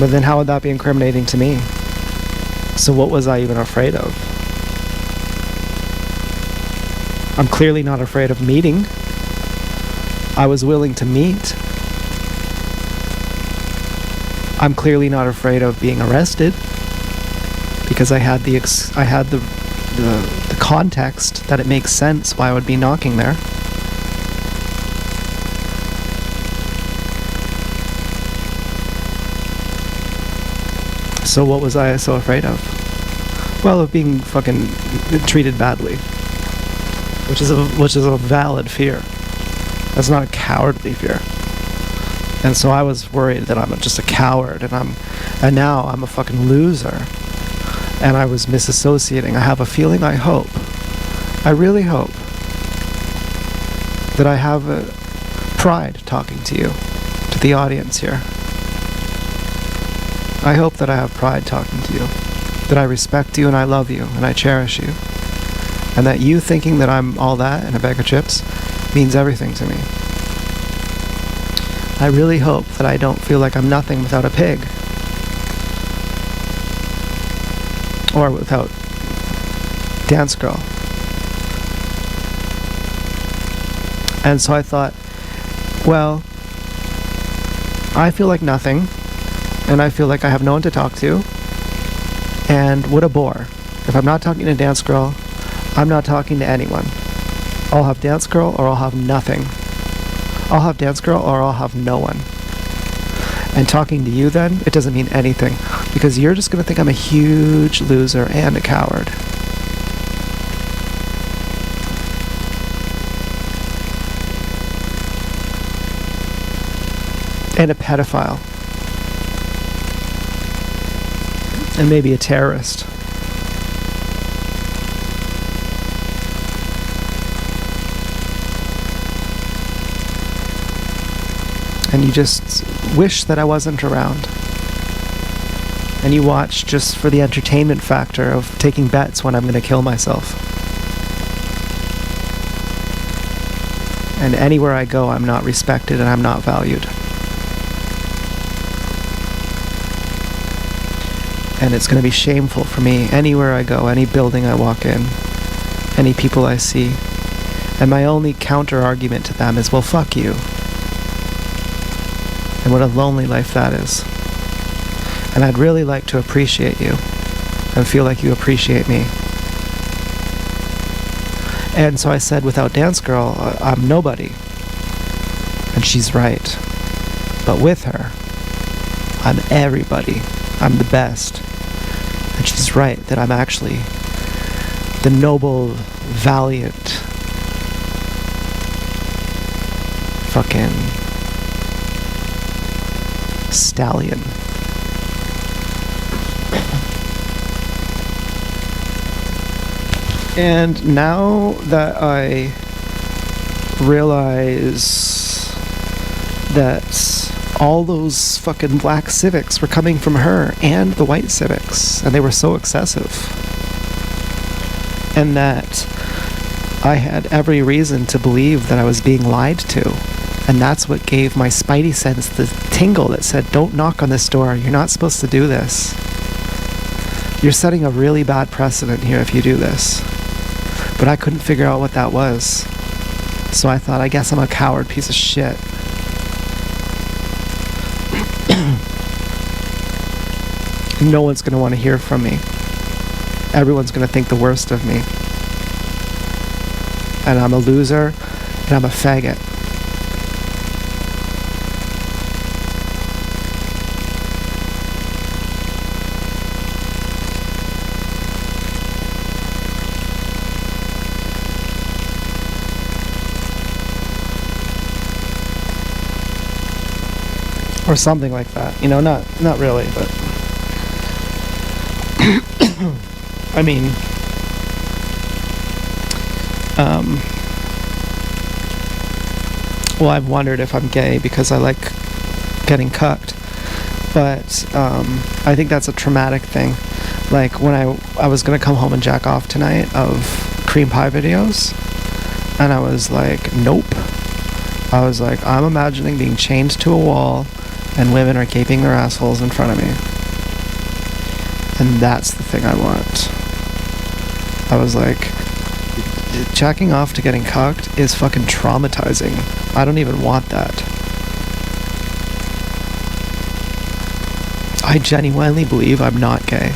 But then how would that be incriminating to me? So what was I even afraid of? I'm clearly not afraid of meeting. I was willing to meet. I'm clearly not afraid of being arrested because I had the context that it makes sense why I would be knocking there. So what was I so afraid of? Well, of being fucking treated badly, which is a valid fear. That's not a cowardly fear. And so I was worried that I'm just a coward, and now I'm a fucking loser. And I was misassociating. I have a feeling, I really hope, that I have pride talking to you, to the audience here. I hope that I have pride talking to you, that I respect you and I love you and I cherish you, and that you thinking that I'm all that and a bag of chips means everything to me. I really hope that I don't feel like I'm nothing without a pig. Or without Dance Girl. And so I thought, well, I feel like nothing, and I feel like I have no one to talk to, and what a bore. If I'm not talking to Dance Girl, I'm not talking to anyone. I'll have Dance Girl or I'll have nothing. I'll have Dance Girl or I'll have no one. And talking to you then, it doesn't mean anything, because you're just going to think I'm a huge loser and a coward. And a pedophile. And maybe a terrorist. And you just wish that I wasn't around. And you watch just for the entertainment factor of taking bets when I'm going to kill myself. And anywhere I go, I'm not respected and I'm not valued. And it's going to be shameful for me anywhere I go, any building I walk in, any people I see. And my only counter argument to them is, well, fuck you. And what a lonely life that is. And I'd really like to appreciate you and feel like you appreciate me. And so I said, without Dance Girl, I'm nobody. And she's right. But with her, I'm everybody. I'm the best. And she's right that I'm actually the noble, valiant, fucking stallion. And now that I realize that all those fucking black Civics were coming from her and the white Civics, and they were so excessive, and that I had every reason to believe that I was being lied to, and that's what gave my spidey sense the tingle that said, don't knock on this door, you're not supposed to do this. You're setting a really bad precedent here if you do this. But I couldn't figure out what that was. So I thought, I guess I'm a coward piece of shit. No one's going to want to hear from me. Everyone's going to think the worst of me. And I'm a loser, and I'm a faggot. Or something like that. You know, not really, but I mean, well, I've wondered if I'm gay because I like getting cucked, but I think that's a traumatic thing. Like when I was gonna come home and jack off tonight of cream pie videos, and I was like, nope. I was like, I'm imagining being chained to a wall and women are gaping their assholes in front of me. And that's the thing I want. I was like, jacking off to getting cucked is fucking traumatizing. I don't even want that. I genuinely believe I'm not gay.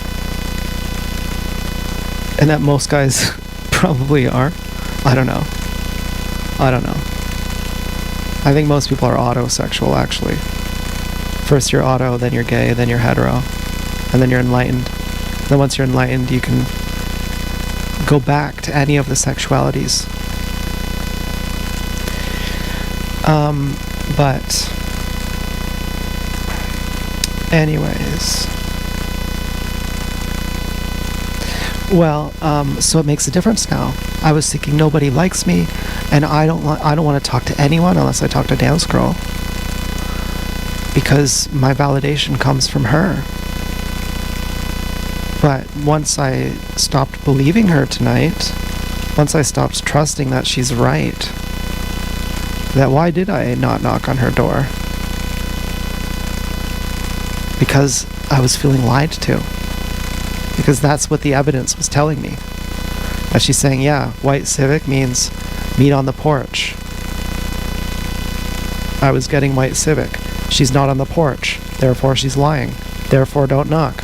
And that most guys probably are. I don't know. I think most people are autosexual, actually. First you're auto, then you're gay, then you're hetero, and then you're enlightened. Then once you're enlightened, you can go back to any of the sexualities. But anyways, well, so it makes a difference now. I was thinking nobody likes me, and I don't want to talk to anyone unless I talk to Dance Girl, because my validation comes from her. But once I stopped believing her tonight, once I stopped trusting that she's right, that why did I not knock on her door? Because I was feeling lied to. Because that's what the evidence was telling me. That she's saying, yeah, white Civic means meet on the porch. I was getting white Civic. She's not on the porch. Therefore she's lying. Therefore don't knock.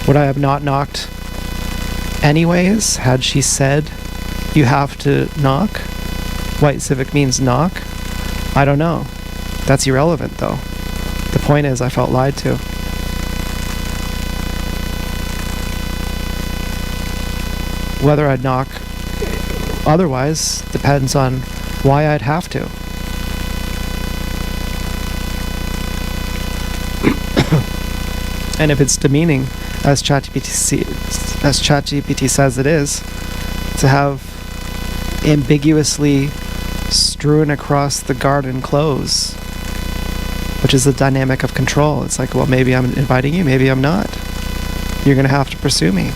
Would I have not knocked anyways had she said you have to knock? White Civic means knock? I don't know. That's irrelevant though. The point is I felt lied to. Whether I'd knock otherwise depends on why I'd have to. And if it's demeaning, as ChatGPT says it is, to have ambiguously strewn across the garden clothes, which is the dynamic of control. It's like, well, maybe I'm inviting you, maybe I'm not. You're going to have to pursue me.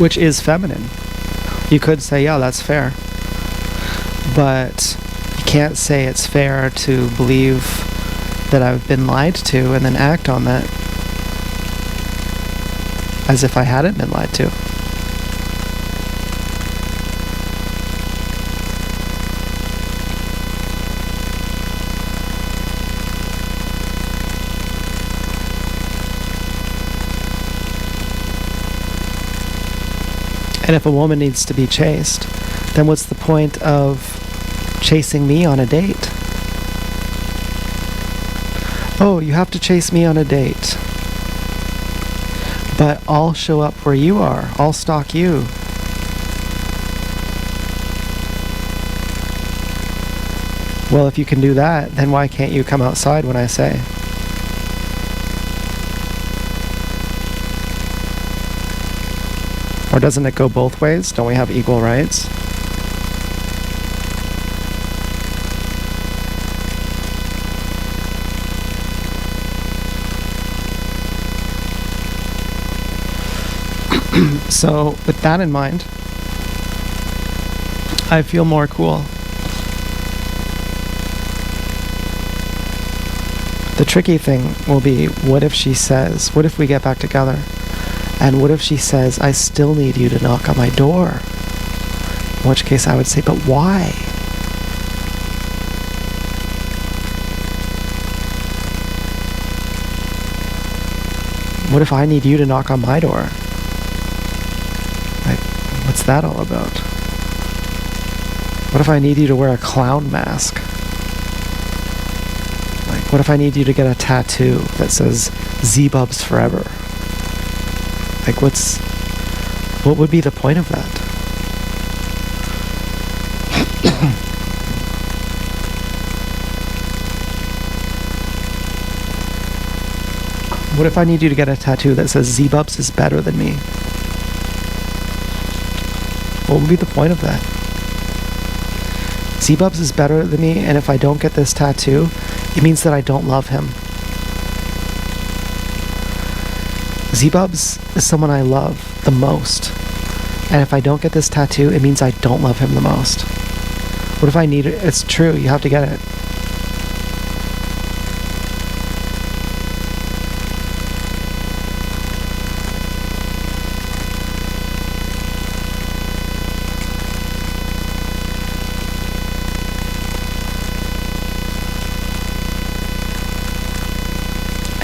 Which is feminine. You could say, yeah, that's fair. But you can't say it's fair to believe that I've been lied to and then act on that as if I hadn't been lied to. And if a woman needs to be chased, then what's the point of chasing me on a date? Oh, you have to chase me on a date. But I'll show up where you are. I'll stalk you. Well, if you can do that, then why can't you come outside when I say? Or doesn't it go both ways? Don't we have equal rights? So, with that in mind, I feel more cool. The tricky thing will be, what if she says, what if we get back together? And what if she says, I still need you to knock on my door? In which case I would say, but why? What if I need you to knock on my door? Like, what's that all about? What if I need you to wear a clown mask? Like, what if I need you to get a tattoo that says Z-Bubs Forever? Like, what would be the point of that? What if I need you to get a tattoo that says Z-Bubs is better than me? What would be the point of that? Z-Bubs is better than me, and if I don't get this tattoo, it means that I don't love him. Z-Bubs is someone I love the most. And if I don't get this tattoo, it means I don't love him the most. What if I need it? It's true, you have to get it.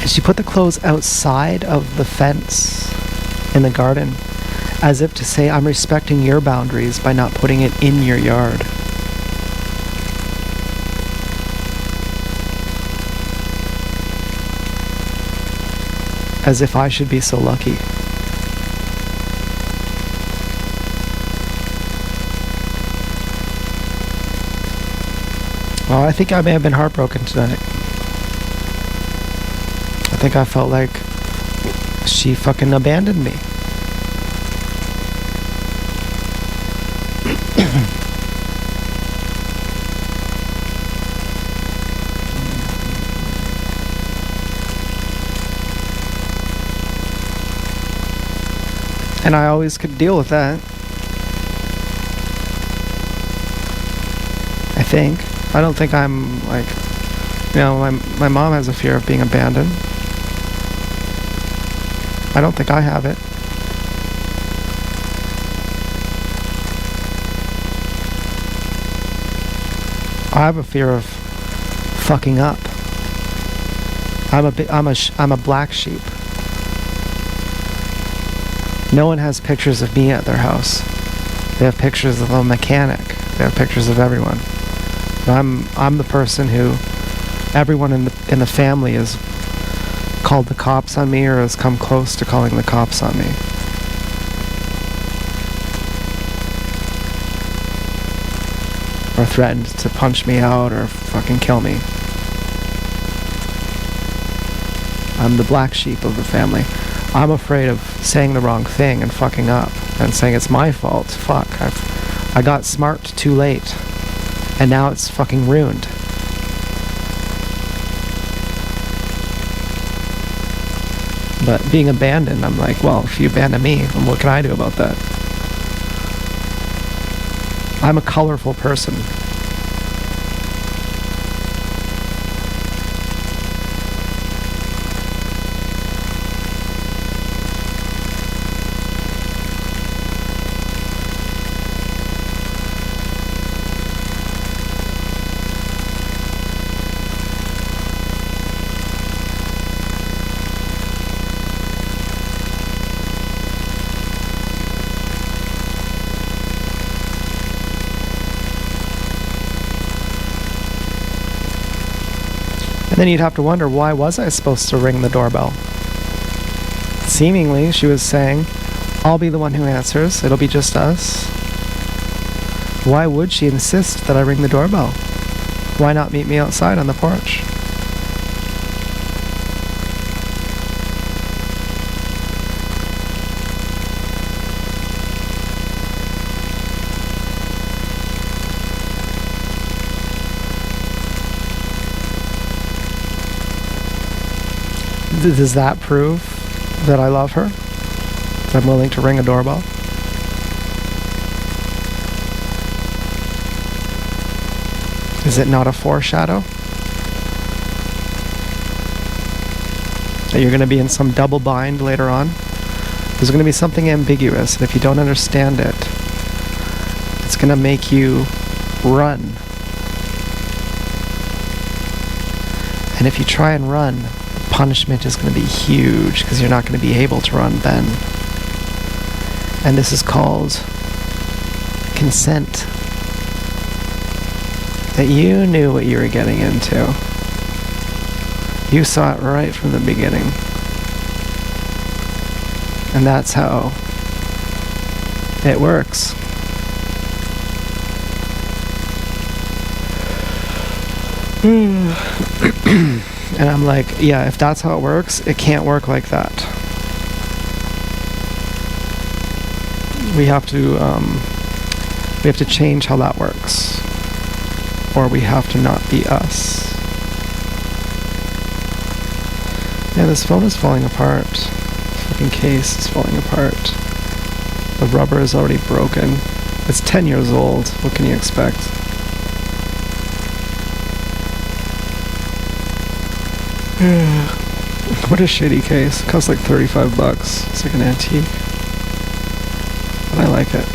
And she put the clothes outside of the fence in the garden, as if to say, I'm respecting your boundaries by not putting it in your yard. As if I should be so lucky. Well, I think I may have been heartbroken tonight. I think I felt like she fucking abandoned me. And I always could deal with that. I think. I don't think I'm like, my mom has a fear of being abandoned. I don't think I have it. I have a fear of fucking up. I'm a black sheep. No one has pictures of me at their house. They have pictures of a mechanic. They have pictures of everyone. I'm the person who everyone in the family has called the cops on me or has come close to calling the cops on me. Or threatened to punch me out or fucking kill me. I'm the black sheep of the family. I'm afraid of saying the wrong thing and fucking up and saying it's my fault. Fuck, I got smart too late. And now it's fucking ruined. But being abandoned, I'm like, well, if you abandon me, then what can I do about that? I'm a colorful person. Then you'd have to wonder, why was I supposed to ring the doorbell? Seemingly, she was saying, I'll be the one who answers. It'll be just us. Why would she insist that I ring the doorbell? Why not meet me outside on the porch? Does that prove that I love her? That I'm willing to ring a doorbell? Is it not a foreshadow? That you're going to be in some double bind later on? There's going to be something ambiguous, and if you don't understand it, it's going to make you run. And if you try and run, punishment is going to be huge because you're not going to be able to run then. And this is called consent. That you knew what you were getting into. You saw it right from the beginning. And that's how it works. And I'm like, yeah, if that's how it works, it can't work like that. We have to change how that works. Or we have to not be us. Yeah, this phone is falling apart. This fucking case is falling apart. The rubber is already broken. It's 10 years old. What can you expect? What a shitty case. It costs like $35. It's like an antique. But I like it.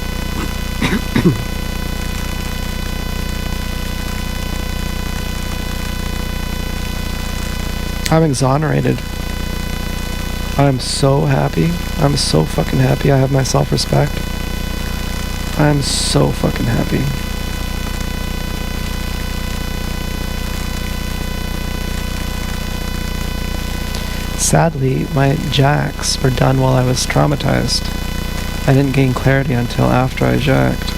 I'm exonerated. I'm so happy. I'm so fucking happy. I have my self-respect. I'm so fucking happy. Sadly, my jacks were done while I was traumatized. I didn't gain clarity until after I jacked.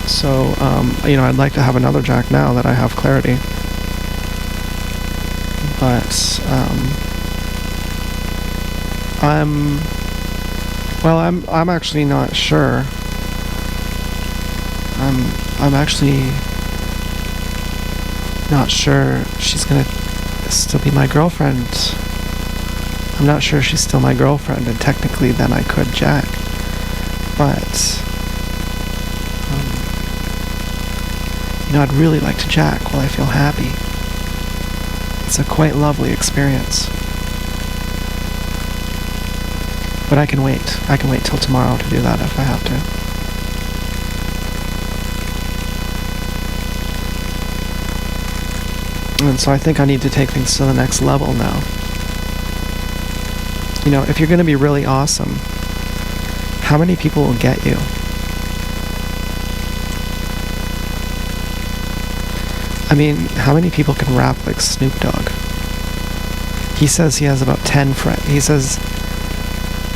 So, I'd like to have another jack now that I have clarity. But, I'm actually not sure. I'm actually not sure she's gonna still be my girlfriend. I'm not sure she's still my girlfriend, and technically then I could jack. But, I'd really like to jack while I feel happy. It's a quite lovely experience. But I can wait. I can wait till tomorrow to do that if I have to. And so I think I need to take things to the next level now. If you're going to be really awesome, how many people will get you? I mean, how many people can rap like Snoop Dogg? He says he has about 10 friends. He says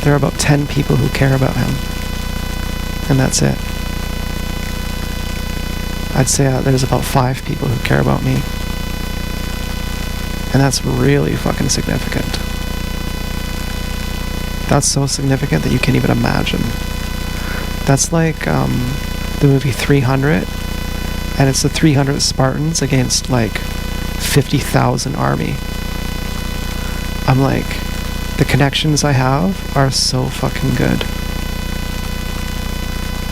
there are about 10 people who care about him. And that's it. I'd say there's about 5 people who care about me. And that's really fucking significant. That's so significant that you can't even imagine. That's like the movie 300, and it's the 300 Spartans against like 50,000 army. I'm like, the connections I have are so fucking good.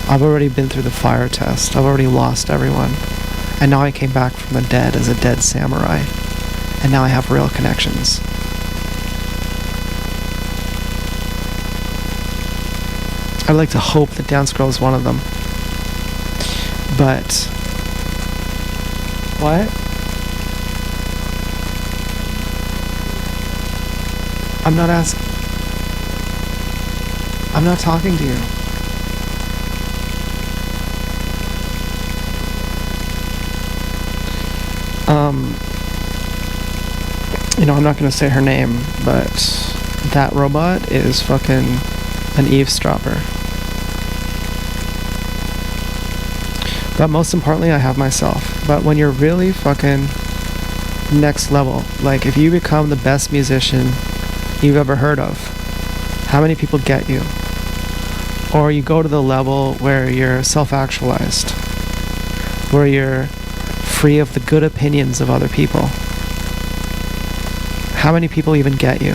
I've already been through the fire test. I've already lost everyone. And now I came back from the dead as a dead samurai. And now I have real connections. I'd like to hope that Dance Girl is one of them. But... What? I'm not asking... I'm not talking to you. I'm not going to say her name, but that robot is fucking an eavesdropper. But most importantly, I have myself. But when you're really fucking next level, like if you become the best musician you've ever heard of, how many people get you? Or you go to the level where you're self-actualized, where you're free of the good opinions of other people. How many people even get you?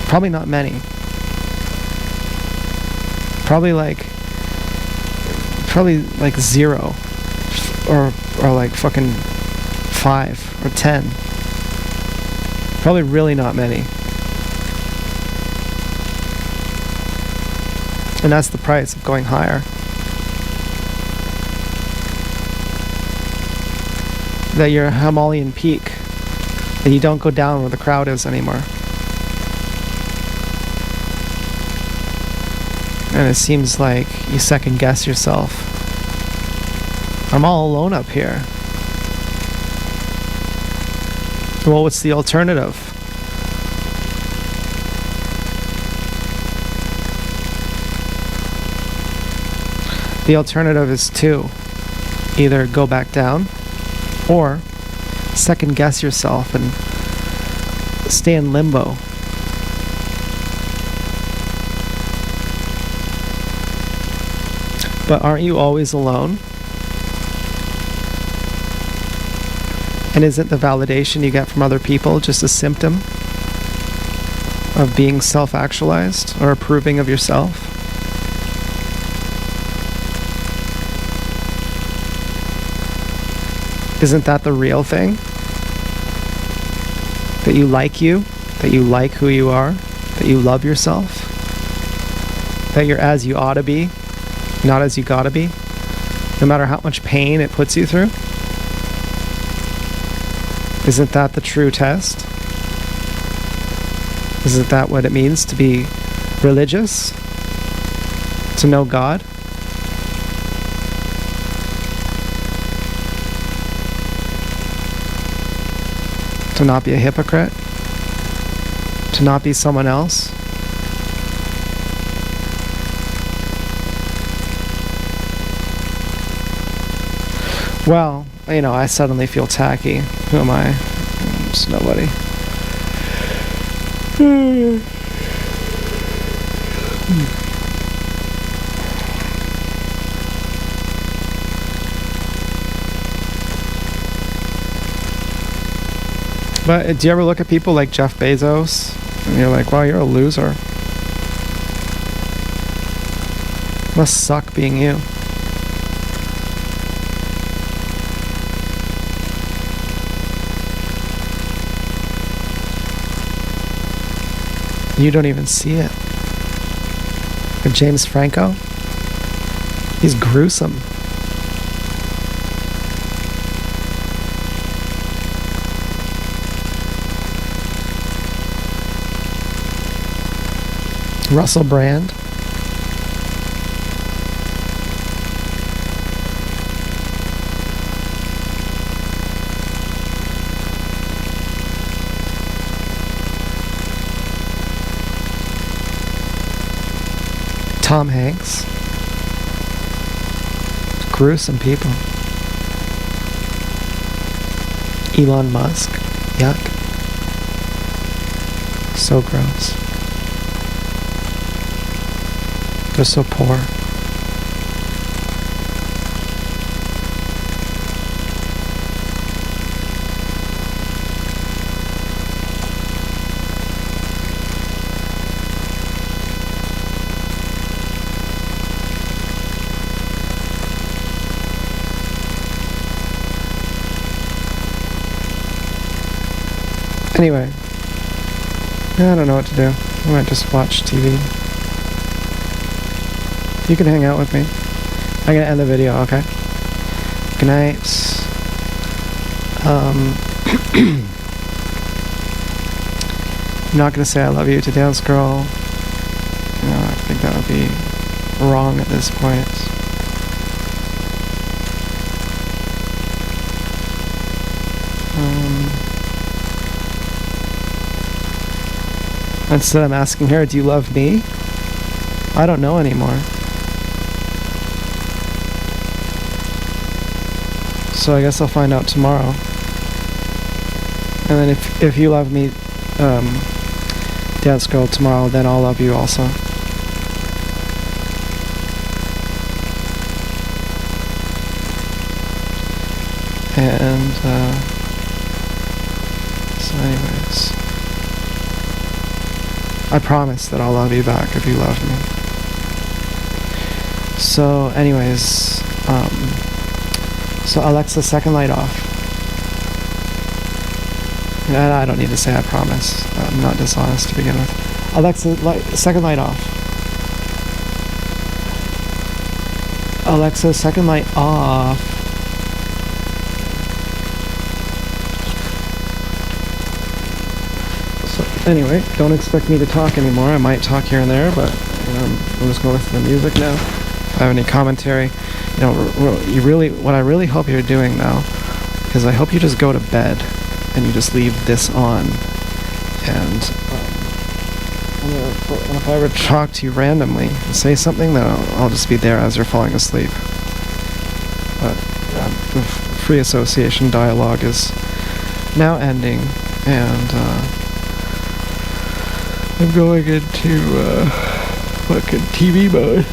Probably not many. Probably like 0 or like fucking 5 or 10. Probably really not many. And that's the price of going higher. That you're a Himalayan peak, that you don't go down where the crowd is anymore. And it seems like you second guess yourself. I'm all alone up here. Well, what's the alternative? The alternative is to either go back down or second guess yourself and stay in limbo. But aren't you always alone? And isn't the validation you get from other people just a symptom of being self-actualized or approving of yourself? Isn't that the real thing? That you like who you are, that you love yourself, that you're as you ought to be, not as you gotta be, no matter how much pain it puts you through? Isn't that the true test? Isn't that what it means to be religious? To know God? To not be a hypocrite? To not be someone else? Well, I suddenly feel tacky. Who am I? I'm just nobody. But do you ever look at people like Jeff Bezos and you're like, wow, you're a loser. Must suck being you. You don't even see it. But James Franco, he's gruesome. Russell Brand. Tom Hanks. Gruesome people. Elon Musk. Yuck. So gross. They're so poor. Anyway, I don't know what to do. I might just watch TV. You can hang out with me. I'm gonna end the video, okay? Good night. I'm not gonna say I love you to Dance Girl. I think that would be wrong at this point. Instead, I'm asking her, do you love me? I don't know anymore. So I guess I'll find out tomorrow. And then if you love me, Dance Girl, tomorrow, then I'll love you also. And, so anyways, I promise that I'll love you back if you love me. So anyways, so Alexa, second light off. And I don't need to say I promise. I'm not dishonest to begin with. Alexa, second light off. Alexa, second light off. So anyway, don't expect me to talk anymore. I might talk here and there, but I'm just going to listen to music now. If I have any commentary, what I really hope you're doing now is I hope you just go to bed and you just leave this on. And if I ever talk to you randomly and say something, then I'll just be there as you're falling asleep. But the free association dialogue is now ending, and I'm going into fucking TV mode.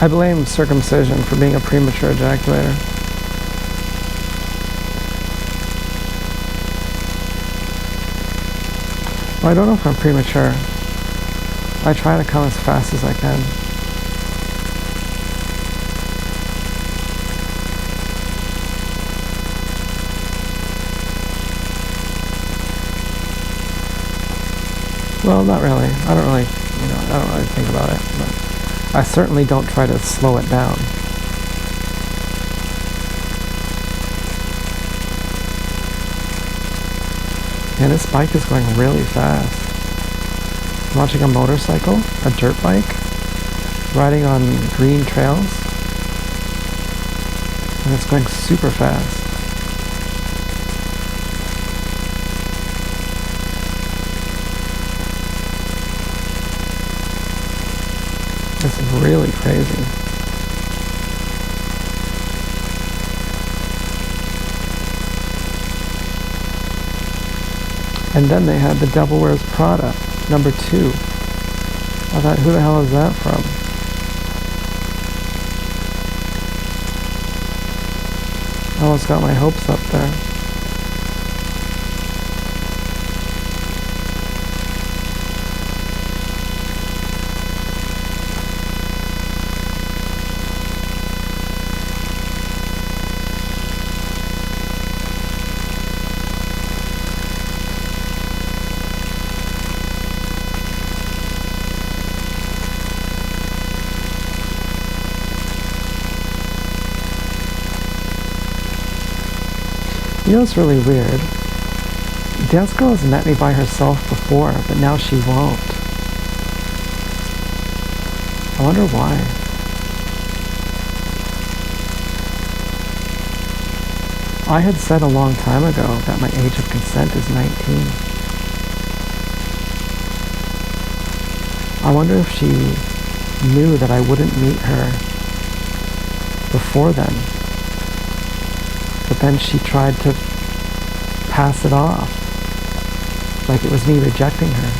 I blame circumcision for being a premature ejaculator. Well, I don't know if I'm premature. I try to come as fast as I can. Well, not really. I don't really think about it, but I certainly don't try to slow it down. And this bike is going really fast. I'm watching a motorcycle, a dirt bike, riding on green trails, and it's going super fast. This is really crazy. And then they had The Devil Wears Prada, number 2. I thought, who the hell is that from? I almost got my hopes up there. You know, it's really weird. Dance Girl has met me by herself before, but now she won't. I wonder why. I had said a long time ago that my age of consent is 19. I wonder if she knew that I wouldn't meet her before then. But then she tried to pass it off like it was me rejecting her.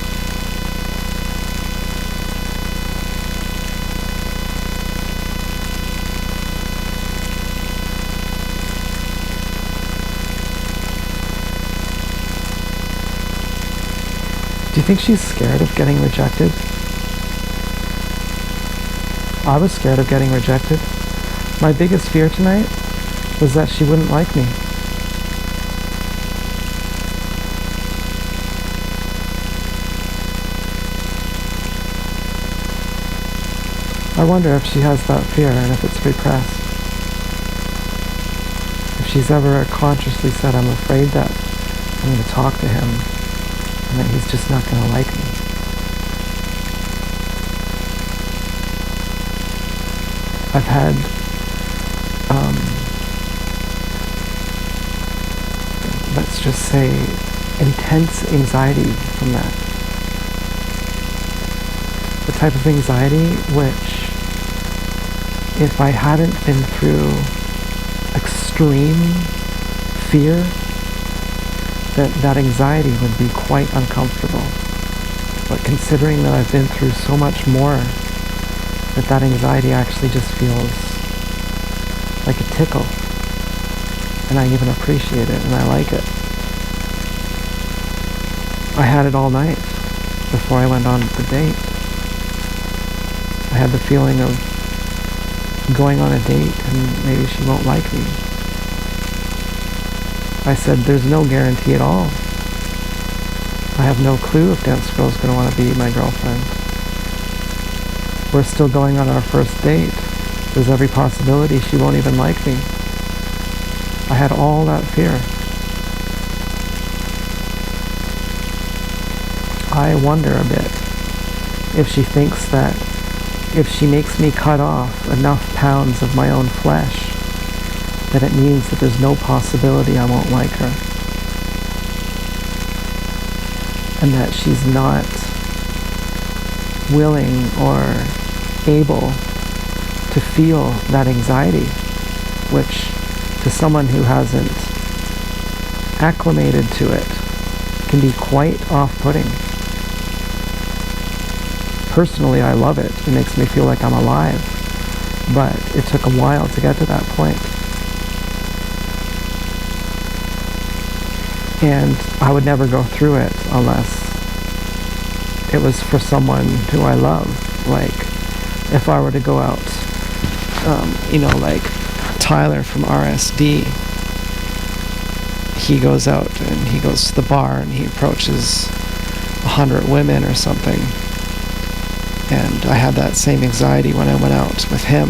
Do you think she's scared of getting rejected? I was scared of getting rejected. My biggest fear tonight was that she wouldn't like me. I wonder if she has that fear and if it's repressed. If she's ever consciously said, I'm afraid that I'm going to talk to him and that he's just not going to like me. I've had let's just say intense anxiety from that. The type of anxiety which, if I hadn't been through extreme fear, that anxiety would be quite uncomfortable. But considering that I've been through so much more, that anxiety actually just feels like a tickle. And I even appreciate it, and I like it. I had it all night before I went on the date. I had the feeling of going on a date and maybe she won't like me. I said, there's no guarantee at all. I have no clue if Dance Girl's going to want to be my girlfriend. We're still going on our first date. There's every possibility she won't even like me. I had all that fear. I wonder a bit if she thinks that if she makes me cut off enough pounds of my own flesh, that it means that there's no possibility I won't like her. And that she's not willing or able to feel that anxiety, which to someone who hasn't acclimated to it can be quite off-putting. Personally, I love it. It makes me feel like I'm alive. But it took a while to get to that point. And I would never go through it unless it was for someone who I love. Like, if I were to go out, like Tyler from RSD, he goes out and he goes to the bar and he approaches 100 women or something. And I had that same anxiety when I went out with him.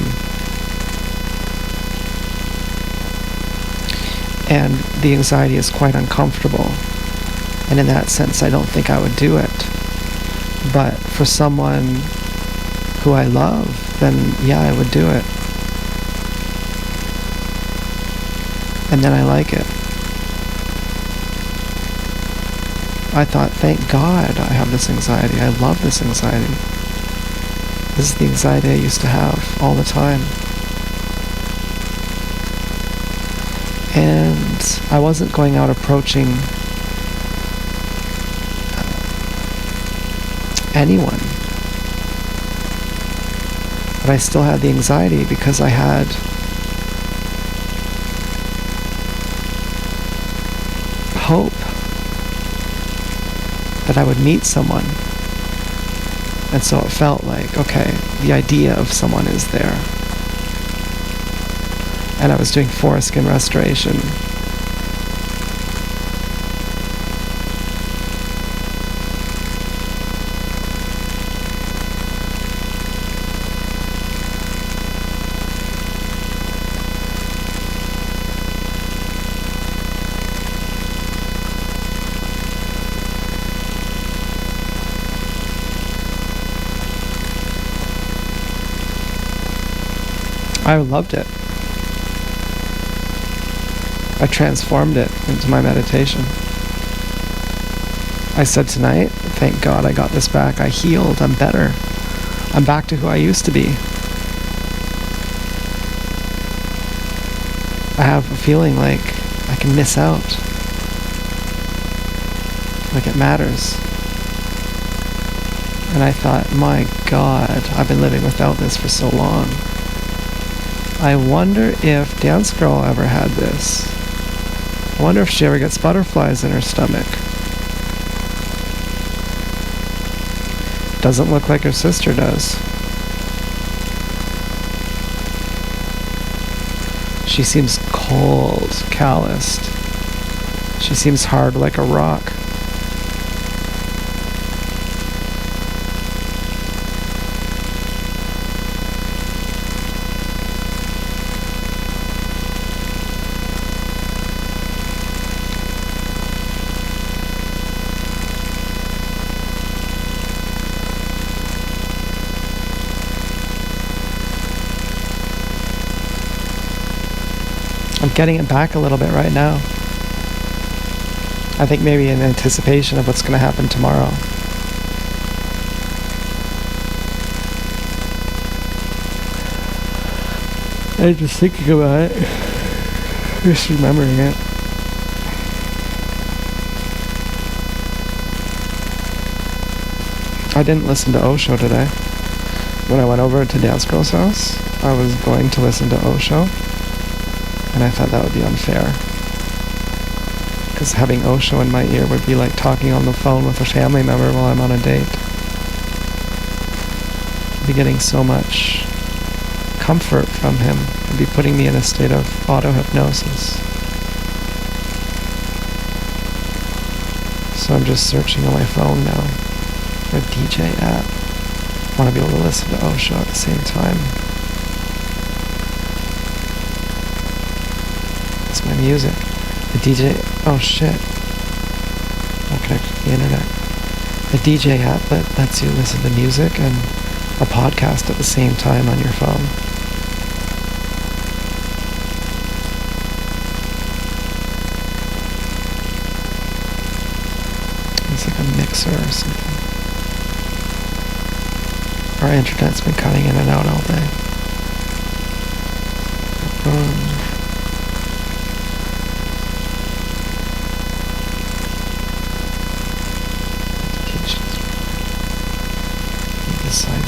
And the anxiety is quite uncomfortable. And in that sense, I don't think I would do it. But for someone who I love, then yeah, I would do it. And then I like it. I thought, thank God I have this anxiety. I love this anxiety. This is the anxiety I used to have all the time. And I wasn't going out approaching anyone. But I still had the anxiety because I had hope that I would meet someone. And so it felt like, okay, the idea of someone is there. And I was doing foreskin restoration. I loved it. I transformed it into my meditation. I said tonight, thank God I got this back. I healed. I'm better. I'm back to who I used to be. I have a feeling like I can miss out. Like it matters. And I thought, my God, I've been living without this for so long. I wonder if Dance Girl ever had this. I wonder if she ever gets butterflies in her stomach. Doesn't look like her sister does. She seems cold, calloused. She seems hard like a rock. I'm getting it back a little bit right now. I think maybe in anticipation of what's going to happen tomorrow. I'm just thinking about it. Just remembering it. I didn't listen to Osho today. When I went over to Dance Girl's house, I was going to listen to Osho. And I thought that would be unfair. Because having Osho in my ear would be like talking on the phone with a family member while I'm on a date. I'd be getting so much comfort from him. I'd be putting me in a state of auto-hypnosis. So I'm just searching on my phone now for a DJ app. I want to be able to listen to Osho at the same time. My music. The DJ, oh shit. I'm connected to the internet. The DJ app that lets you listen to music and a podcast at the same time on your phone. It's like a mixer or something. Our internet's been cutting in and out all day.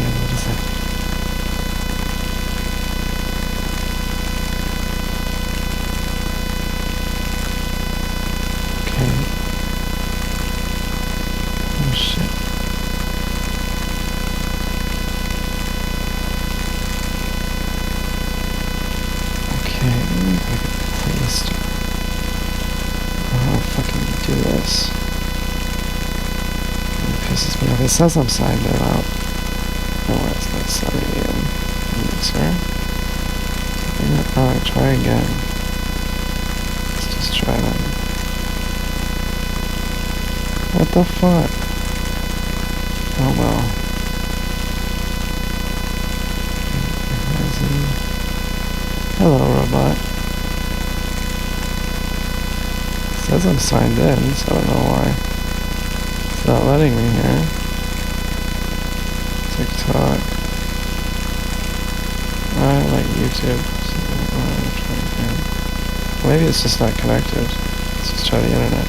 What is that? Just how to fucking do this. It pisses me off. It says I'm signed in out. Oh, it's not signing in. Mixer. Alright, try again. Let's just try that. What the fuck? Oh well. Hello, robot. It says I'm signed in, so I don't know why. It's not letting me here. TikTok. I like YouTube. So, maybe it's just not connected. Let's just try the internet.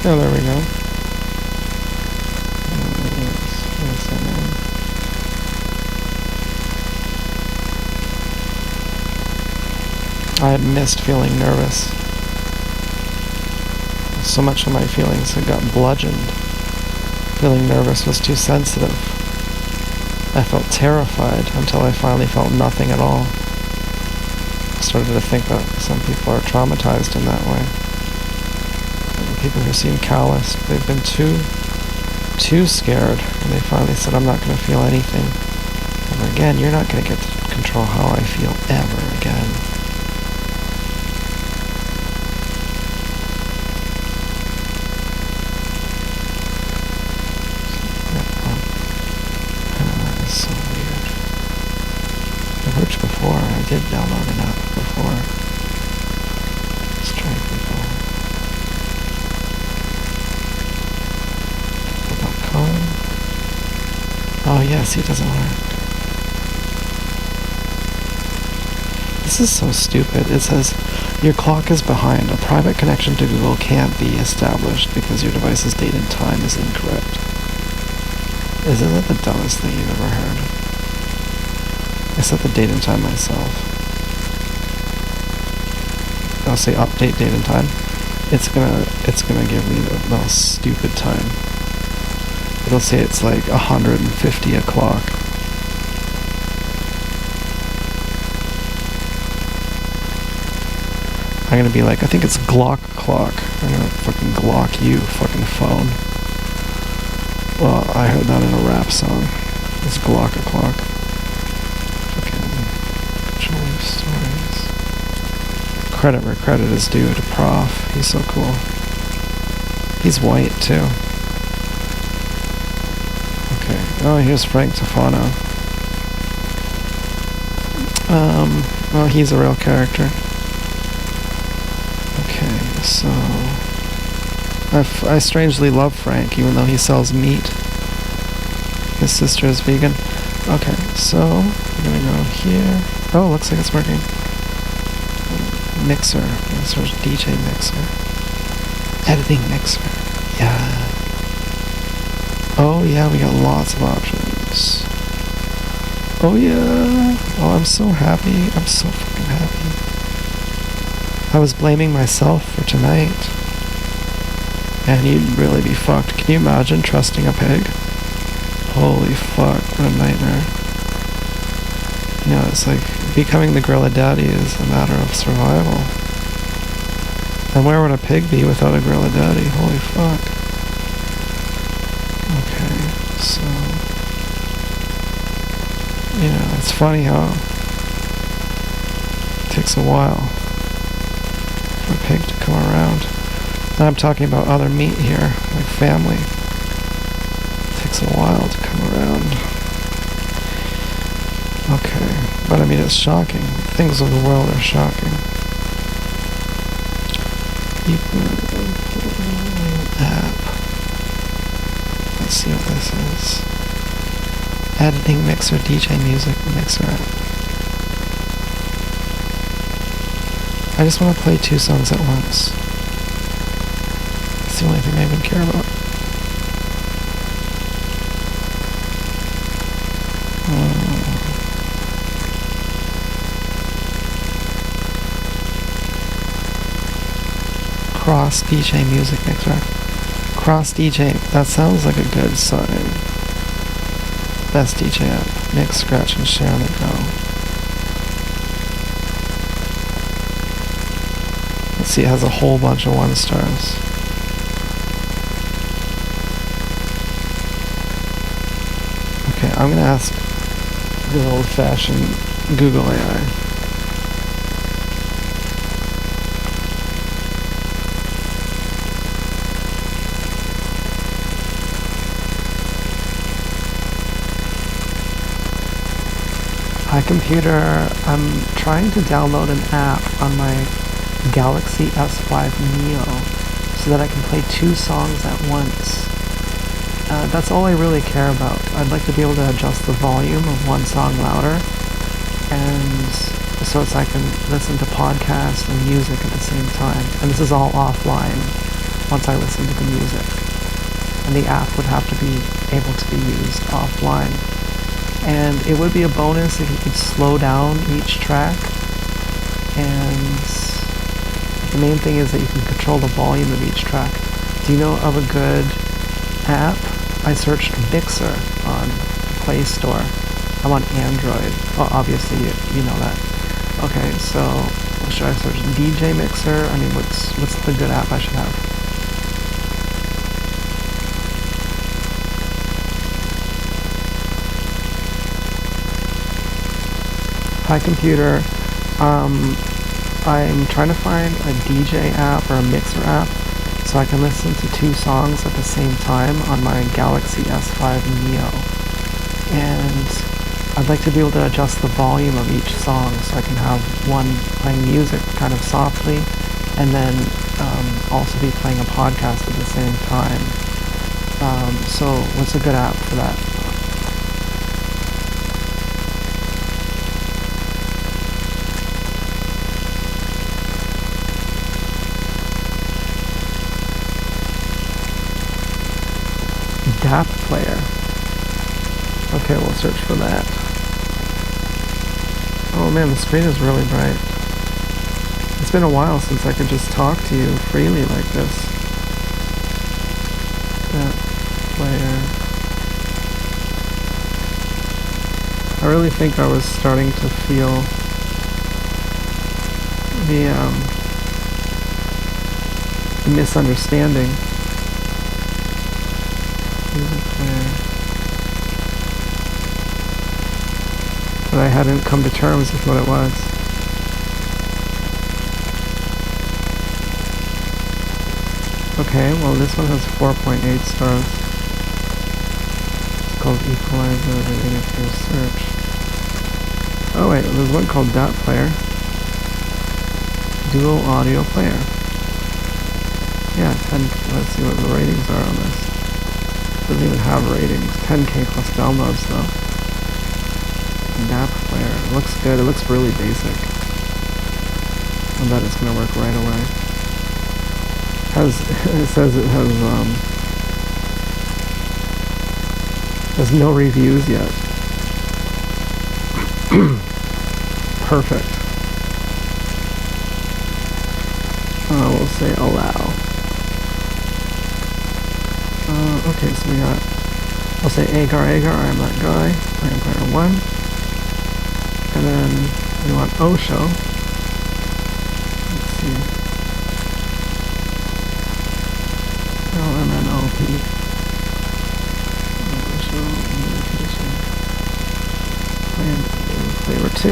Oh, there we go. I had missed feeling nervous. So much of my feelings had got bludgeoned. Feeling nervous was too sensitive. I felt terrified until I finally felt nothing at all. I started to think that some people are traumatized in that way. People who seem calloused, they've been too scared, and they finally said, I'm not going to feel anything ever again. You're not going to get to control how I feel ever again. That is so weird. It worked before. I did download an app before. Let's try people. Oh yes, he doesn't work. This is so stupid. It says, your clock is behind. A private connection to Google can't be established because your device's date and time is incorrect. Isn't that the dumbest thing you've ever heard? I set the date and time myself. I'll say update date and time. It's gonna give me the most stupid time. It'll say it's like 150 o'clock. I'm gonna be like, I think it's Glock clock. I'm gonna fucking Glock you, fucking phone. Well, I heard that in a rap song. It's Glock o'clock. Fucking control your stories. Credit where credit is due to Prof. He's so cool. He's white too. Okay. Oh, here's Frank Tofano. Well, he's a real character. Okay, so I strangely love Frank, even though he sells meat. His sister is vegan. Okay, so we're gonna go here. Oh, looks like it's working. Mixer. Mixer's DJ Mixer. Editing Mixer. Yeah. Oh yeah, we got lots of options. Oh yeah. Oh, I'm so happy. I'm so fucking happy. I was blaming myself for tonight. And you'd really be fucked. Can you imagine trusting a pig? Holy fuck, what a nightmare. You know, it's like becoming the gorilla daddy is a matter of survival. And where would a pig be without a gorilla daddy? Holy fuck. Okay, so, you know, it's funny how it takes a while for a pig to come around. And I'm talking about other meat here, like family. It takes a while to come around. Okay, but I mean, it's shocking. Things of the world are shocking. App. Let's see what this is. Editing Mixer, DJ Music Mixer app. I just want to play 2 songs at once. It's the only thing I even care about. Cross DJ music mixer. Cross DJ. That sounds like a good sign. Best DJ app. Mix, scratch, and share on the go. Let's see, it has a whole bunch of 1 stars. Okay, I'm gonna ask good old-fashioned Google AI. Hi computer, I'm trying to download an app on my Galaxy S5 Neo so that I can play 2 songs at once. That's all I really care about. I'd like to be able to adjust the volume of 1 song louder, and so I can listen to podcasts and music at the same time. And this is all offline once I listen to the music. And the app would have to be able to be used offline. And it would be a bonus if you could slow down each track. And the main thing is that you can control the volume of each track. Do you know of a good app? I searched Mixer on Play Store. I'm on Android. Well, obviously you know that. Okay, so should I search DJ Mixer? I mean, what's the good app I should have? Hi computer. I'm trying to find a DJ app or a mixer app so I can listen to 2 songs at the same time on my Galaxy S5 Neo. And I'd like to be able to adjust the volume of each song so I can have one playing music kind of softly and then also be playing a podcast at the same time. So what's a good app for that? DAP player. Okay, we'll search for that. Oh man, the screen is really bright. It's been a while since I could just talk to you freely like this. DAP player. I really think I was starting to feel the misunderstanding. Music player. But I hadn't come to terms with what it was. Okay, well this one has 4.8 stars. It's called Equalizer, relating it to your search. Oh wait, there's one called DAT Player. Dual Audio Player. Yeah, let's see what the ratings are on this. Doesn't even have ratings. 10k plus downloads though. DAP player. It looks good. It looks really basic. I bet it's gonna work right away. It says it has no reviews yet. Perfect. We'll say allow. Okay, so we got, we'll say Agar, I'm that guy, player 1, and then we want Osho, let's see, LMNOP, Osho, medication, flavor 2.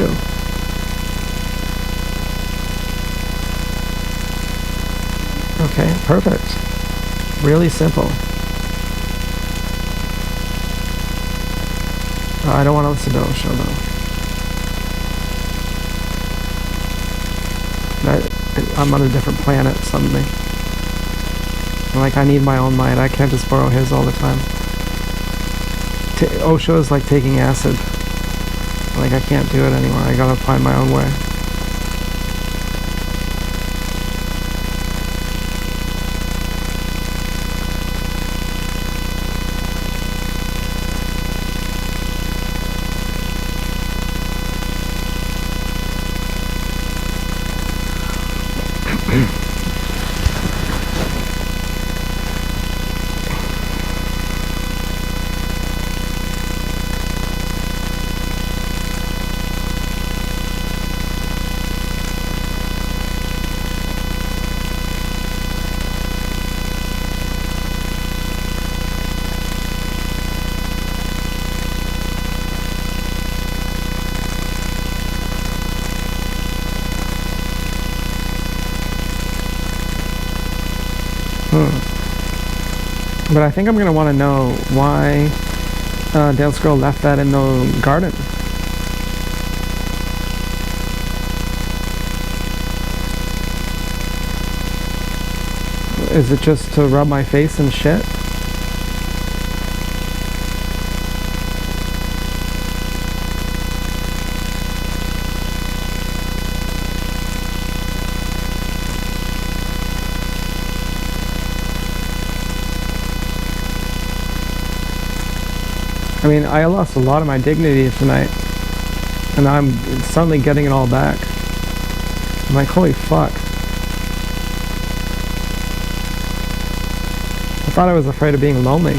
Okay, perfect. Really simple. I don't want to listen to Osho though. I'm on a different planet suddenly. Like I need my own mind. I can't just borrow his all the time. Osho is like taking acid. Like I can't do it anymore. I gotta find my own way. But I think I'm going to want to know why Dale's girl left that in the garden. Is it just to rub my face and shit? I mean, I lost a lot of my dignity tonight, and I'm suddenly getting it all back. I'm like, holy fuck. I thought I was afraid of being lonely.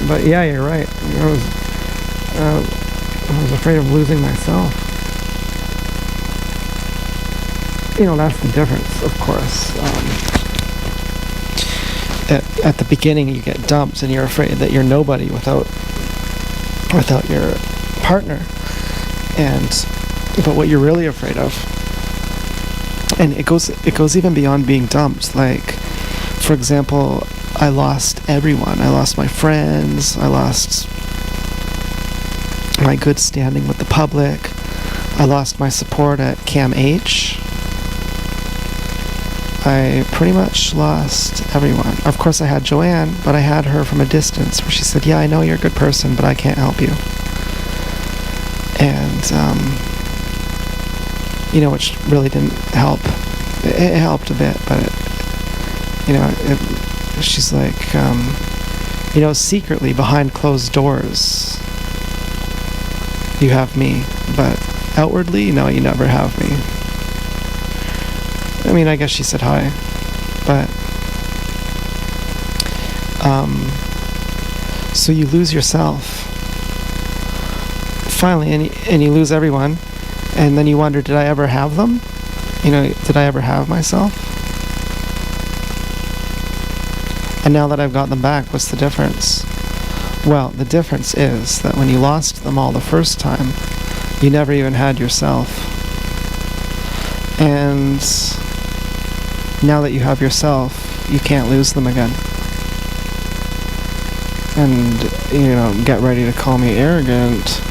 But yeah, you're right. I was afraid of losing myself. You know, that's the difference, of course. At the beginning you get dumped and you're afraid that you're nobody without your partner, but what you're really afraid of, and it goes even beyond being dumped. Like, for example, I lost everyone. I lost my friends, I lost my good standing with the public, I lost my support at CAMH. I pretty much lost everyone. Of course I had Joanne, but I had her from a distance, where she said, yeah, I know you're a good person, but I can't help you. And, which really didn't help. It helped a bit, but, she's like, secretly behind closed doors, you have me, but outwardly, no, you never have me. I mean, I guess she said hi, but, so you lose yourself, finally, and you lose everyone, and then you wonder, did I ever have them? Did I ever have myself? And now that I've got them back, what's the difference? Well, the difference is that when you lost them all the first time, you never even had yourself. And now that you have yourself, you can't lose them again. And, get ready to call me arrogant,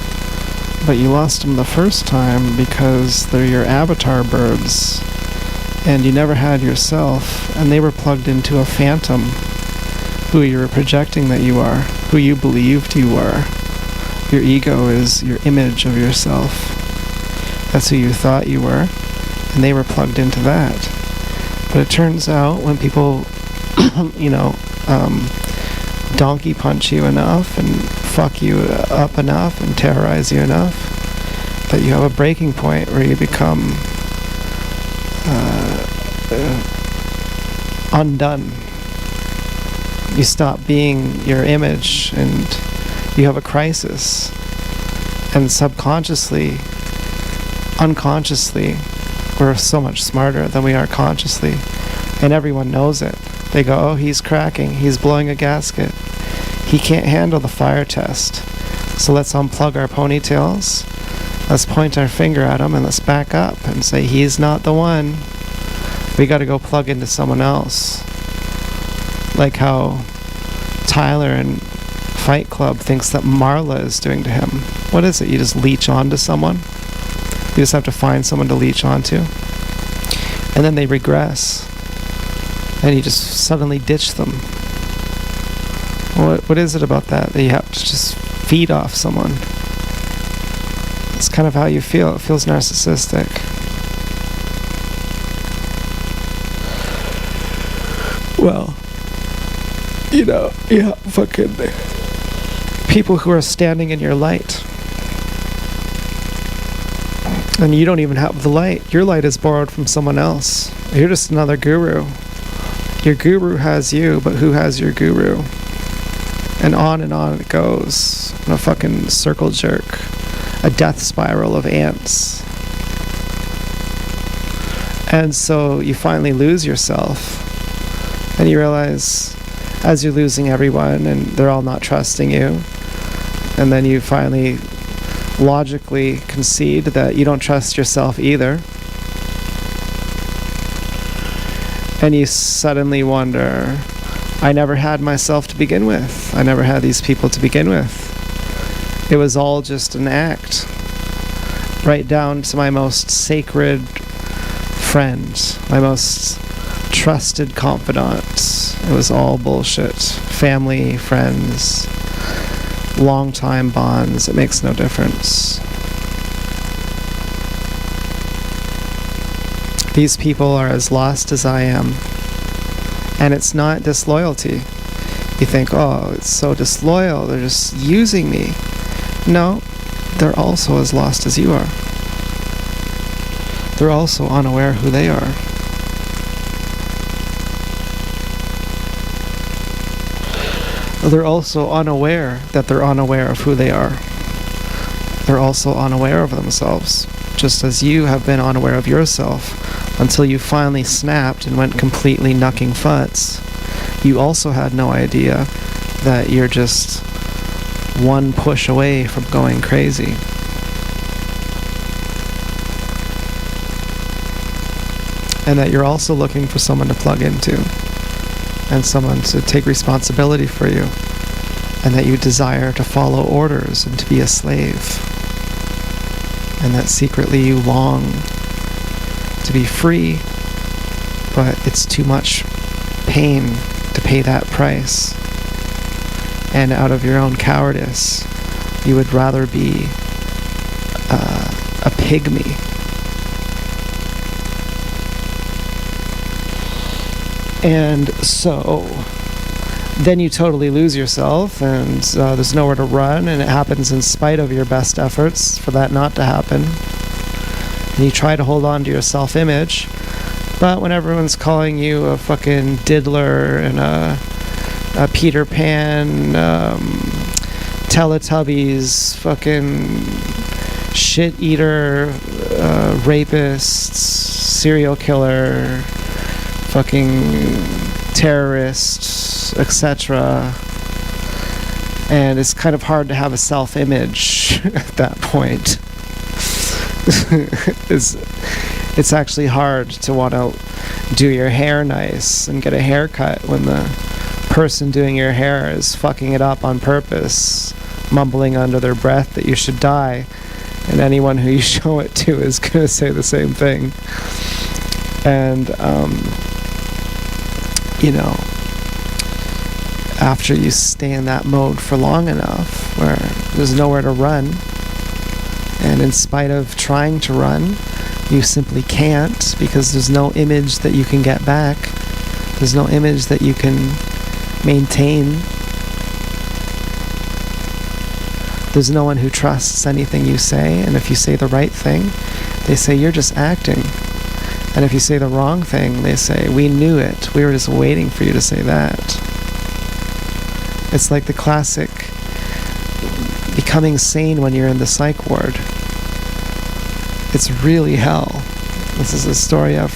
but you lost them the first time because they're your avatar birds, and you never had yourself, and they were plugged into a phantom who you were projecting that you are, who you believed you were. Your ego is your image of yourself. That's who you thought you were, and they were plugged into that. But it turns out when people, donkey punch you enough and fuck you up enough and terrorize you enough, that you have a breaking point where you become undone. You stop being your image and you have a crisis. And subconsciously, unconsciously, we're so much smarter than we are consciously, and everyone knows it. They go, oh, he's cracking, he's blowing a gasket, he can't handle the fire test, so let's unplug our ponytails, let's point our finger at him, and let's back up and say, he's not the one. We gotta go plug into someone else. Like how Tyler in Fight Club thinks that Marla is doing to him. What is it? You just leech onto someone? You just have to find someone to leech onto. And then they regress. And you just suddenly ditch them. What is it about that you have to just feed off someone? It's kind of how you feel. It feels narcissistic. Well, fucking people who are standing in your light. And you don't even have the light. Your light is borrowed from someone else. You're just another guru. Your guru has you, but who has your guru? And on it goes. In a fucking circle jerk. A death spiral of ants. And so you finally lose yourself. And you realize, as you're losing everyone and they're all not trusting you, and then you finally logically concede that you don't trust yourself either. And you suddenly wonder, I never had myself to begin with. I never had these people to begin with. It was all just an act. Right down to my most sacred friend, my most trusted confidant. It was all bullshit. Family, friends, long-time bonds. It makes no difference. These people are as lost as I am. And it's not disloyalty. You think, oh, it's so disloyal, they're just using me. No, they're also as lost as you are. They're also unaware who they are. They're also unaware that they're unaware of who they are. They're also unaware of themselves, just as you have been unaware of yourself until you finally snapped and went completely knucking futs. You also had no idea that you're just one push away from going crazy. And that you're also looking for someone to plug into and someone to take responsibility for you, and that you desire to follow orders and to be a slave, and that secretly you long to be free, but it's too much pain to pay that price. And out of your own cowardice, you would rather be a pygmy. And so then you totally lose yourself, and there's nowhere to run, and it happens in spite of your best efforts for that not to happen. And you try to hold on to your self-image, but when everyone's calling you a fucking diddler and a Peter Pan, Teletubbies, fucking shit-eater, rapist, serial killer, fucking terrorist, etc. And it's kind of hard to have a self-image at that point. It's actually hard to want to do your hair nice and get a haircut when the person doing your hair is fucking it up on purpose, mumbling under their breath that you should die, and anyone who you show it to is going to say the same thing. And you know, after you stay in that mode for long enough where there's nowhere to run, and in spite of trying to run, you simply can't, because there's no image that you can get back. There's no image that you can maintain. There's no one who trusts anything you say, and if you say the right thing, they say you're just acting. And if you say the wrong thing, they say, we knew it. We were just waiting for you to say that. It's like the classic becoming sane when you're in the psych ward. It's really hell. This is a story I've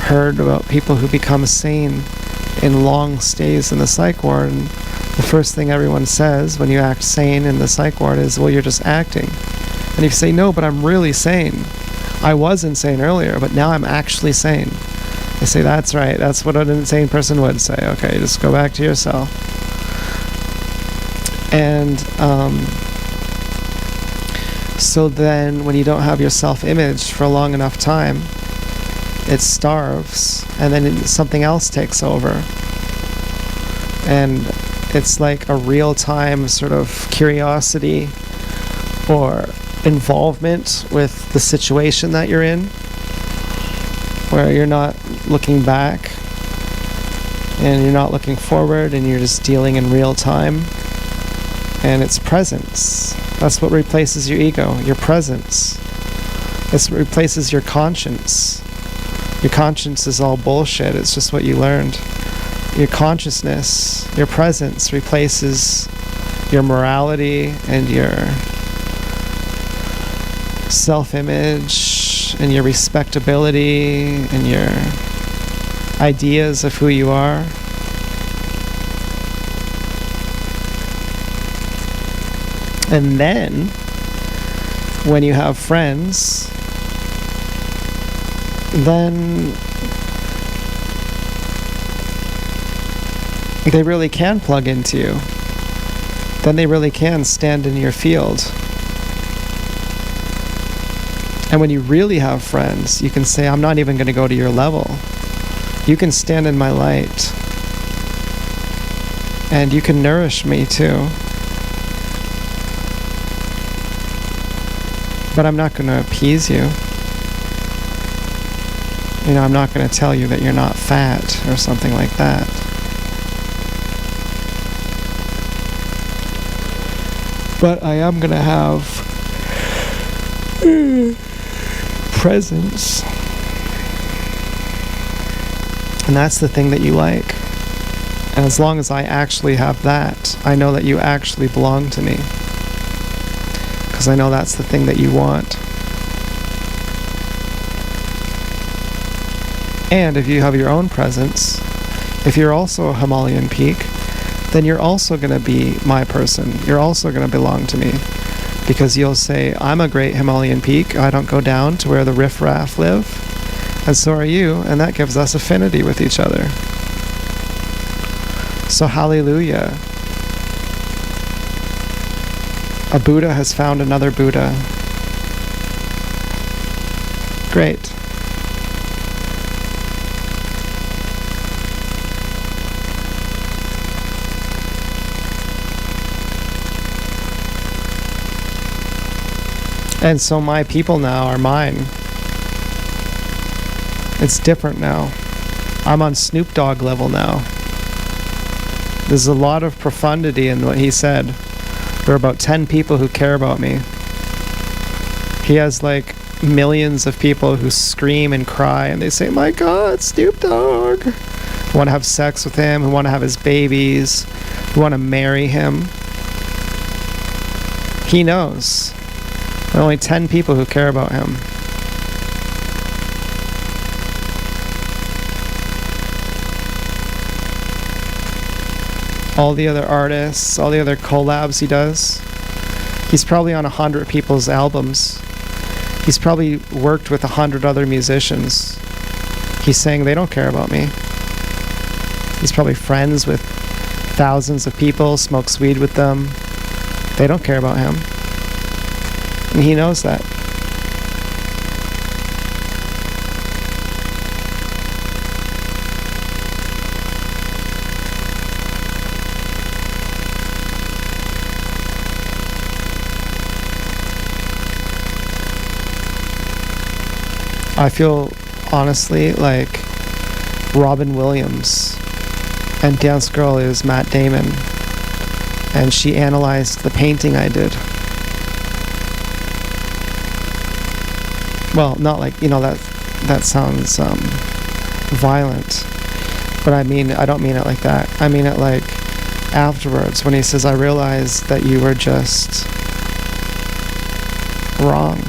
heard about people who become sane in long stays in the psych ward. And the first thing everyone says when you act sane in the psych ward is, well, you're just acting. And if you say, no, but I'm really sane. I was insane earlier, but now I'm actually sane. They say, that's right, that's what an insane person would say. Okay, just go back to your cell. And so then when you don't have your self-image for a long enough time, it starves, and then something else takes over. And it's like a real-time sort of curiosity or involvement with the situation that you're in, where you're not looking back and you're not looking forward, and you're just dealing in real time. And it's presence. That's what replaces your ego, your presence. This replaces your conscience. Your conscience is all bullshit. It's just what you learned. Your consciousness, your presence replaces your morality and your self-image and your respectability and your ideas of who you are. And then, when you have friends, then they really can plug into you. Then they really can stand in your field. And when you really have friends, you can say, I'm not even going to go to your level. You can stand in my light. And you can nourish me too. But I'm not going to appease you. You know, I'm not going to tell you that you're not fat or something like that. But I am going to have presence. And that's the thing that you like. And as long as I actually have that, I know that you actually belong to me. Because I know that's the thing that you want. And if you have your own presence, if you're also a Himalayan peak, then you're also going to be my person. You're also going to belong to me. Because you'll say, I'm a great Himalayan peak. I don't go down to where the riffraff live. And so are you. And that gives us affinity with each other. So hallelujah. A Buddha has found another Buddha. Great. And so my people now are mine. It's different now. I'm on Snoop Dogg level now. There's a lot of profundity in what he said. There are about 10 people who care about me. He has like millions of people who scream and cry and they say, my God, Snoop Dogg. Who want to have sex with him, who want to have his babies, who want to marry him. He knows. There are only 10 people who care about him. All the other artists, all the other collabs he does, he's probably on 100 people's albums. He's probably worked with 100 other musicians. He's saying they don't care about me. He's probably friends with thousands of people, smokes weed with them. They don't care about him. And he knows that. I feel honestly like Robin Williams and Dance Girl is Matt Damon, and she analyzed the painting I did. Well, not like, you know, that sounds violent, but I don't mean it like that. I mean it like afterwards when he says, I realized that you were just wrong.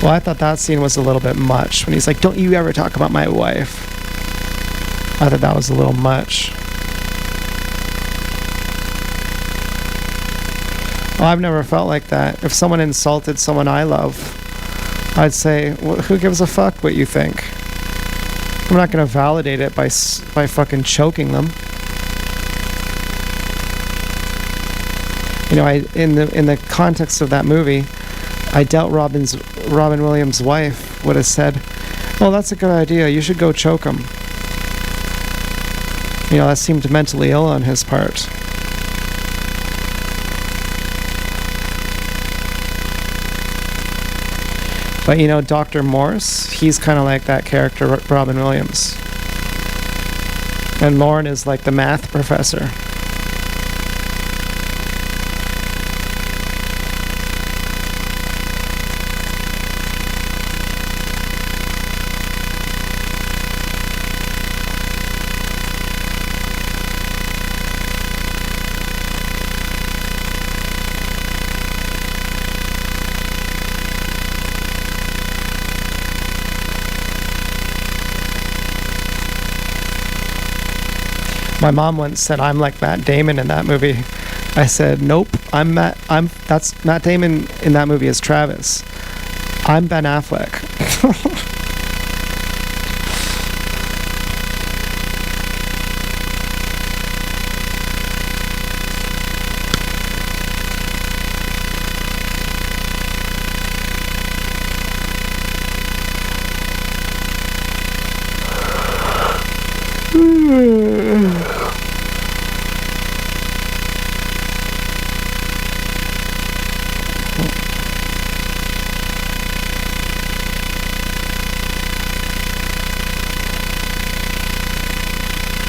Well, I thought that scene was a little bit much when he's like, don't you ever talk about my wife. I thought that was a little much. Well, I've never felt like that. If someone insulted someone I love, I'd say, well, who gives a fuck what you think? I'm not going to validate it by fucking choking them. You know, in the context of that movie, I doubt Robin Williams' wife would have said, oh, that's a good idea, you should go choke him. You know, that seemed mentally ill on his part. But you know, Dr. Morse, he's kind of like that character, Robin Williams. And Lauren is like the math professor. My mom once said I'm like Matt Damon in that movie. I said, nope, that's Matt Damon in that movie is Travis. I'm Ben Affleck.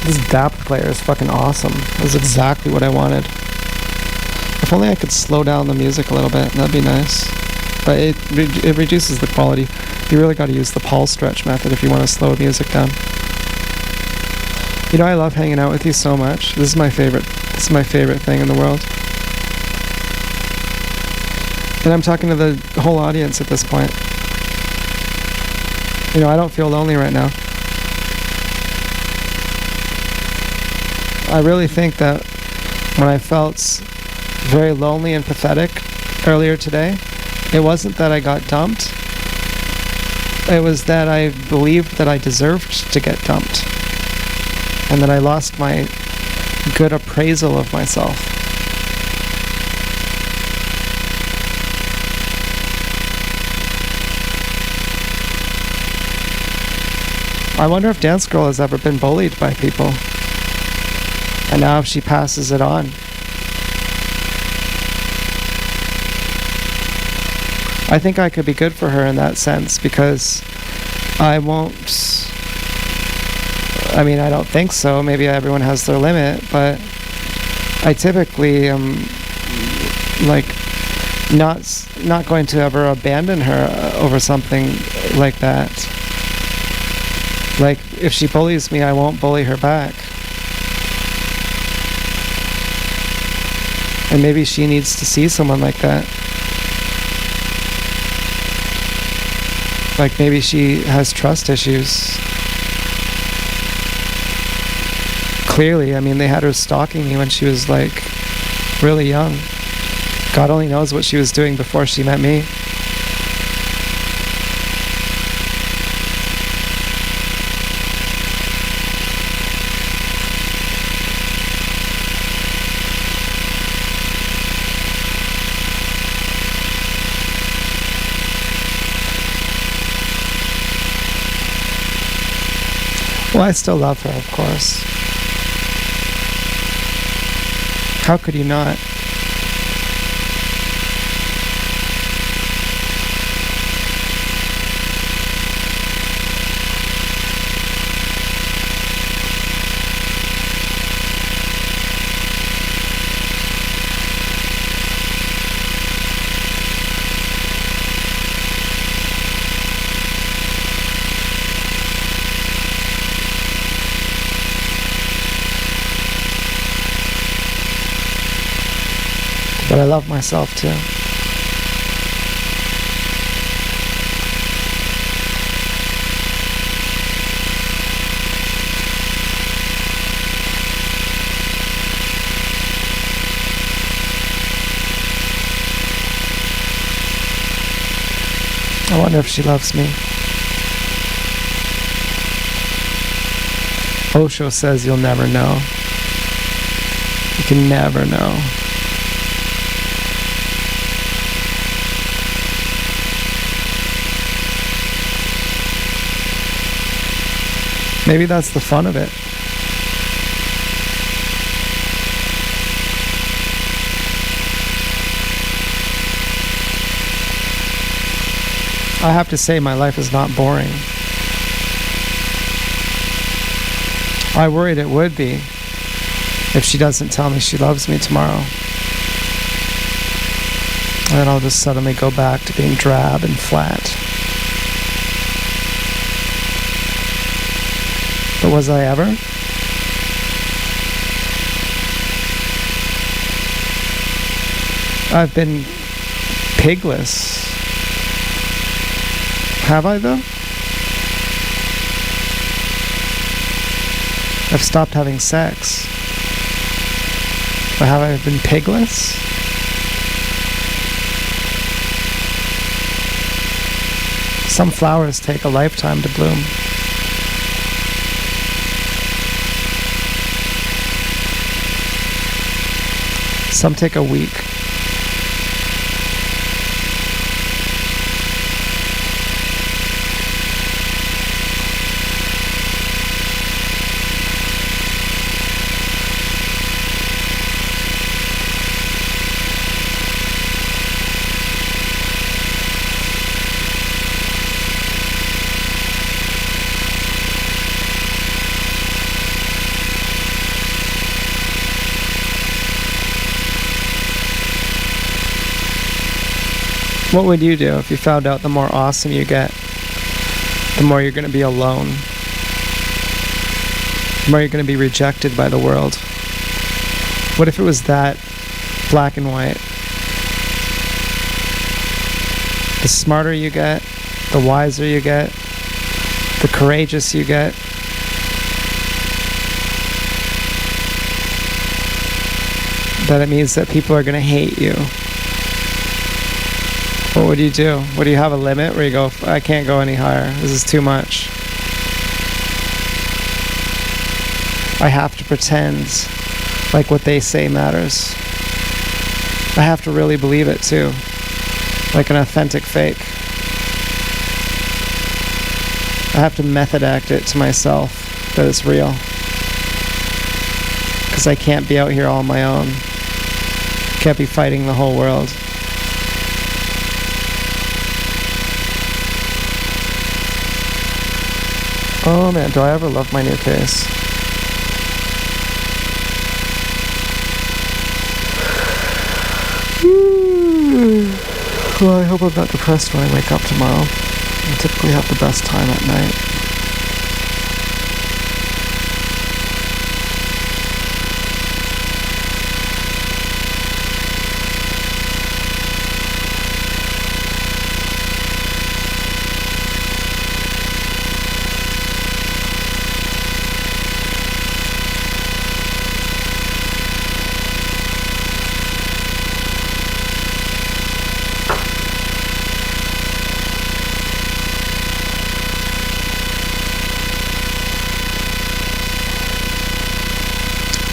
This DAP player is fucking awesome. That's exactly what I wanted. If only I could slow down the music a little bit, that'd be nice. But it reduces the quality. You really got to use the pulse stretch method if you want to slow music down. You know, I love hanging out with you so much. This is my favorite thing in the world. And I'm talking to the whole audience at this point. You know, I don't feel lonely right now. I really think that when I felt very lonely and pathetic earlier today, it wasn't that I got dumped. It was that I believed that I deserved to get dumped. And that I lost my good appraisal of myself. I wonder if Dance Girl has ever been bullied by people. And now if she passes it on. I think I could be good for her in that sense because I won't... I mean, I don't think so. Maybe everyone has their limit, but I typically am like not going to ever abandon her over something like that. Like, if she bullies me, I won't bully her back. And maybe she needs to see someone like that. Like, maybe she has trust issues. Clearly, I mean, they had her stalking me when she was, like, really young. God only knows what she was doing before she met me. Well, I still love her, of course. How could you not? But I love myself too. I wonder if she loves me. Osho says you'll never know. You can never know. Maybe that's the fun of it. I have to say my life is not boring. I worried it would be if she doesn't tell me she loves me tomorrow. And then I'll just suddenly go back to being drab and flat. But was I ever? I've been pigless. Have I though? I've stopped having sex. Or have I been pigless? Some flowers take a lifetime to bloom. Some take a week. What would you do if you found out the more awesome you get, the more you're going to be alone, the more you're going to be rejected by the world? What if it was that black and white? The smarter you get, the wiser you get, the courageous you get, that it means that people are going to hate you. What would you do? Would you have a limit where you go, I can't go any higher, this is too much? I have to pretend like what they say matters. I have to really believe it too, like an authentic fake. I have to method act it to myself that it's real. Because I can't be out here all on my own. Can't be fighting the whole world. Oh man, do I ever love my new case? Well, I hope I'm not depressed when I wake up tomorrow. I typically have the best time at night.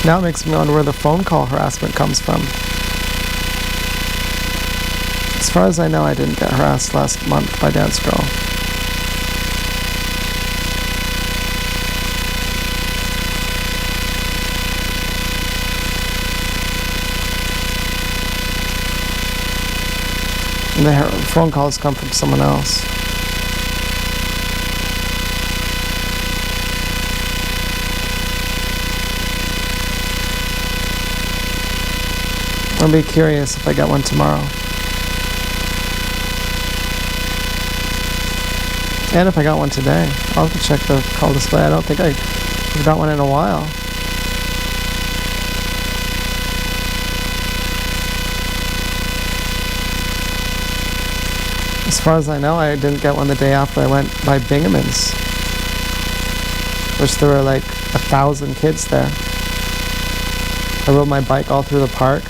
Now it makes me wonder where the phone call harassment comes from. As far as I know, I didn't get harassed last month by Dance Girl. And the phone calls come from someone else. I'll be curious if I get one tomorrow. And if I got one today. I'll have to check the call display. I don't think I've got one in a while. As far as I know, I didn't get one the day after I went by Bingaman's, which there were like 1,000 kids there. I rode my bike all through the park.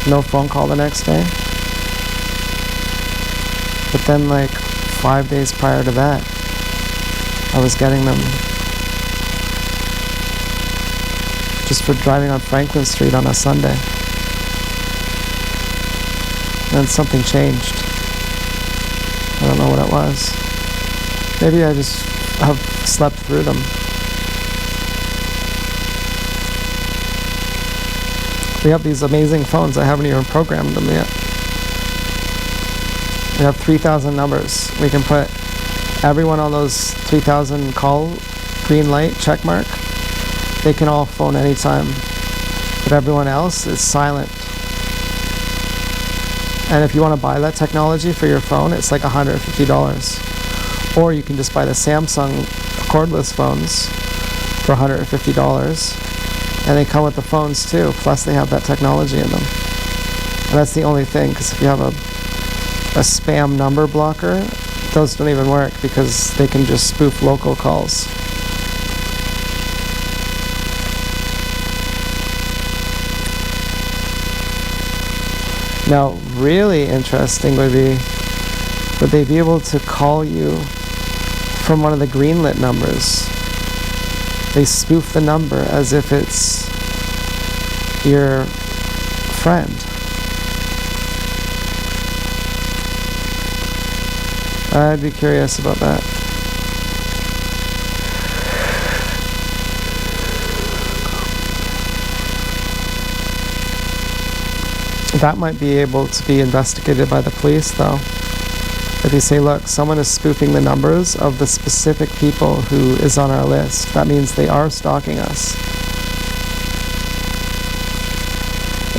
No phone call the next day. But then like 5 days prior to that, I was getting them just for driving on Franklin Street on a Sunday. And then something changed. I don't know what it was. Maybe I just have slept through them. We have these amazing phones. I haven't even programmed them yet. We have 3,000 numbers. We can put everyone on those 3,000 call green light check mark. They can all phone anytime. But everyone else is silent. And if you want to buy that technology for your phone, it's like $150. Or you can just buy the Samsung cordless phones for $150. And they come with the phones too, plus they have that technology in them. And that's the only thing, because if you have a spam number blocker, those don't even work because they can just spoof local calls. Now, really interesting would be, would they be able to call you from one of the greenlit numbers? They spoof the number as if it's your friend. I'd be curious about that. That might be able to be investigated by the police, though. If you say, look, someone is spoofing the numbers of the specific people who is on our list, that means they are stalking us.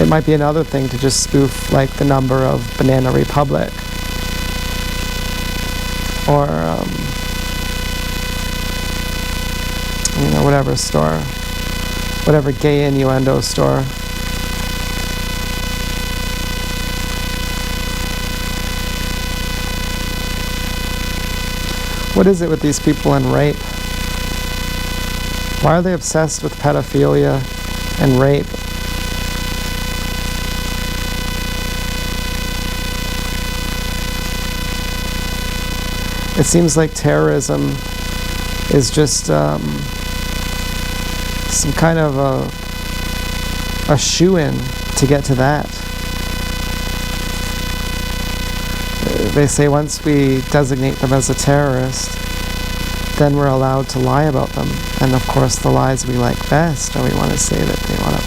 It might be another thing to just spoof, like, the number of Banana Republic. Or, whatever store. Whatever gay innuendo store. What is it with these people and rape? Why are they obsessed with pedophilia and rape? It seems like terrorism is just some kind of a shoe-in to get to that. They say once we designate them as a terrorist, then we're allowed to lie about them. And of course the lies we like best, or we want to say that they want to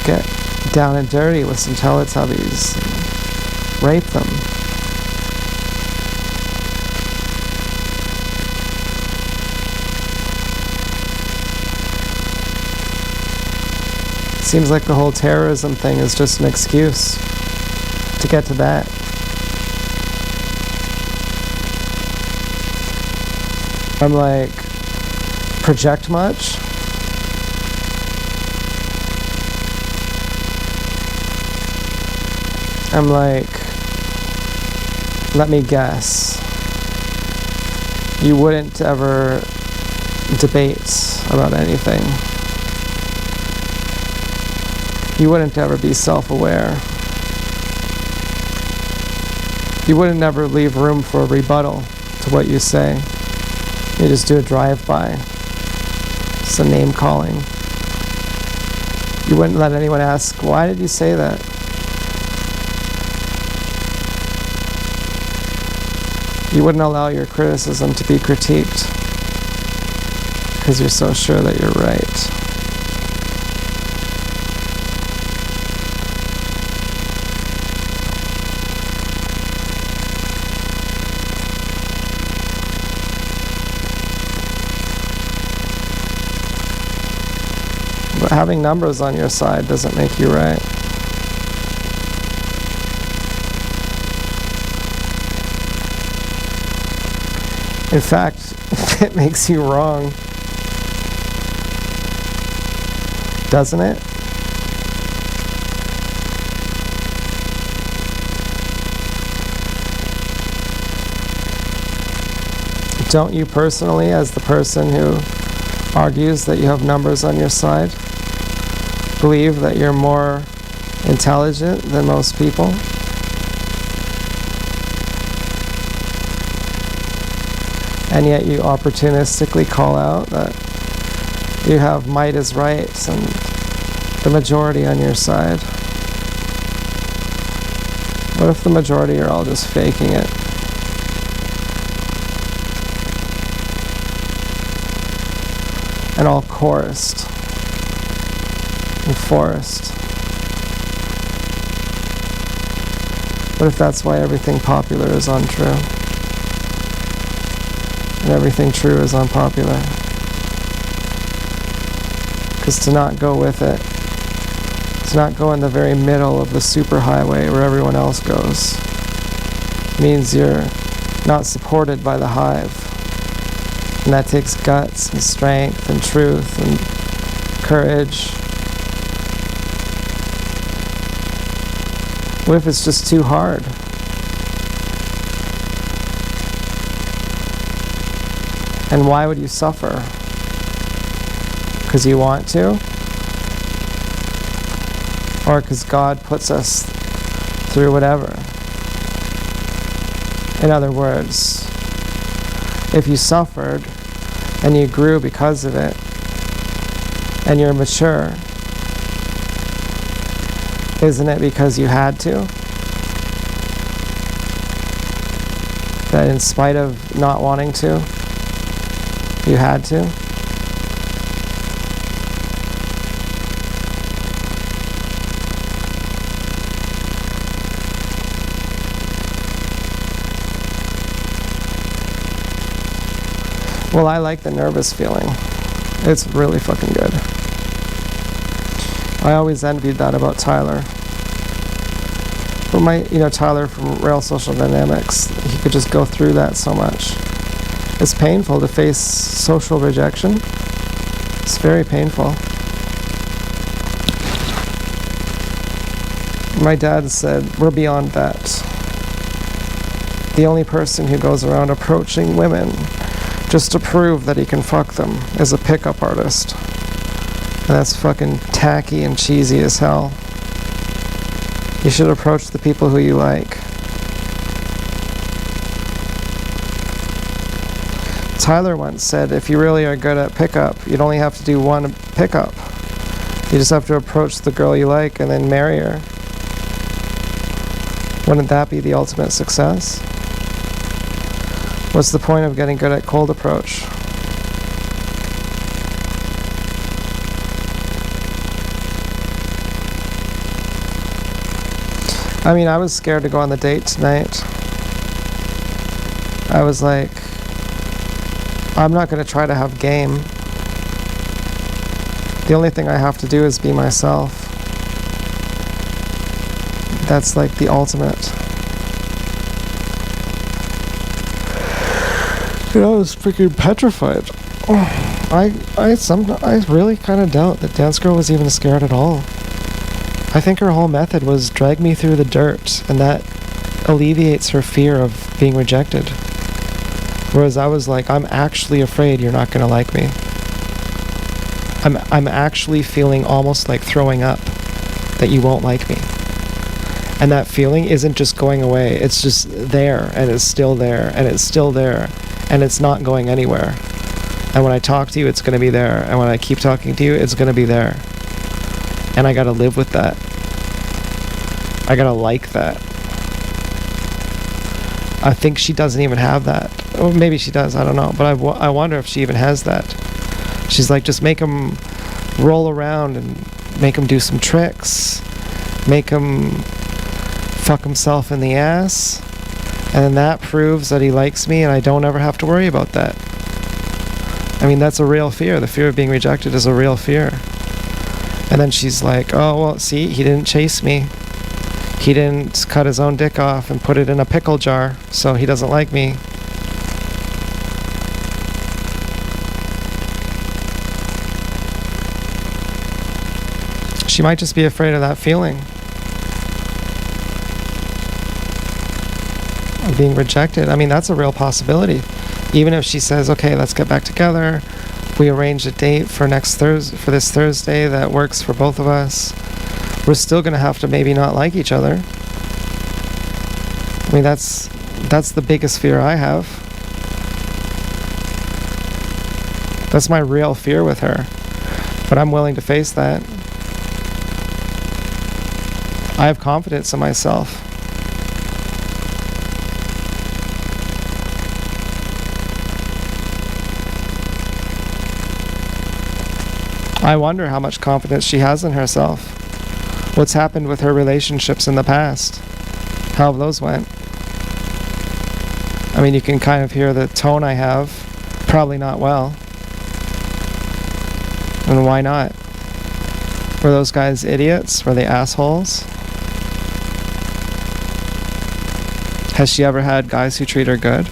get down and dirty with some Teletubbies and rape them. Seems like the whole terrorism thing is just an excuse to get to that. I'm like, project much? I'm like, let me guess. You wouldn't ever debate about anything. You wouldn't ever be self-aware. You wouldn't ever leave room for a rebuttal to what you say. You just do a drive-by. It's a name calling. You wouldn't let anyone ask, why did you say that? You wouldn't allow your criticism to be critiqued because you're so sure that you're right. But having numbers on your side doesn't make you right. In fact, it makes you wrong. Doesn't it? Don't you personally, as the person who argues that you have numbers on your side, believe that you're more intelligent than most people? And yet you opportunistically call out that you have might is right and the majority on your side. What if the majority are all just faking it? And all chorused and forced. What if that's why everything popular is untrue? And everything true is unpopular? Because to not go with it, to not go in the very middle of the superhighway where everyone else goes, means you're not supported by the hive. And that takes guts and strength and truth and courage. What if it's just too hard? And why would you suffer? Because you want to? or because God puts us through whatever. In other words, if you suffered and you grew because of it, and you're mature, isn't it because you had to? That in spite of not wanting to, you had to? Well, I like the nervous feeling. It's really fucking good. I always envied that about Tyler. But Tyler from Real Social Dynamics, he could just go through that so much. It's painful to face social rejection. It's very painful. My dad said, we're beyond that. The only person who goes around approaching women just to prove that he can fuck them is a pickup artist. And that's fucking tacky and cheesy as hell. You should approach the people who you like. Tyler once said, if you really are good at pickup, you'd only have to do one pickup. You just have to approach the girl you like and then marry her. Wouldn't that be the ultimate success? What's the point of getting good at cold approach? I mean, I was scared to go on the date tonight. I was like, I'm not going to try to have game. The only thing I have to do is be myself. That's like the ultimate. I was freaking petrified. I really kind of doubt that Dance Girl was even scared at all. I think her whole method was drag me through the dirt, and that alleviates her fear of being rejected. Whereas I was like, I'm actually afraid you're not gonna like me. I'm actually feeling almost like throwing up that you won't like me. And that feeling isn't just going away, it's just there, and it's still there, and it's still there, and it's not going anywhere. And when I talk to you, it's gonna be there, and when I keep talking to you, it's gonna be there. And I gotta live with that. I gotta like that. I think she doesn't even have that. Or maybe she does, I don't know. But I wonder if she even has that. She's like, just make him roll around and make him do some tricks. Make him fuck himself in the ass. And then that proves that he likes me and I don't ever have to worry about that. I mean, that's a real fear. The fear of being rejected is a real fear. And then she's like, oh, well, see, he didn't chase me. He didn't cut his own dick off and put it in a pickle jar, so he doesn't like me. She might just be afraid of that feeling. Of being rejected. I mean, that's a real possibility. Even if she says, okay, let's get back together. We arrange a date for this Thursday that works for both of us. We're still gonna have to maybe not like each other. I mean, that's the biggest fear I have. That's my real fear with her. But I'm willing to face that. I have confidence in myself. I wonder how much confidence she has in herself. What's happened with her relationships in the past? How have those went? I mean, you can kind of hear the tone I have. Probably not well. And why not? Were those guys idiots? Were they assholes? Has she ever had guys who treat her good?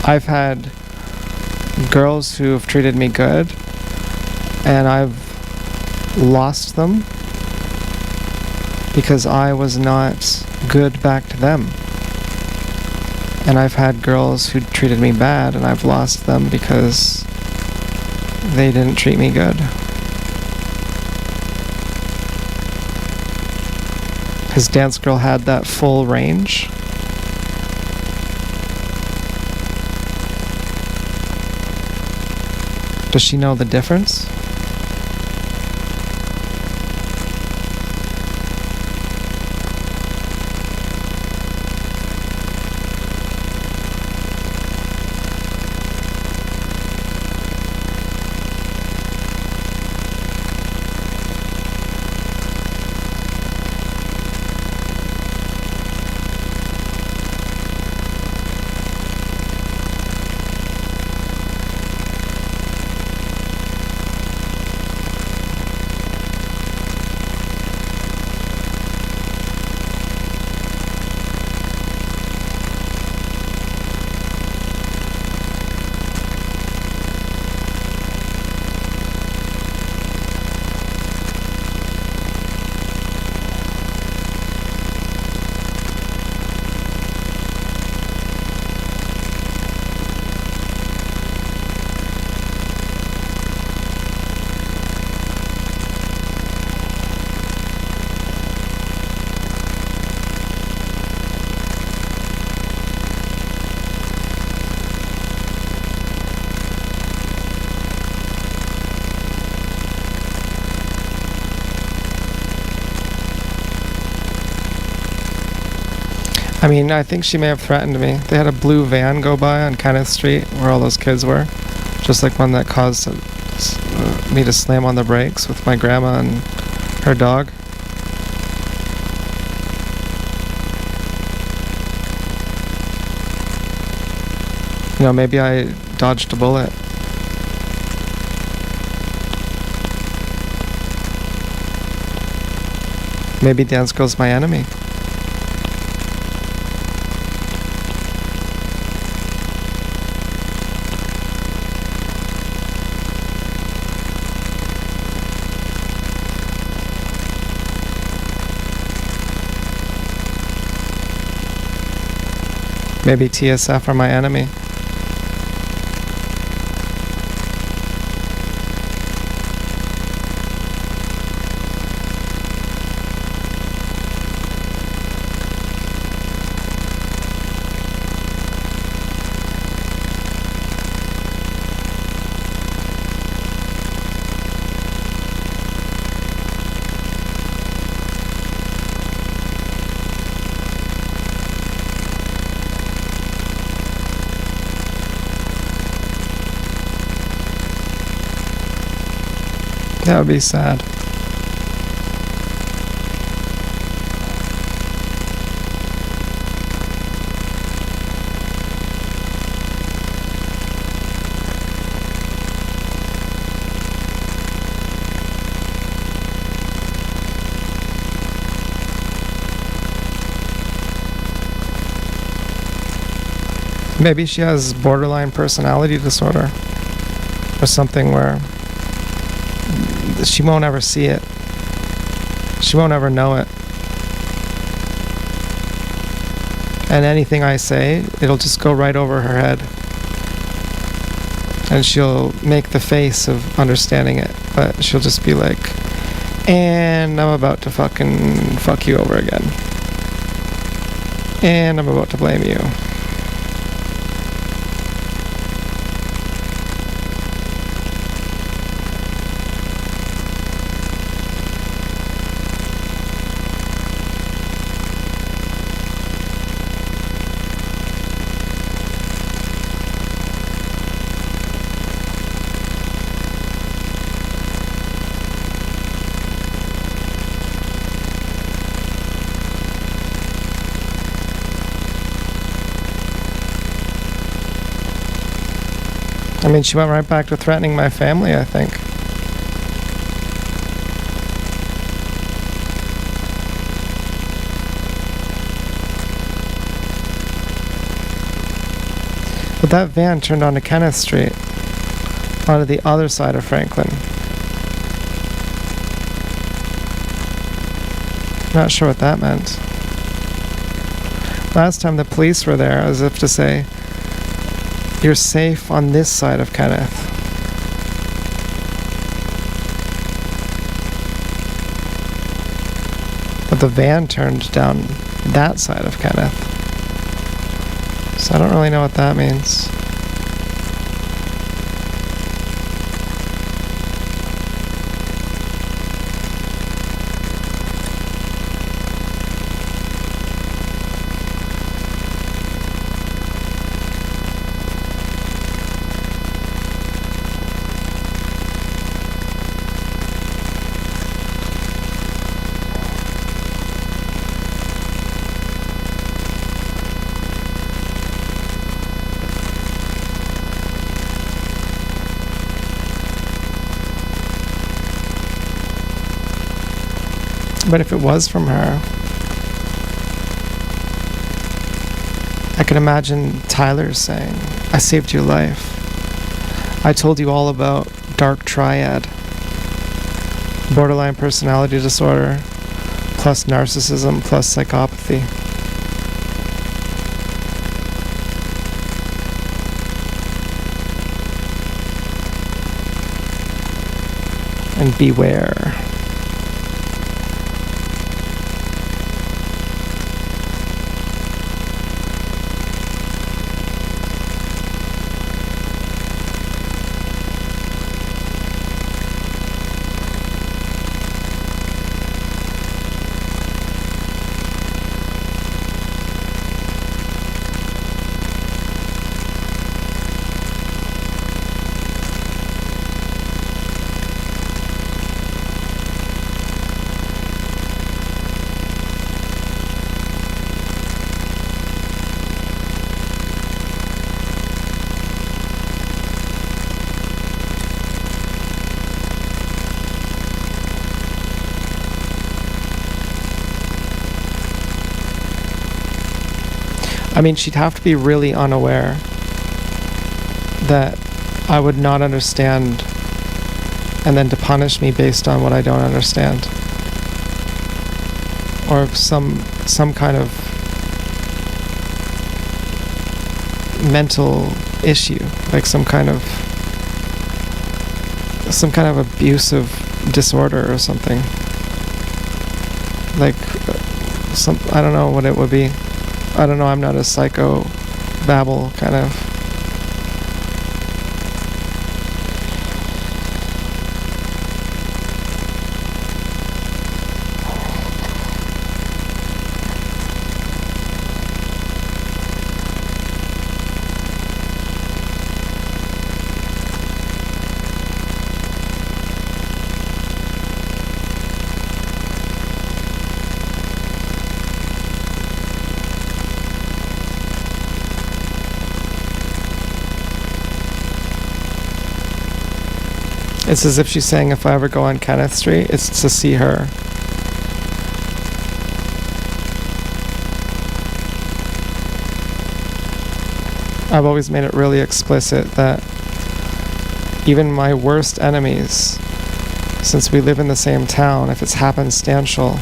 I've had girls who have treated me good, and I've lost them because I was not good back to them. And I've had girls who treated me bad, and I've lost them because they didn't treat me good. His dance girl had that full range. Does she know the difference? I mean, I think she may have threatened me. They had a blue van go by on Kenneth Street where all those kids were. Just like one that caused me to slam on the brakes with my grandma and her dog. You know, maybe I dodged a bullet. Maybe Dance Girl's my enemy. Maybe TSF are my enemy. That would be sad. Maybe she has borderline personality disorder or something where she won't ever see it. She won't ever know it. And anything I say, it'll just go right over her head. And she'll make the face of understanding it, but she'll just be like, and I'm about to fucking fuck you over again. And I'm about to blame you. I mean, she went right back to threatening my family, I think. But that van turned onto Kenneth Street, onto the other side of Franklin. Not sure what that meant. Last time the police were there, as if to say, you're safe on this side of Kenneth. But the van turned down that side of Kenneth. So I don't really know what that means. But if it was from her, I can imagine Tyler saying, I saved your life. I told you all about dark triad, borderline personality disorder, plus narcissism, plus psychopathy. And beware. I mean, she'd have to be really unaware that I would not understand and then to punish me based on what I don't understand. Or some kind of mental issue, like some kind of abusive disorder or something. Like I don't know what it would be. I don't know, I'm not a psycho-babble kind of. It's as if she's saying if I ever go on Kenneth Street, it's to see her. I've always made it really explicit that even my worst enemies, since we live in the same town, if it's happenstantial,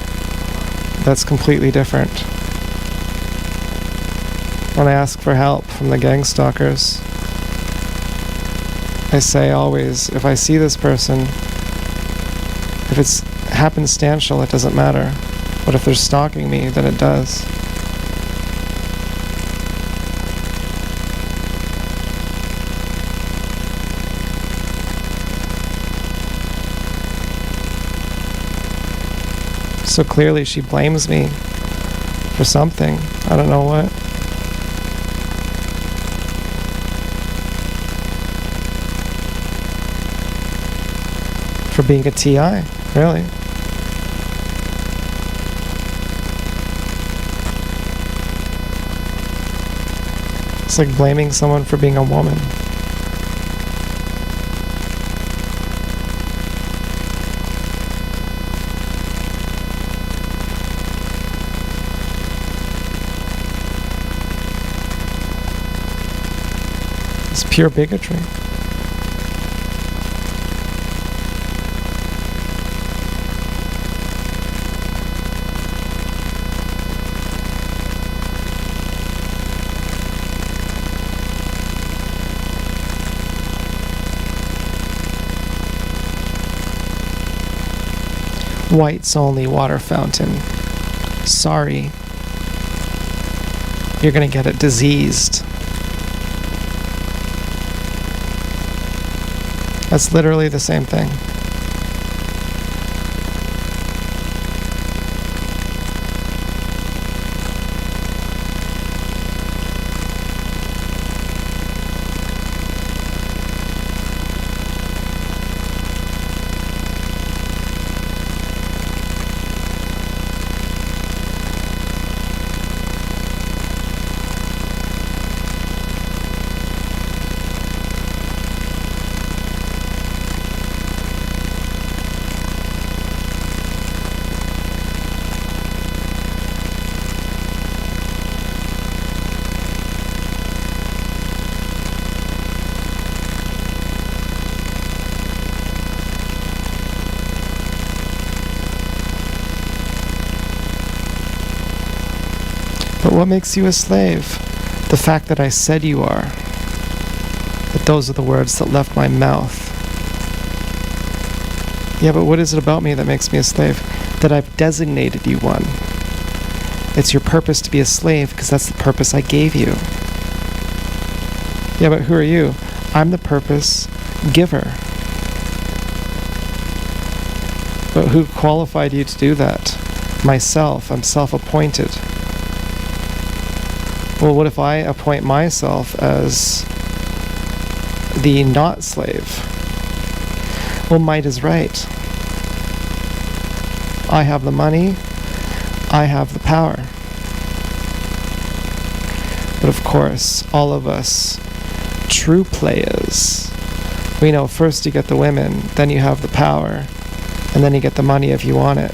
that's completely different. When I ask for help from the gang stalkers, I say always, if I see this person, if it's happenstantial, it doesn't matter. But if they're stalking me, then it does. So clearly she blames me for something. I don't know what. For being a TI, really. It's like blaming someone for being a woman. It's pure bigotry. White's only water fountain. Sorry. You're gonna get it diseased. That's literally the same thing. But what makes you a slave? The fact that I said you are. That those are the words that left my mouth. Yeah, but what is it about me that makes me a slave? That I've designated you one. It's your purpose to be a slave because that's the purpose I gave you. Yeah, but who are you? I'm the purpose giver. But who qualified you to do that? Myself. I'm self-appointed. Well, what if I appoint myself as the not slave? Well, might is right. I have the money. I have the power. But of course, all of us true players, we know first you get the women, then you have the power, and then you get the money if you want it.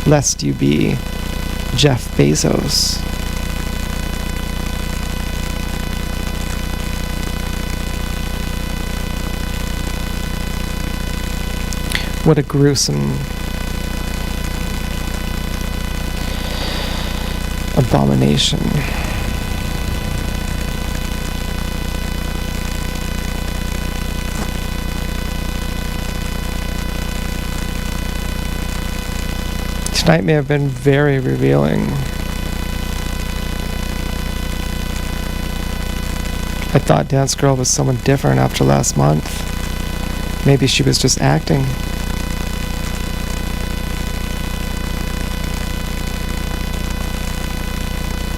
Lest you be Jeff Bezos. What a gruesome abomination. Tonight may have been very revealing. I thought Dance Girl was someone different after last month. Maybe she was just acting.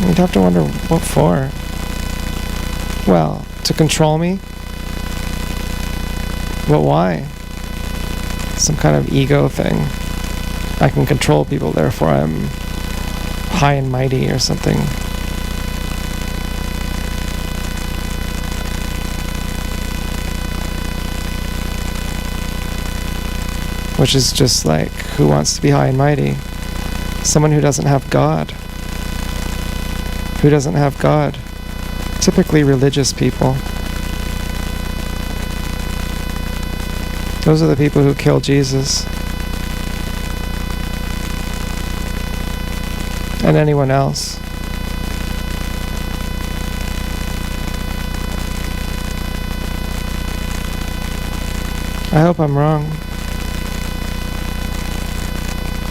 You'd have to wonder what for. Well, to control me? But why? Some kind of ego thing. I can control people, therefore I'm high and mighty or something. Which is just like, who wants to be high and mighty? Someone who doesn't have God. Who doesn't have God? Typically religious people. Those are the people who kill Jesus. And anyone else. I hope I'm wrong.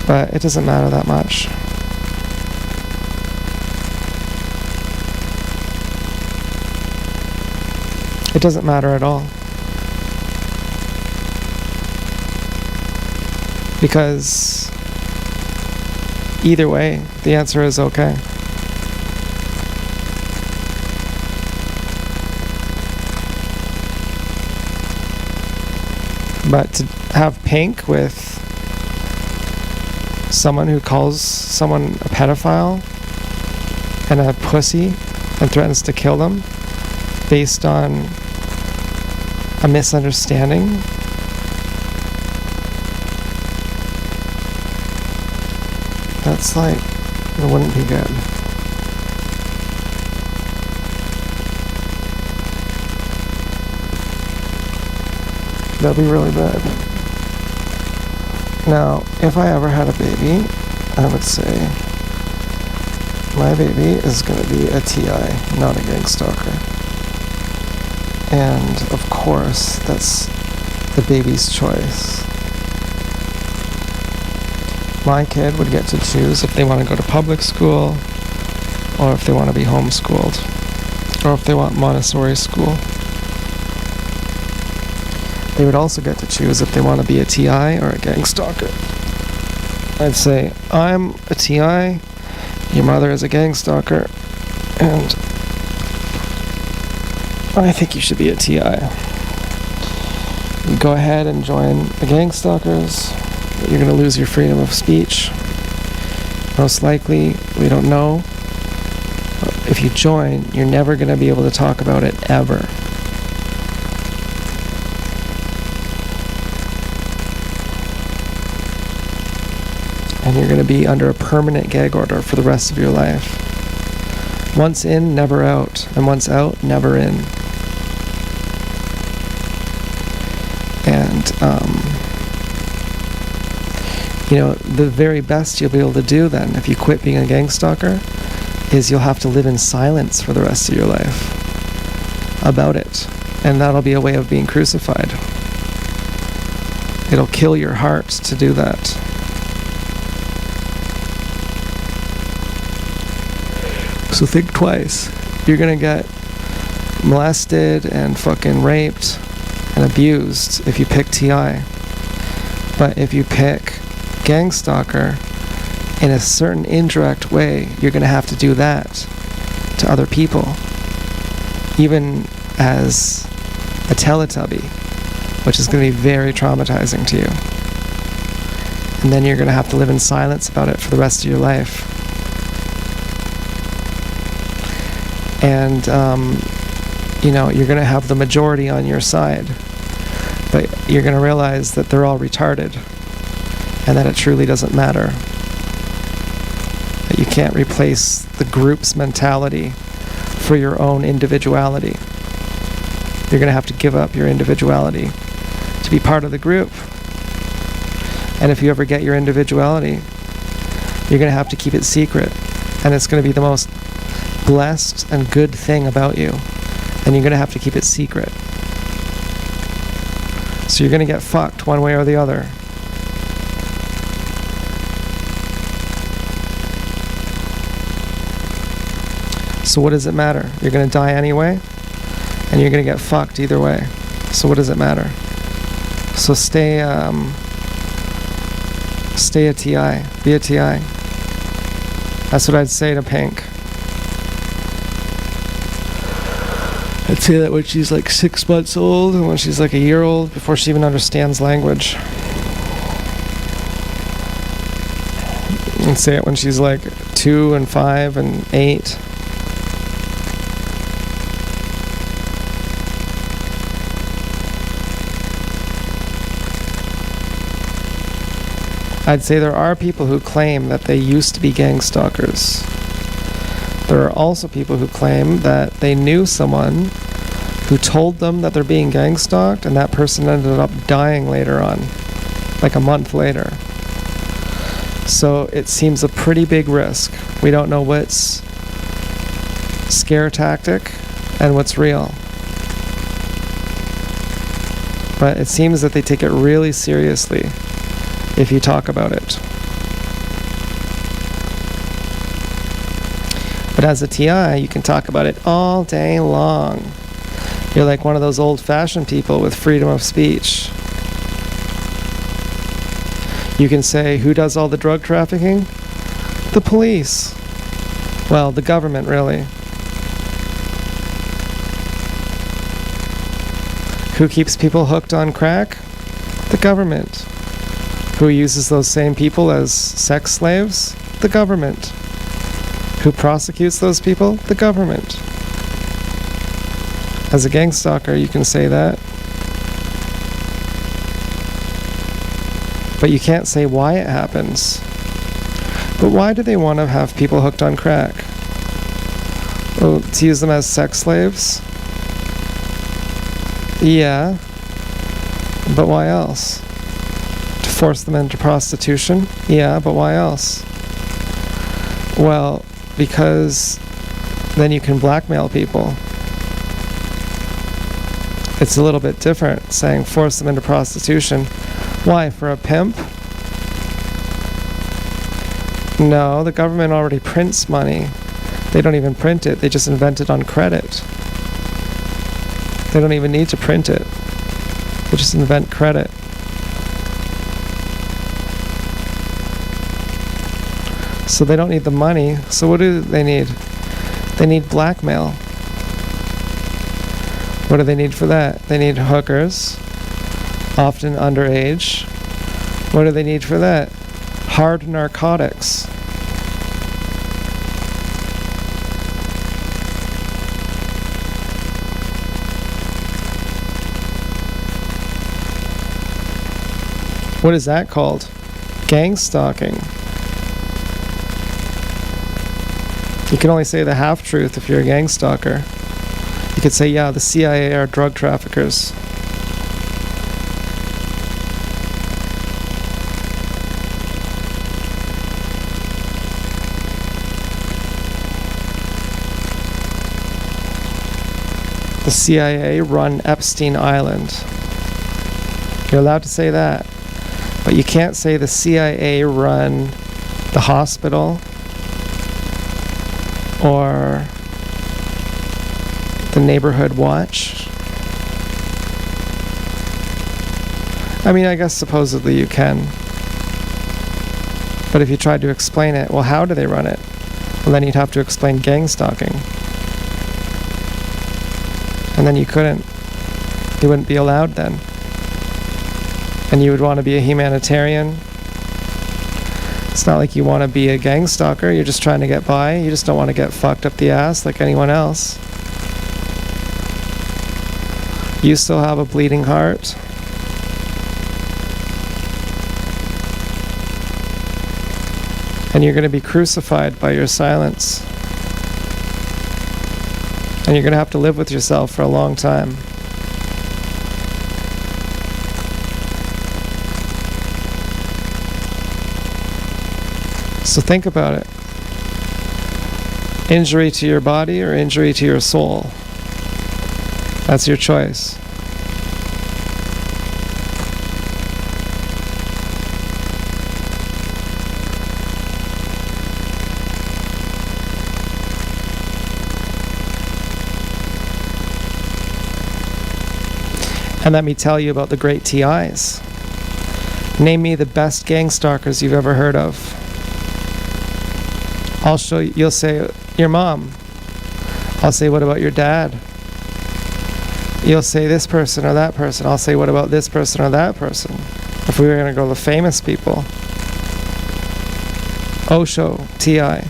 But it doesn't matter that much. It doesn't matter at all. Because either way, the answer is okay. But to have Pink with someone who calls someone a pedophile and a pussy and threatens to kill them based on a misunderstanding, that's like, it wouldn't be good. That'd be really bad. Now, if I ever had a baby, I would say my baby is going to be a TI, not a gang stalker. And of course, that's the baby's choice. my kid would get to choose if they want to go to public school or if they want to be homeschooled or if they want Montessori school. They would also get to choose if they want to be a TI or a gang stalker. I'd say, I'm a TI, your mother is a gang stalker, and I think you should be a TI. You go ahead and join the gang stalkers. You're going to lose your freedom of speech. Most likely, we don't know. If you join, you're never going to be able to talk about it ever. And you're going to be under a permanent gag order for the rest of your life. Once in, never out. And once out, never in. And, the very best you'll be able to do then, if you quit being a gang stalker, is you'll have to live in silence for the rest of your life about it. And that'll be a way of being crucified. It'll kill your heart to do that. So think twice. You're gonna get molested and fucking raped and abused if you pick TI. But if you pick gang stalker, in a certain indirect way, you're gonna have to do that to other people. Even as a Teletubby, which is gonna be very traumatizing to you. And then you're gonna have to live in silence about it for the rest of your life. And, you're going to have the majority on your side. But you're going to realize that they're all retarded. And that it truly doesn't matter. That you can't replace the group's mentality for your own individuality. You're going to have to give up your individuality to be part of the group. And if you ever get your individuality, you're going to have to keep it secret. And it's going to be the most blessed and good thing about you, and you're going to have to keep it secret. So you're going to get fucked one way or the other. So what does it matter? You're going to die anyway, and you're going to get fucked either way. So what does it matter? So stay a TI. Be a TI. That's what I'd say to Pink. I'd say that when she's like 6 months old and when she's like a year old, before she even understands language. And say it when she's like 2 and 5 and 8. I'd say there are people who claim that they used to be gang stalkers. There are also people who claim that they knew someone who told them that they're being gang stalked, and that person ended up dying later on, like a month later. So it seems a pretty big risk. We don't know what's scare tactic and what's real. But it seems that they take it really seriously if you talk about it. But as a TI, you can talk about it all day long. You're like one of those old-fashioned people with freedom of speech. You can say, who does all the drug trafficking? The police. Well, the government, really. Who keeps people hooked on crack? The government. Who uses those same people as sex slaves? The government. Who prosecutes those people? The government. As a gang stalker, you can say that. But you can't say why it happens. But why do they want to have people hooked on crack? Oh, to use them as sex slaves? Yeah. But why else? To force them into prostitution? Yeah, but why else? Well, because then you can blackmail people. It's a little bit different saying force them into prostitution. Why? For a pimp? No, the government already prints money. They don't even print it. They just invent it on credit. They don't even need to print it. They just invent credit. So they don't need the money. So what do they need? They need blackmail. What do they need for that? They need hookers, often underage. What do they need for that? Hard narcotics. What is that called? Gang stalking. You can only say the half-truth if you're a gang stalker. You could say, yeah, the CIA are drug traffickers. The CIA run Epstein Island. You're allowed to say that. But you can't say the CIA run the hospital or the neighborhood watch. I mean, I guess supposedly you can. But if you tried to explain it, well, how do they run it? Well, then you'd have to explain gang stalking. And then you couldn't. You wouldn't be allowed then. And you would want to be a humanitarian. It's not like you want to be a gang stalker. You're just trying to get by. You just don't want to get fucked up the ass like anyone else. You still have a bleeding heart. And you're going to be crucified by your silence. And you're going to have to live with yourself for a long time. So think about it. Injury to your body or injury to your soul? That's your choice. And let me tell you about the great TIs. Name me the best gang stalkers you've ever heard of. I'll show you. You'll say, your mom. I'll say, what about your dad? You'll say this person or that person. I'll say, what about this person or that person? If we were going to go the famous people. Osho, TI.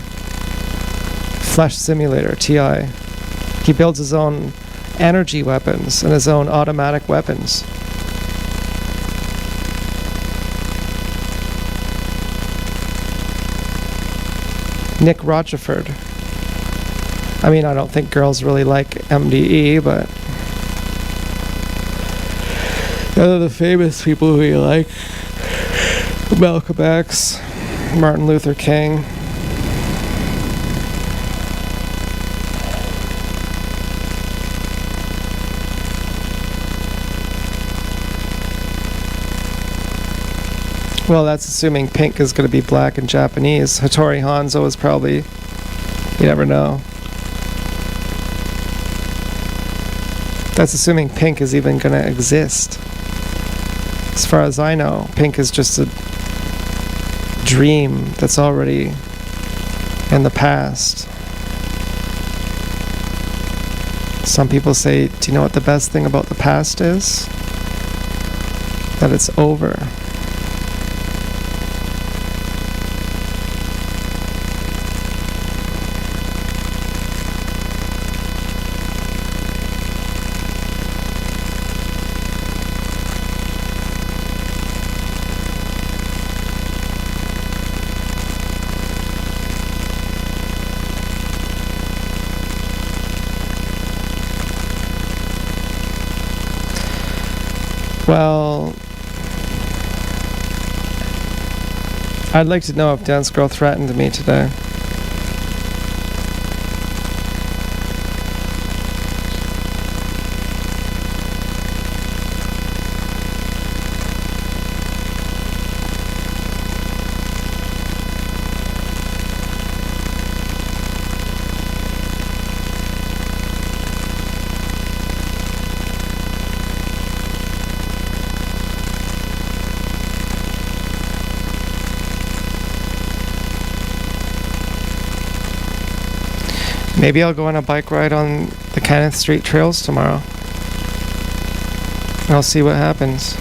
Flesh Simulator, TI. He builds his own energy weapons and his own automatic weapons. Nick Rocheford. I mean, I don't think girls really like MDE, but other the famous people who you like: Malcolm X, Martin Luther King. Well, that's assuming pink is going to be black and Japanese. Hattori Hanzo is probably, you never know. That's assuming pink is even going to exist. As far as I know, pink is just a dream that's already in the past. Some people say, do you know what the best thing about the past is? That it's over. Well, I'd like to know if Dance Girl threatened me today. Maybe I'll go on a bike ride on the Kenneth Street trails tomorrow. I'll see what happens.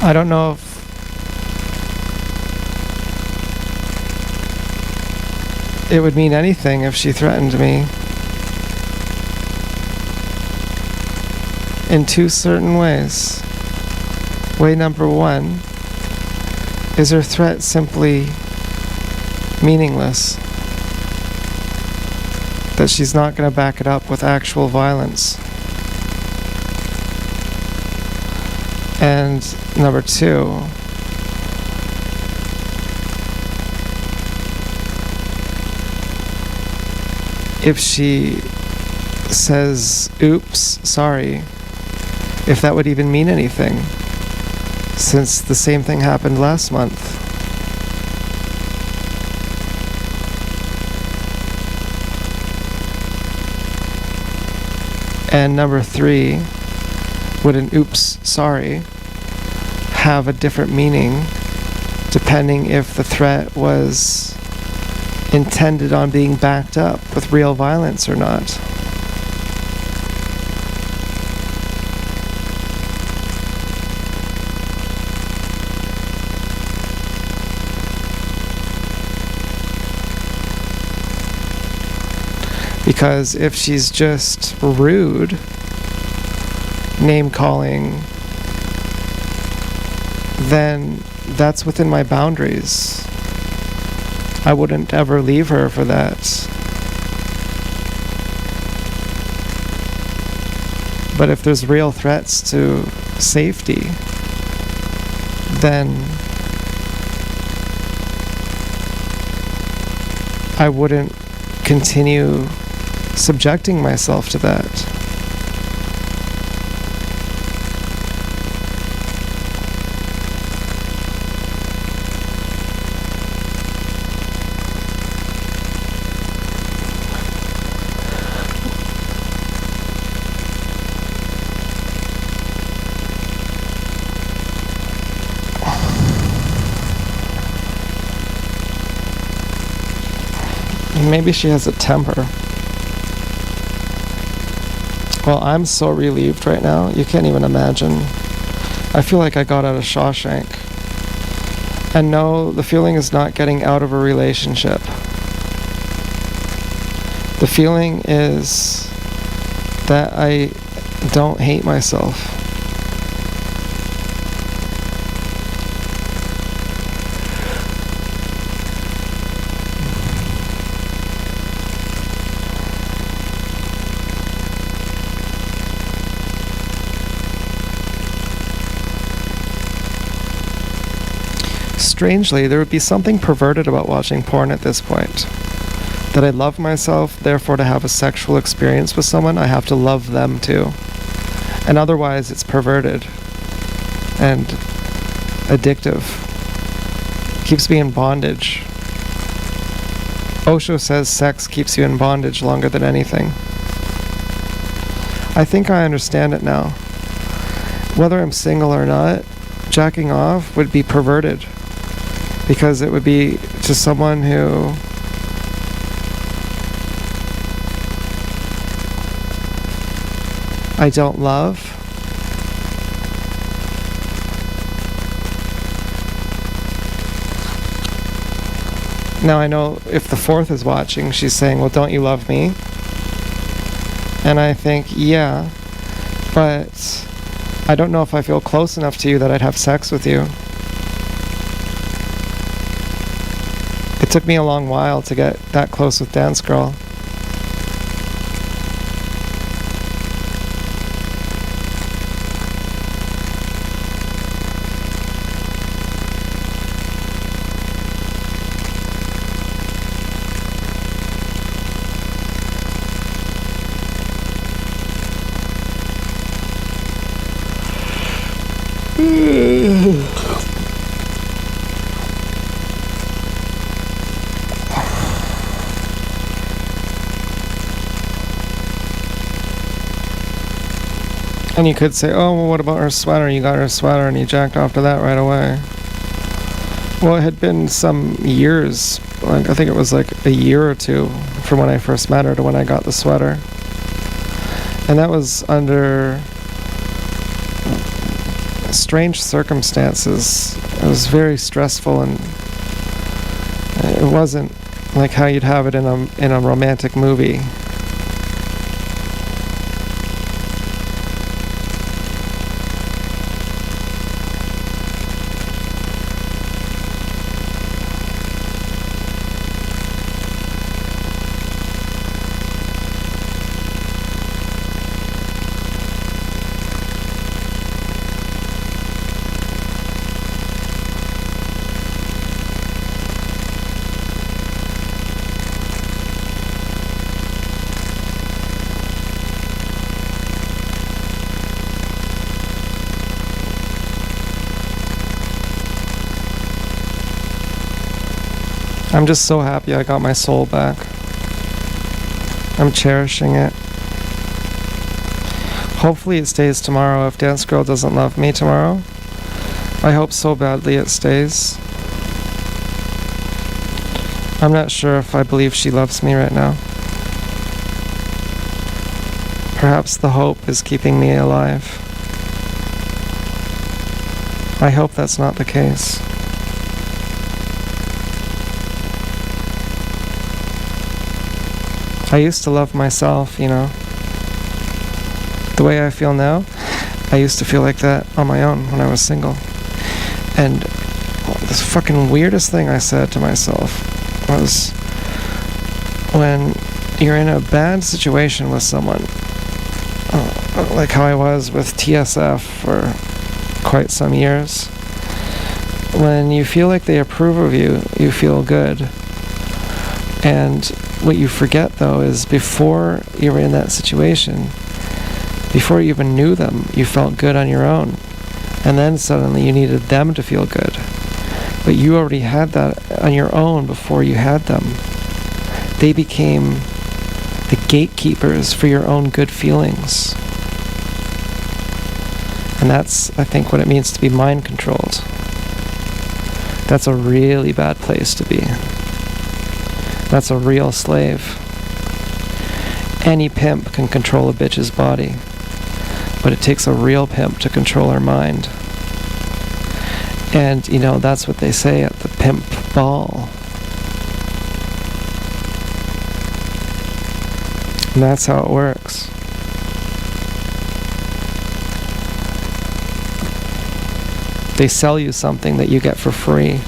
I don't know if it would mean anything if she threatened me in two certain ways. Way number one, is her threat simply meaningless? That she's not going to back it up with actual violence? And number two, if she says, oops, sorry, if that would even mean anything, since the same thing happened last month. And number three, would an oops, sorry have a different meaning depending if the threat was intended on being backed up with real violence or not? Because if she's just rude, name-calling, then that's within my boundaries. I wouldn't ever leave her for that. But if there's real threats to safety, then I wouldn't continue subjecting myself to that. Maybe she has a temper. Well, I'm so relieved right now. You can't even imagine. I feel like I got out of Shawshank. And no, the feeling is not getting out of a relationship. The feeling is that I don't hate myself. Strangely, there would be something perverted about watching porn at this point. That I love myself, therefore to have a sexual experience with someone, I have to love them too. And otherwise, it's perverted and addictive. It keeps me in bondage. Osho says sex keeps you in bondage longer than anything. I think I understand it now. Whether I'm single or not, jacking off would be perverted. Because it would be to someone who I don't love. Now I know if the fourth is watching, she's saying, well, don't you love me? And I think, yeah, but I don't know if I feel close enough to you that I'd have sex with you. It took me a long while to get that close with Dance Girl. And you could say, oh, well, what about her sweater? You got her sweater and you jacked off to that right away. Well, it had been some years, like I think it was like a year or two from when I first met her to when I got the sweater. And that was under strange circumstances. It was very stressful, and it wasn't like how you'd have it in a romantic movie. I'm just so happy I got my soul back. I'm cherishing it. Hopefully it stays tomorrow if Dance Girl doesn't love me tomorrow. I hope so badly it stays. I'm not sure if I believe she loves me right now. Perhaps the hope is keeping me alive. I hope that's not the case. I used to love myself, you know. The way I feel now, I used to feel like that on my own when I was single. And this fucking weirdest thing I said to myself was, when you're in a bad situation with someone, like how I was with TSF for quite some years, when you feel like they approve of you, you feel good. And what you forget, though, is before you were in that situation, before you even knew them, you felt good on your own. And then suddenly you needed them to feel good. But you already had that on your own before you had them. They became the gatekeepers for your own good feelings. And that's, I think, what it means to be mind controlled. That's a really bad place to be. That's a real slave. Any pimp can control a bitch's body, but it takes a real pimp to control her mind. And, you know, that's what they say at the pimp ball. And that's how it works. They sell you something that you get for free.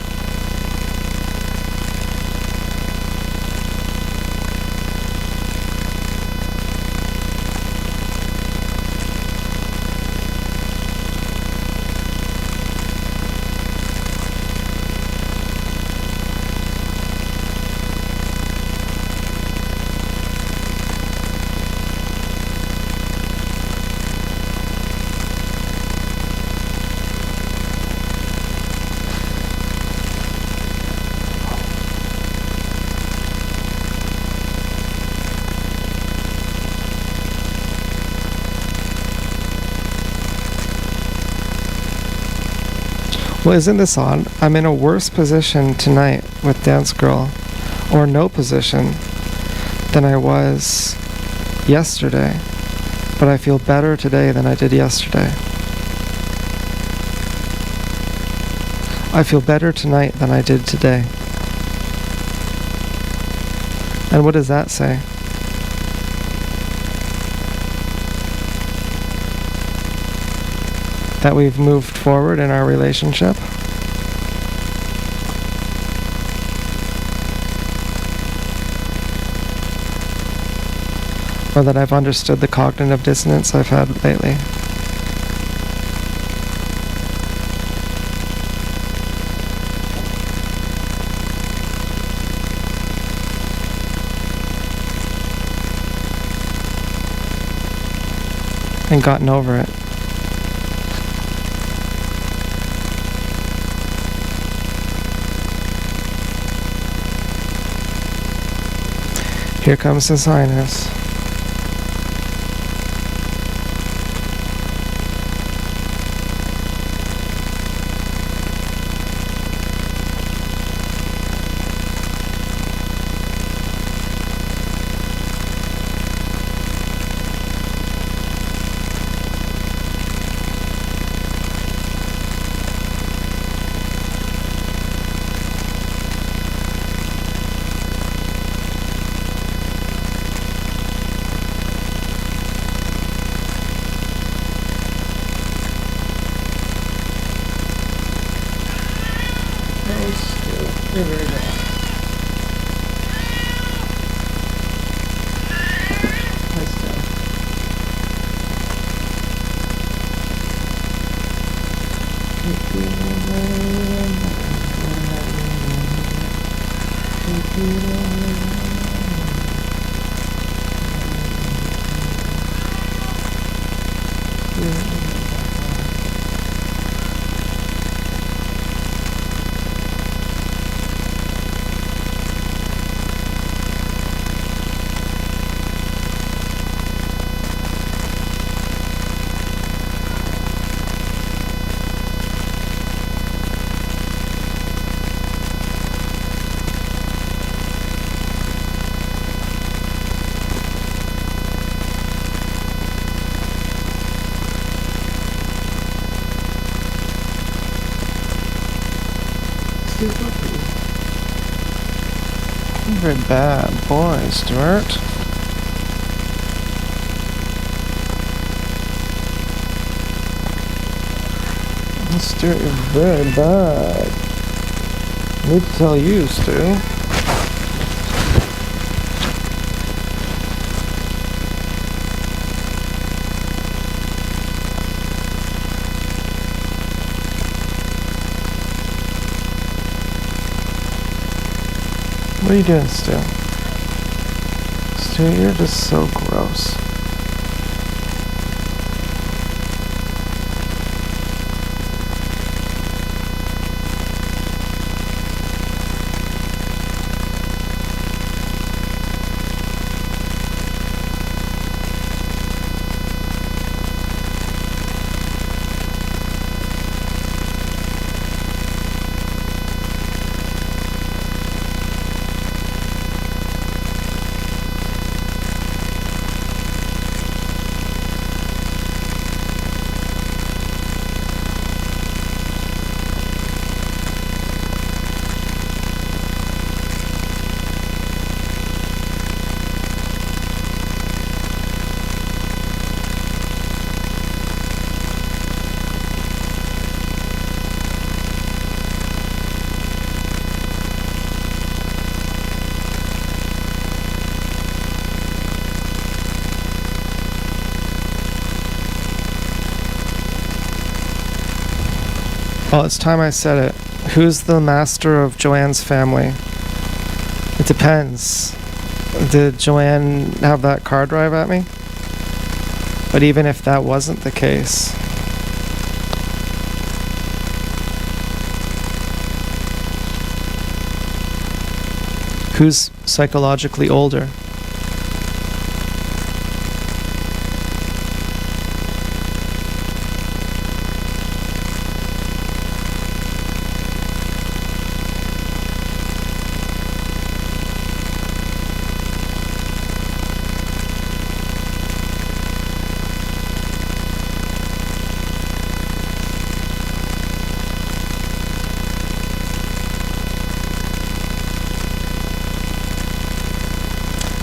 Well, isn't this odd? I'm in a worse position tonight with Dance Girl, or no position, than I was yesterday. But I feel better today than I did yesterday. I feel better tonight than I did today. And what does that say? That we've moved forward in our relationship? Or that I've understood the cognitive dissonance I've had lately? And gotten over it. Here comes His Highness. They're very bad. Nice stuff. You're a very bad boy, Stuart. Stuart, you're very bad. I need to tell you, Stu. What are you doing, Stu? Stu, you're just so gross. Well, it's time I said it. Who's the master of Joanne's family? It depends. Did Joanne have that car drive at me? But even if that wasn't the case, who's psychologically older?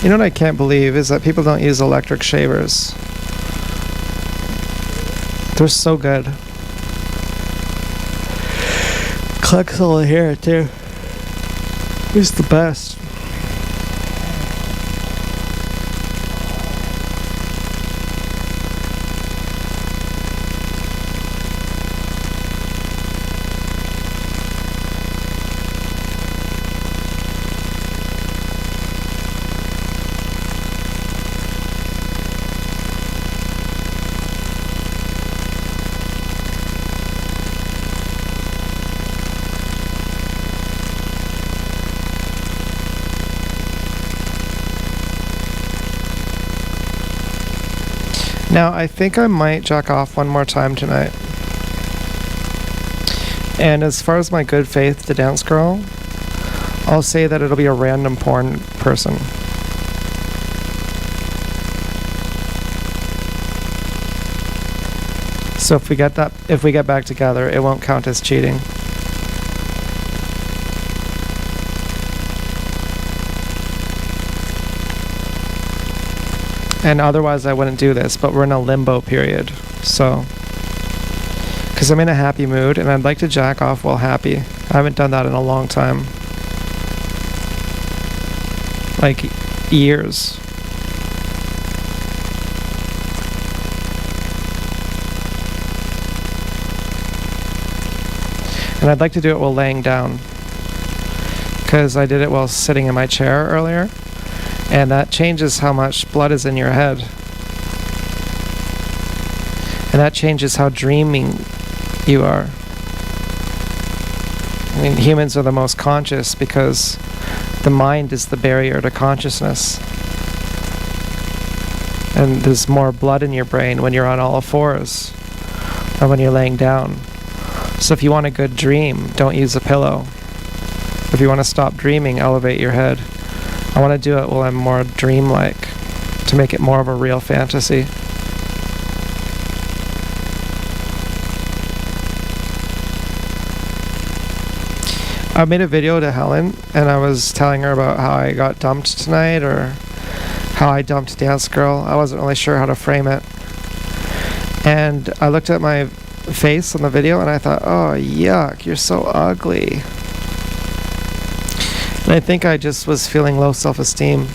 You know what I can't believe is that people don't use electric shavers. They're so good. Collects all the hair too. It's the best. Now, I think I might jack off one more time tonight. And as far as my good faith to dance girl, I'll say that it'll be a random porn person. So if we get back together, it won't count as cheating. And otherwise I wouldn't do this, but we're in a limbo period, so. Because I'm in a happy mood, and I'd like to jack off while happy. I haven't done that in a long time. like years. And I'd like to do it while laying down, because I did it while sitting in my chair earlier, and that changes how much blood is in your head. And that changes how dreaming you are. I mean, humans are the most conscious because the mind is the barrier to consciousness. And there's more blood in your brain when you're on all fours or when you're laying down. So if you want a good dream, don't use a pillow. If you want to stop dreaming, elevate your head. I want to do it while I'm more dreamlike, to make it more of a real fantasy. I made a video to Helen, and I was telling her about how I got dumped tonight, or how I dumped Dance Girl. I wasn't really sure how to frame it. And I looked at my face on the video, and I thought, oh, yuck, you're so ugly. And I think I just was feeling low self-esteem.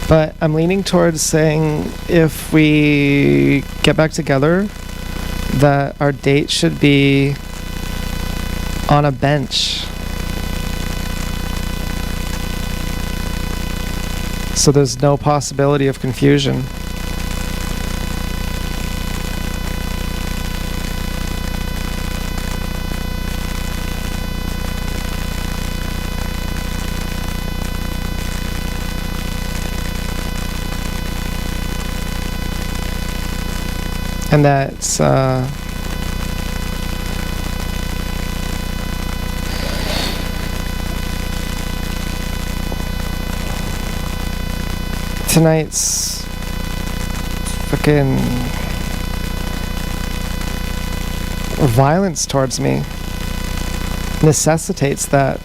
But I'm leaning towards saying, if we get back together, that our date should be on a bench. So there's no possibility of confusion. And that's tonight's fucking violence towards me necessitates that.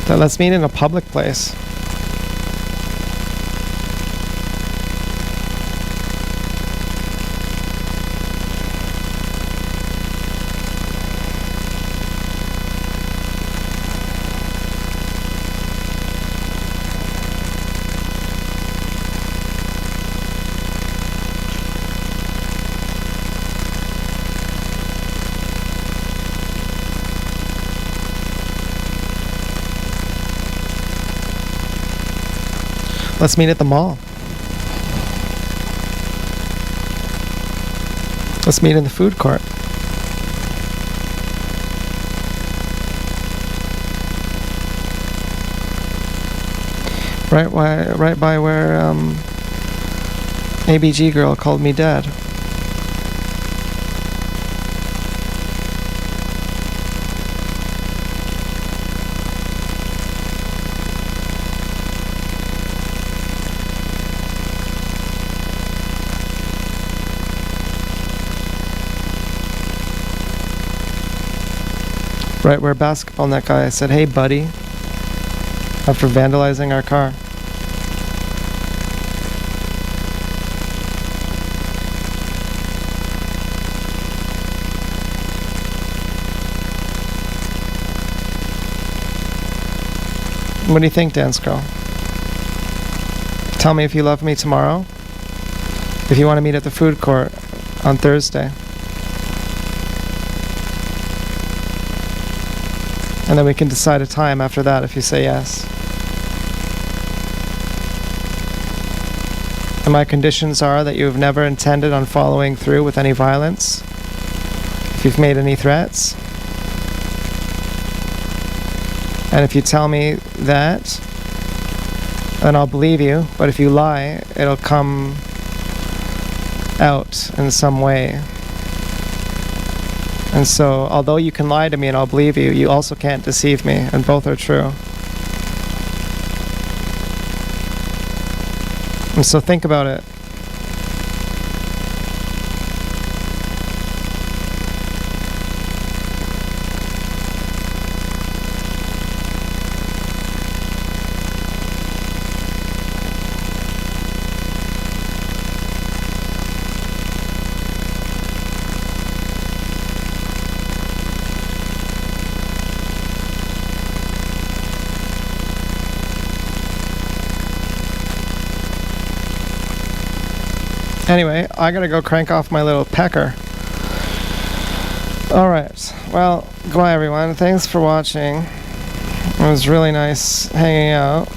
So let's meet in a public place. Let's meet at the mall. Let's meet in the food court. Right by where ABG girl called me dad. Right where Basketball Net guy said, "Hey buddy," after vandalizing our car. What do you think, Dance Girl? Tell me if you love me tomorrow. If you want to meet at the food court on Thursday. And then we can decide a time after that if you say yes. And my conditions are that you have never intended on following through with any violence. If you've made any threats. And if you tell me that, then I'll believe you. But if you lie, it'll come out in some way. And so, although you can lie to me and I'll believe you, you also can't deceive me, and both are true. And so think about it. Anyway, I gotta go crank off my little pecker. Alright, well, goodbye everyone. Thanks for watching. It was really nice hanging out.